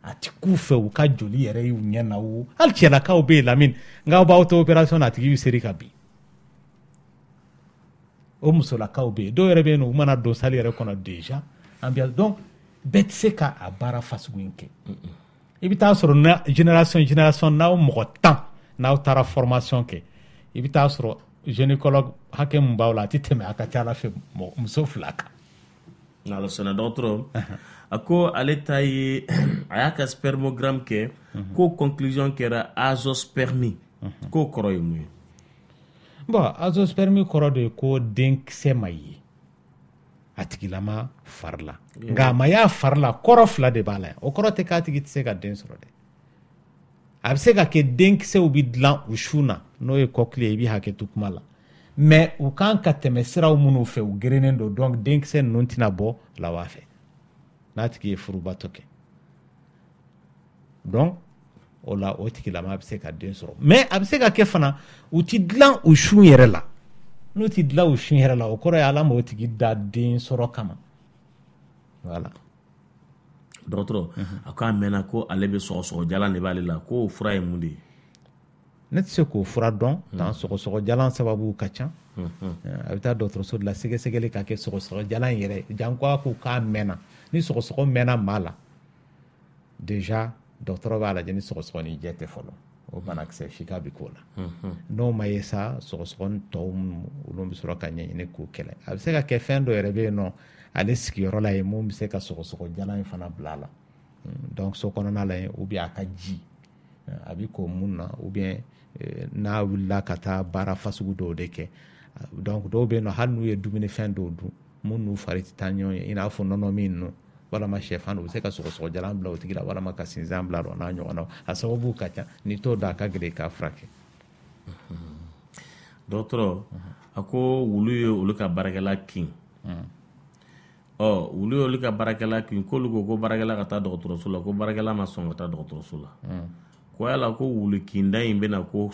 a ti k'u fɛ u ka joli yɛrɛ y'u ɲɛ na o hali cɛlakaw bɛ yen lamini nka b'aw to opération na a tigi bɛ seri ka bin o musolakaw bɛ yen dɔw yɛrɛ bɛ yen nɔ u mana don sali yɛrɛ kɔnɔ déjà ambiance donc bɛɛ tɛ se ka a baara fasugu in kɛ i bɛ taa sɔrɔ génération n'aw mɔgɔ 10 n'aw taara formation kɛ i bɛ taa sɔrɔ gynécologue hakɛ mun b'aw la a tɛ tɛmɛ a ka ca ala fɛ muso 2 kan n'ala sɔnna dɔgɔtɔrɔ a ko ale ta ye a y'a ka spermogramme kɛ ko conclusion kɛra azoospermie k'o kɔrɔ ye mun ye bon azoospermie kɔrɔ de ye ko denkisɛ ma ye a tigilama fari la nka a ma y'a fari la kɔrɔ 2 de b'a la o kɔrɔ tɛ k'a tigi tɛ se ka den sɔrɔ dɛ a bɛ se ka kɛ denkisɛw bɛ dilan u sun na n'o ye kɔkili ye i bɛ hakɛ to kuma la mais u kan ka tɛmɛ siraw minnu fɛ u gerennen don donc denkisɛ ninnu tɛna bɔ lawa fɛ n'a tigi ye furubato kɛ donc o la o tigilama bɛ se ka den sɔrɔ mais a bɛ se ka kɛ fana u ti dilan u sun yɛrɛ la n'u ti dilan u sun yɛrɛ la o kɔrɔ ye ala ma o tigi da den sɔrɔ kama voilà dɔgɔtɔrɔ a ko a mɛnna ko ale bɛ sɔgɔsɔgɔjalan de b'ale la ko o fura ye mun de ye ne tɛ se k'o fura dɔn tan sɔgɔsɔgɔjalan sababu ka ca a bɛ taa dɔgɔtɔrɔso de la sɛgɛsɛgɛli ka kɛ sɔgɔsɔgɔjalan yɛrɛ janko a ko k'a mɛnna ni sɔgɔsɔgɔ mɛnna maa la déjà dɔgɔtɔrɔ b'a lajɛ ni sɔgɔsɔgɔnijɛ tɛ fɔlɔ o banakisɛ fika bɛ k'o la n'o ma ye sa sɔgɔsɔgɔni tɔw minnu olu bɛ sɔrɔ ka ɲɛɲini k'o kɛlɛ a bɛ se ka kɛ fɛn dɔ yɛrɛ bɛ yen nɔ ale sigiyɔrɔ la ye mun bɛ se ka sɔgɔsɔgɔjalan in fana bila a la donc so kɔnɔna la yen ou bien a ka ji a bɛ ko mun na ou bien n'a wulila ka taa baara fasugu dɔw de kɛ donc dɔw bɛ yen nɔ hali n'u ye dumunifɛn dɔw dun mun n'u fari tɛ taa ɲɔgɔn ye i n'a fɔ nɔnɔ min ninnu walama sɛfan u bɛ se ka sɔgɔsɔgɔjalan bila o tigi la walama ka sinzan bila o n'a ɲɔgɔnnaw a sababu ka ca ni t'o dɔn a ka gɛlɛn k'a furakɛ dɔgɔtɔrɔ a ko wulu ye olu ka baarakɛla kin wulu ye olu ka baarakɛla kin k'olu ko baarakɛla ka taa dɔgɔtɔrɔso la ko baarakɛla ma sɔn ka taa dɔgɔtɔrɔso la ko yala ko wulu kinda in bɛna ko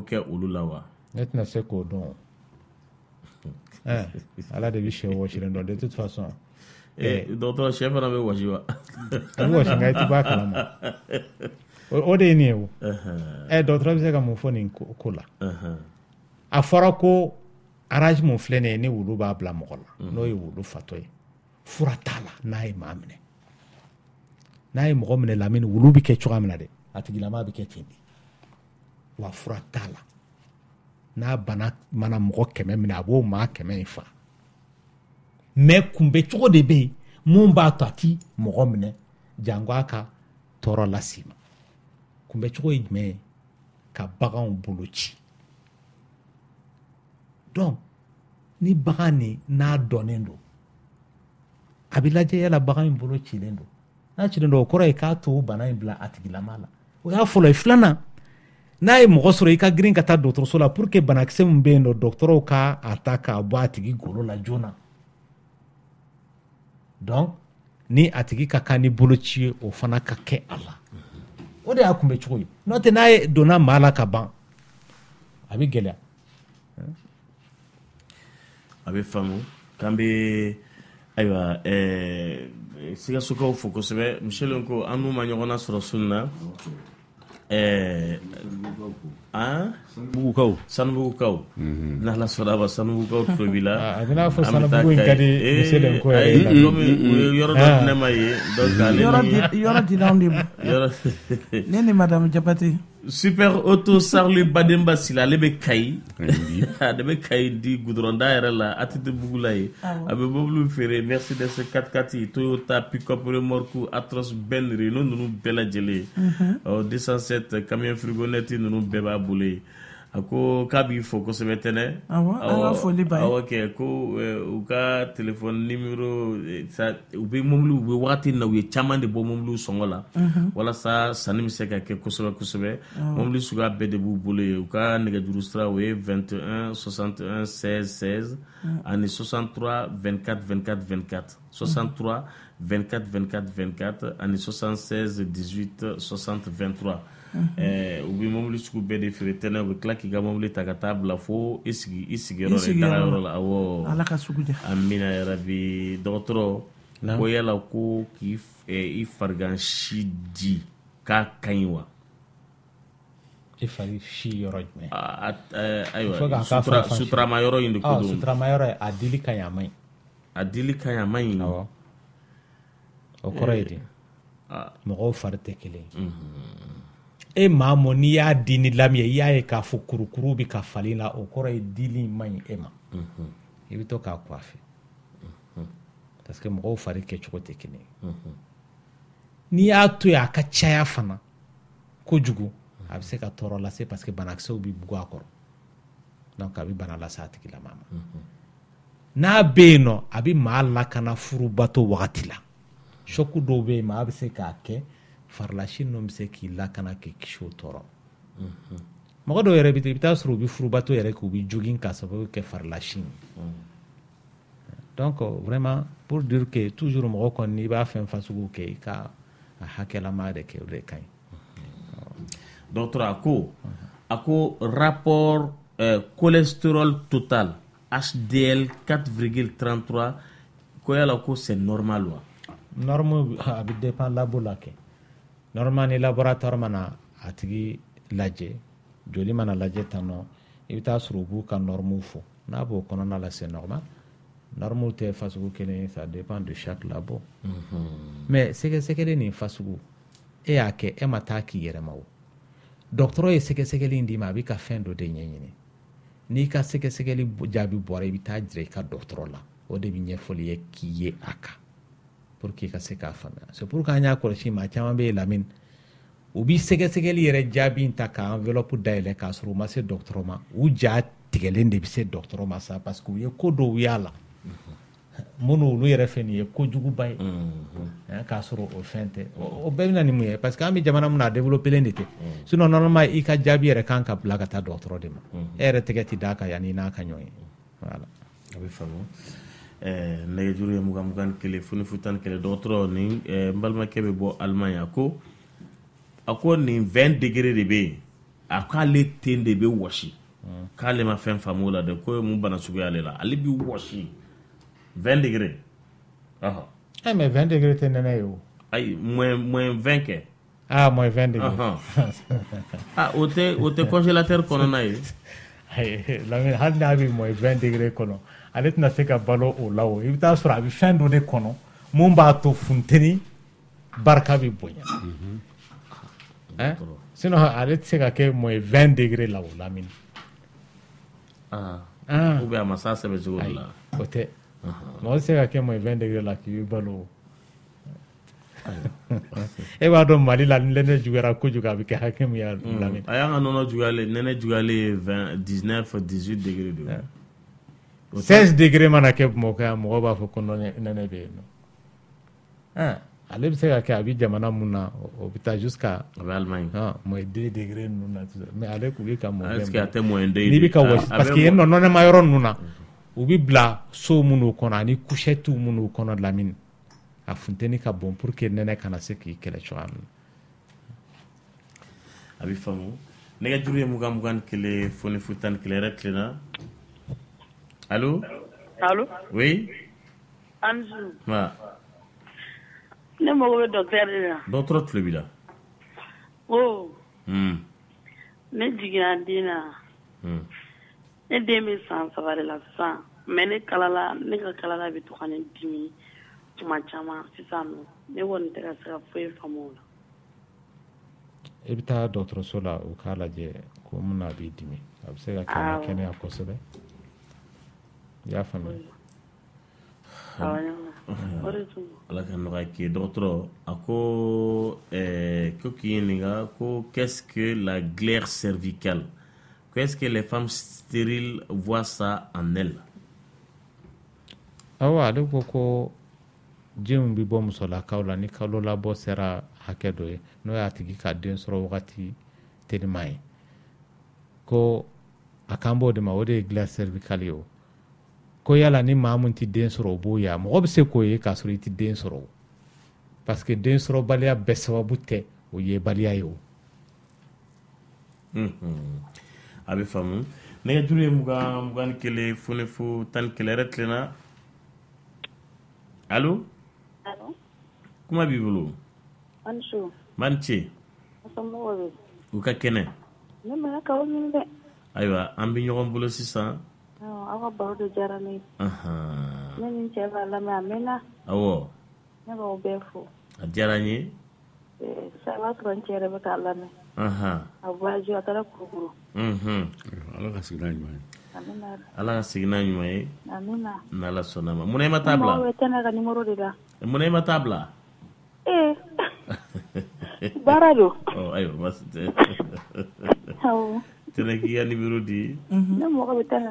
kɛ olu la wa ne tɛna se k'o dɔn ala de bi sɛ wɔsilen dɔn de toute façon dɔgɔtɔrɔ sɛ fana bɛ wɔsi wa a bɛ wɔsi nka i ti bɔ a kalama o de ye nin ye o dɔgɔtɔrɔ bɛ se ka mun fɔ nin ko la a fɔra ko arrangement mun filɛ nin ye ni wulu b'a bila mɔgɔ la n'o ye wulu fatɔ ye fura t'a la n'a ye maa minɛ n'a ye mɔgɔ minɛ lamini wulu bɛ kɛ cogoya min na dɛ a tigilama bɛ kɛ ten de wa fura t'a la n'a bana mana mɔgɔ 100 minɛ a b'o maa 100 in fa mais kunbɛ cogo de bɛ yen mun b'a to a ti mɔgɔ minɛ jango a ka tɔɔrɔ lase ma kunbɛ cogo ye jumɛn ye ka baganw bolo ci donc ni bagan ni n'a dɔnnen don a bɛ lajɛ yala bagan in bolo cilen don n'a cilen don o kɔrɔ ye k'a to bana in bila a tigilama la o y'a fɔlɔ ye filanan n'a ye mɔgɔ sɔrɔ i ka girin ka taa dɔgɔtɔrɔso la pour que banakisɛ min bɛ yen nɔ dɔgɔtɔrɔw ka a ta k'a bɔ a tigi golo la joona donc ni a tigi ka kan ni boloci ye o fana ka kɛ a la o de y'a kunbɛ cogo ye n'o tɛ n'a ye donna maa la ka ban a bɛ gɛlɛya a bɛ faamu k'an bɛ ayiwa Sikasokaw fo kosɛbɛ Michel ko an n'u ma ɲɔgɔn na sɔrɔ sun na Sanubugukaw n'Ala sɔnn'a ma Sanubugukaw tulo b'i la a bɛna fɔ Sanubugu in ka di Michel ko yɛrɛ la komi u ye yɔrɔ dɔ di ne ma ye donc yɔrɔ dila anw de ma ne ni madame Jabate Super Auto Sarli Bademba Sila ale bɛ Kayi ale bɛ Kayi di goudron da yɛrɛ la ATT Bugu la ye a bɛ mobile feere Mercedes 4x4 Toyota pick-up remorque Atros Ben Renault ninnu bɛɛ lajɛlen 207 camion frigonnette ninnu bɛɛ b'a bolo ye a ko k'a b'i fo kosɛbɛ tɛnɛ an ka foli b'a ye awɔ kɛ ko u ka téléphone numéro u bɛ mobile u bɛ wagati na u ye caman de bɔ mobile sɔngɔ la walasa sanni bɛ se ka kɛ kosɛbɛ kosɛbɛ mobile suguya bɛɛ de b'u bolo ye u ka nɛgɛjuru sira o ye 21 61 16 16 ani 63 24 24 24 63 24 24 24 ani 76 18 60 23 u bɛ mobile sugu bɛɛ de feere tɛnɛ u bɛ tila k'i ka mobile ta ka taa bila fo i sigiyɔrɔ la dagayɔrɔ la awɔ Ala ka sugu diya amina yarabi dɔgɔtɔrɔ ko yala ko k'i farigan si di k'a ka ɲi wa i fari si yɔrɔ jumɛn ayiwa suturama yɔrɔ in de ko don suturama yɔrɔ a dili ka ɲi a ma ɲi a dili ka ɲi a ma ɲi awɔ o kɔrɔ ye di mɔgɔw fari tɛ kelen e maa mɔ n'i y'a di ni lamɛn i y'a ye k'a fɔ kurukuru bɛ ka falen la o kɔrɔ ye dili man ɲi e ma i bɛ to k'a coiffe parce que mɔgɔw fari kɛcogo tɛ kelen ye n'i y'a to yen a ka caya fana kojugu a bɛ se ka tɔɔrɔ lase parce que banakisɛw bɛ bugun a kɔrɔ donc a bɛ bana lase a tigilama ma n'a bɛ yen nɔ a bɛ maa lakana furubato wagati la choc dɔw bɛ yen maa bɛ se k'a kɛ farilasi ninnu bɛ se k'i lakana k'i kisi o tɔɔrɔ mɔgɔ dɔw yɛrɛ bɛ i bɛ taa sɔrɔ u bɛ furubato yɛrɛ kɛ u bɛ jogin k'a sababu kɛ farilasi donc vraiment pour dire que toujours mɔgɔ kɔni n'i b'a fɛn fasugu kɛ i ka a hakɛlama de kɛ o de ka ɲi dɔgɔtɔrɔ a ko rapport cholestérol total HDL 4,33 ko yala ko c'est normal wa norme a bɛ dépend labo la kɛ normal ni laboratoire mana a tigi lajɛ joli mana lajɛ tan nɔ i bɛ taa sɔrɔ u b'u ka norme fɔ n'a b'o kɔnɔna la c'est normal norme tɛ fasugu kelen ye ça dépend de chaque labo mais sɛgɛsɛgɛli nin fasugu e y'a kɛ e ma taa k'i yɛrɛ ma o dɔgɔtɔrɔ ye sɛgɛsɛgɛli in d'i ma a bɛ ka fɛn dɔ de ɲɛɲini n'i ka sɛgɛsɛgɛli jaabi bɔra i bɛ taa jira i ka dɔgɔtɔrɔ la o de bɛ ɲɛfɔli ye k'i ye a kan pour que i ka se k'a faamuya c'est pour que an y'a kɔlɔsi maa caman bɛ yen lamini u bɛ sɛgɛsɛgɛli yɛrɛ jaabi in ta ka enveloppe dayɛlɛ k'a sɔrɔ u ma se dɔgɔtɔrɔ ma u ja tigɛlen de bɛ se dɔgɔtɔrɔ ma sa parce que u ye ko dɔw y'a la minnu olu yɛrɛ fɛ nin ye kojuguba ye k'a sɔrɔ o fɛn tɛ o bɛɛ bɛ na ni mun ye parce que an bɛ jamana min na a développelen de tɛ sinon normalement i ka jaabi yɛrɛ kan ka bila ka taa dɔgɔtɔrɔ de ma e yɛrɛ tɛgɛ tɛ d'a kan yanni i n'a ka ɲɔgɔn ye voilà a bɛ faamu nɛgɛjuru ye 21 fo ni 11 dɔgɔtɔrɔ nin n balimakɛ bɛ bɔ Allemagne a ko nin 20 degré de bɛ yen a k'ale ten de bɛ wɔsi k'ale ma fɛn faamu la de ko ye mun bana suguya ale la ale bi wɔsi 20 degré mais 20 degré tɛ nɛnɛ ye o ayi moins 20 kɛ moins 20 degré o tɛ congélateur kɔnɔna ye Lamine hali n'a bɛ moins 20 degré kɔnɔ ale tɛna se ka balo o la o i bɛ taa sɔrɔ a bɛ fɛn dɔ de kɔnɔ mun b'a to funteni barika bɛ bonya sinon ale tɛ se ka kɛ moins 20 degré la o Lamine ou bien a ma s'a sɛbɛ cogo de la o tɛ mɔgɔ tɛ se ka kɛ moins 20 degré la k'i bɛ balo e b'a dɔn Mali la ni nɛnɛ juguyara kojugu a bɛ kɛ hakɛ min ye Lamine a y'an ka nɔnɔ juguyalen nɛnɛ juguyalen 19 18 degré don 16 degré mana kɛ Bamakɔ yan mɔgɔ b'a fɔ ko nɛnɛ bɛ yen nɔ ale bɛ se ka kɛ a bɛ jamana mun na o bɛ taa jusqu'à a bɛ Allemagne moins 2 degré ninnu na mais ale tun bɛ ka moins 20 est-ce que a tɛ moins 2 n'i bɛ ka wɔsi parce que yen nɔ nɔnɔma yɔrɔ ninnu na u bɛ bila so minnu kɔnɔ ani couchette minnu kɔnɔ Lamine a funteni ka bon pour que nɛnɛ kana se k'i kɛlɛ cogoya min na a bɛ faamu nɛgɛjuru ye 21 foni fu 11 yɛrɛ tilenna allo oui Anzu ne mago bɛ docteur de la docteur tulo b'i la ne jiginna den na ne den bɛ san 3 de la sisan mais ne ka kalala bɛ to ka ne dimi tuma caman sisan ne kɔni tɛ ka se ka foyi faamu o la i bɛ taa dɔgɔtɔrɔso la u k'a lajɛ ko mun na a b'i dimi a bɛ se ka kɛnɛya kosɛbɛ i y'a faamuya ala ka nɔgɔya k'i ye dɔgɔtɔrɔ a ko k'i ɲininka ko qu'est-ce que la glaire cervicale qu'est-ce que les femmes stériles voient ça en elles awɔ ale ko jinw bɛ bɔ musolakaw la ni kalo labɔ sera hakɛ dɔ ye n'o y'a tigi ka den sɔrɔ wagati telima ye ko a kan b'o de ma o de ye glaire cervicale ye o ko yala ni maa mun tɛ den sɔrɔ o b'o ye mɔgɔ bɛ se k'o ye k'a sɔrɔ i tɛ den sɔrɔ o parce que den sɔrɔ baliya bɛɛ sababu tɛ o ye baliya ye o a bɛ faamu nɛgɛjuru ye 21 foni fu 11 yɛrɛ tilenna allo kuma b'i bolo man ce u ka kɛnɛ ayiwa an bɛ ɲɔgɔn bolo sisan aw ka baro de diyara ne ye ne ni cɛ b'a lamɛn a mɛnna awɔ ne b'aw bɛɛ fo a diyara n ye sisan i b'a sɔrɔ n cɛ yɛrɛ bɛ k'a lamɛn a voyage a taara Kulukoro ala ka segin n'a ɲuman ye ala ka segin n'a ɲuman ye n'ala sɔnna ma munna i ma taa bila mɔgɔ bɛ tɛnɛ ka numéro de la munna i ma taa bila baara don ayiwa basi tɛ tɛnɛ k'i ka numéro di ne mɔgɔ bɛ tɛnɛ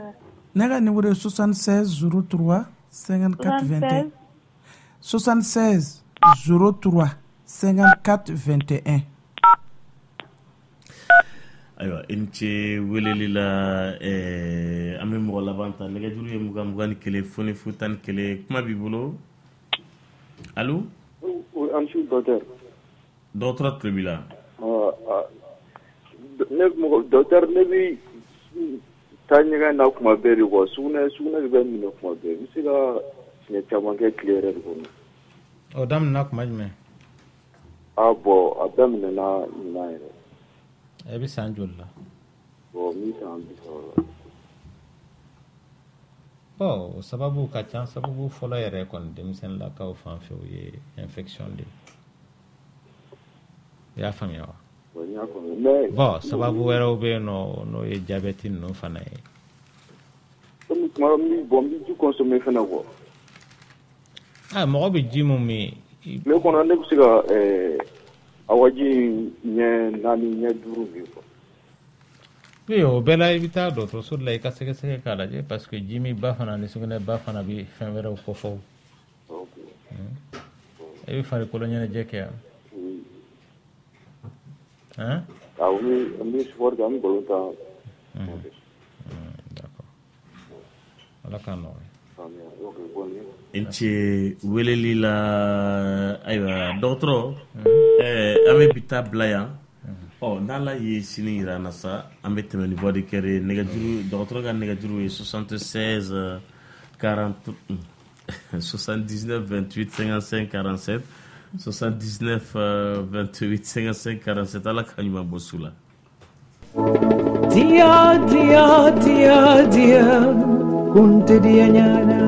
ne ka numéro ye 76 03 54 21 76 03 54 21 ayiwa i ni ce weleli la an bɛ mɔgɔ laban ta nɛgɛjuru ye 21 foni fu 11 kuma b'i bolo allo an su docteur dɔgɔtɔrɔ tulo b'i la docteur ne bɛ taa ɲɛgɛn na kuma bɛɛ de quoi sugunɛ de bɛ minɛ kuma bɛɛ n bɛ se ka siɲɛ caman kɛ tile yɛrɛ de kɔnɔ o daminɛna kuma jumɛn bon a daminɛna ɲinan yɛrɛ e bɛ san joli la bon n bɛ san 30 la o sababu ka ca sababu fɔlɔ yɛrɛ kɔni denmisɛnninlakaw fan fɛ o ye infection de i y'a faamuya wa bon sababu wɛrɛw bɛ yen nɔ n'o ye diabète ninnu fana ye n bɛ ji consommer fana quoi mɔgɔ bɛ ji mun min tile kɔnɔ ne bɛ se ka awaji ɲɛ 4 ɲɛ 5 min quoi o bɛɛ la i bɛ taa dɔgɔtɔrɔso la i ka sɛgɛsɛgɛ k'a lajɛ parce que ji min ba fana ni sugunɛ ba fana bɛ fɛn wɛrɛw kɔfɔ i bɛ farikolo ɲɛnajɛ kɛ yan an bɛ sport kɛ an bɛ ballon tan d'accord ala k'a nɔgɔya n ce weleli la ayiwa dɔgɔtɔrɔ an bɛ bi taa bila yan n'ala ye sini yira na sa an bɛ tɛmɛ ni voix de cœur ye nɛgɛjuru dɔgɔtɔrɔ ka nɛgɛjuru ye 76 40 79 28 55 47 79 28 55 47 ala ka ɲuman bɔ su la. Dia dia dia dia kunte dia nyana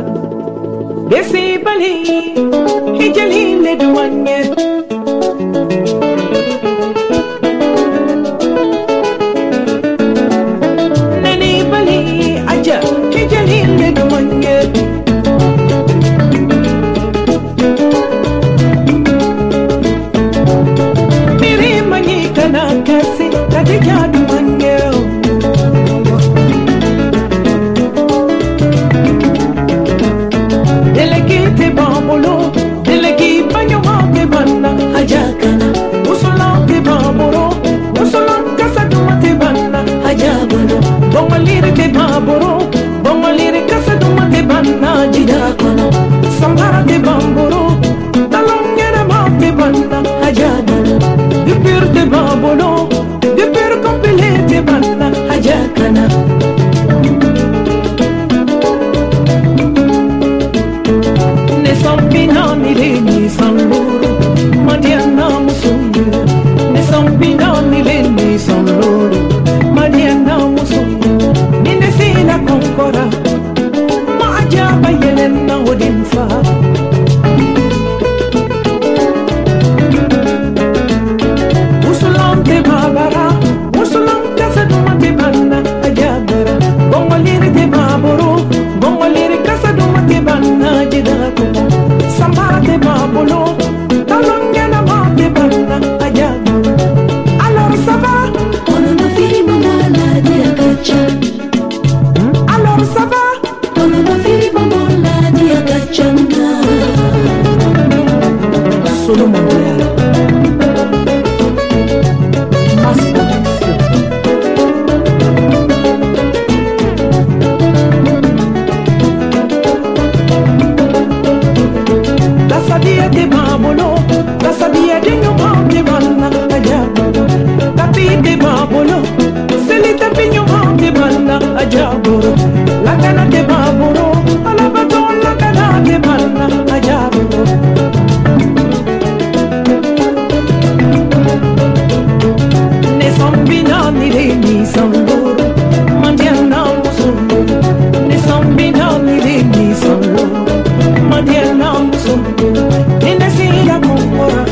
desi bali hijali le duanye nani bali aja hijali le duanye miri mani kana kasi kadija duanye Delegate bambolo, delegate banyomate banna, hajakana. Usolante bambolo, usolante kasadumate banna, hajabano. Bongalire te bambolo, bongalire kasadumate banna, jidakono. Samara te bambolo, talongere mate banna, hajabano. Dupir te bambolo, dupir compile te banna, hajakana. Sampinani leni samburu Madiana musundu Ne sampinani leni samburu Madiana musundu Nine sila konkora Maajaba yelena odinfa Usulante babara Usulante sadumate banna ajabara Bongaliri te baboro Bongaliri kasadumate banna jidakuma Samate babolo, talongena mate banna ajabu. Alors ça va? On a fini maman la diagacha. Alors ça va? On a fini maman la diagacha. Solo mondial. Sabia de babolo, la sabia de nyumante banna ajabolo. Tapi de babolo, selita de nyumante banna ajabolo. La cana de babolo, ala baton la cana de banna ajabolo. Ne sambina ni le ni samboro, mandiana musundo. Ne sambina ni le ni samboro, mandiana musundo. Inasila kumbora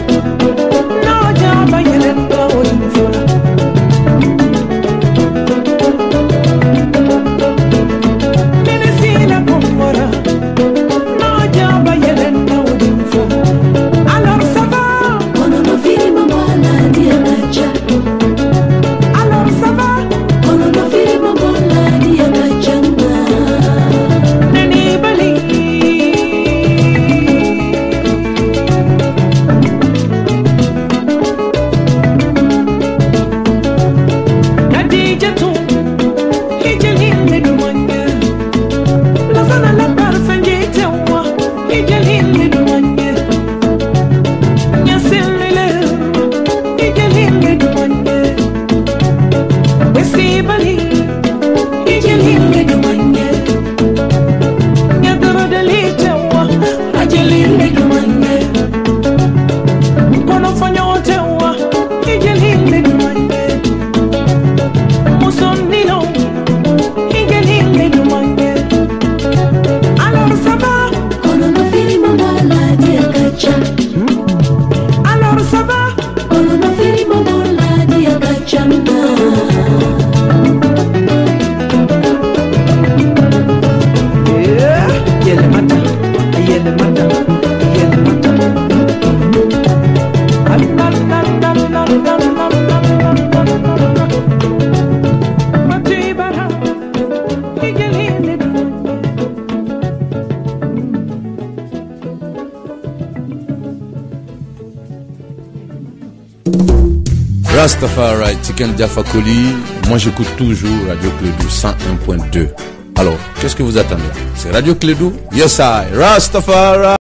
no jaba yelenda odinfora Inasila kumbora no jaba yelenda odinfora Alors ça va on a fini maman la diagacha Alors ça va on a fini maman la diagacha Nani bali Rastafari, Tiken Diafakoli, moi j'écoute toujours Radio Clédou 101.2. Alors, qu'est-ce que vous attendez? C'est Radio Clédou? Yes I, Rastafari.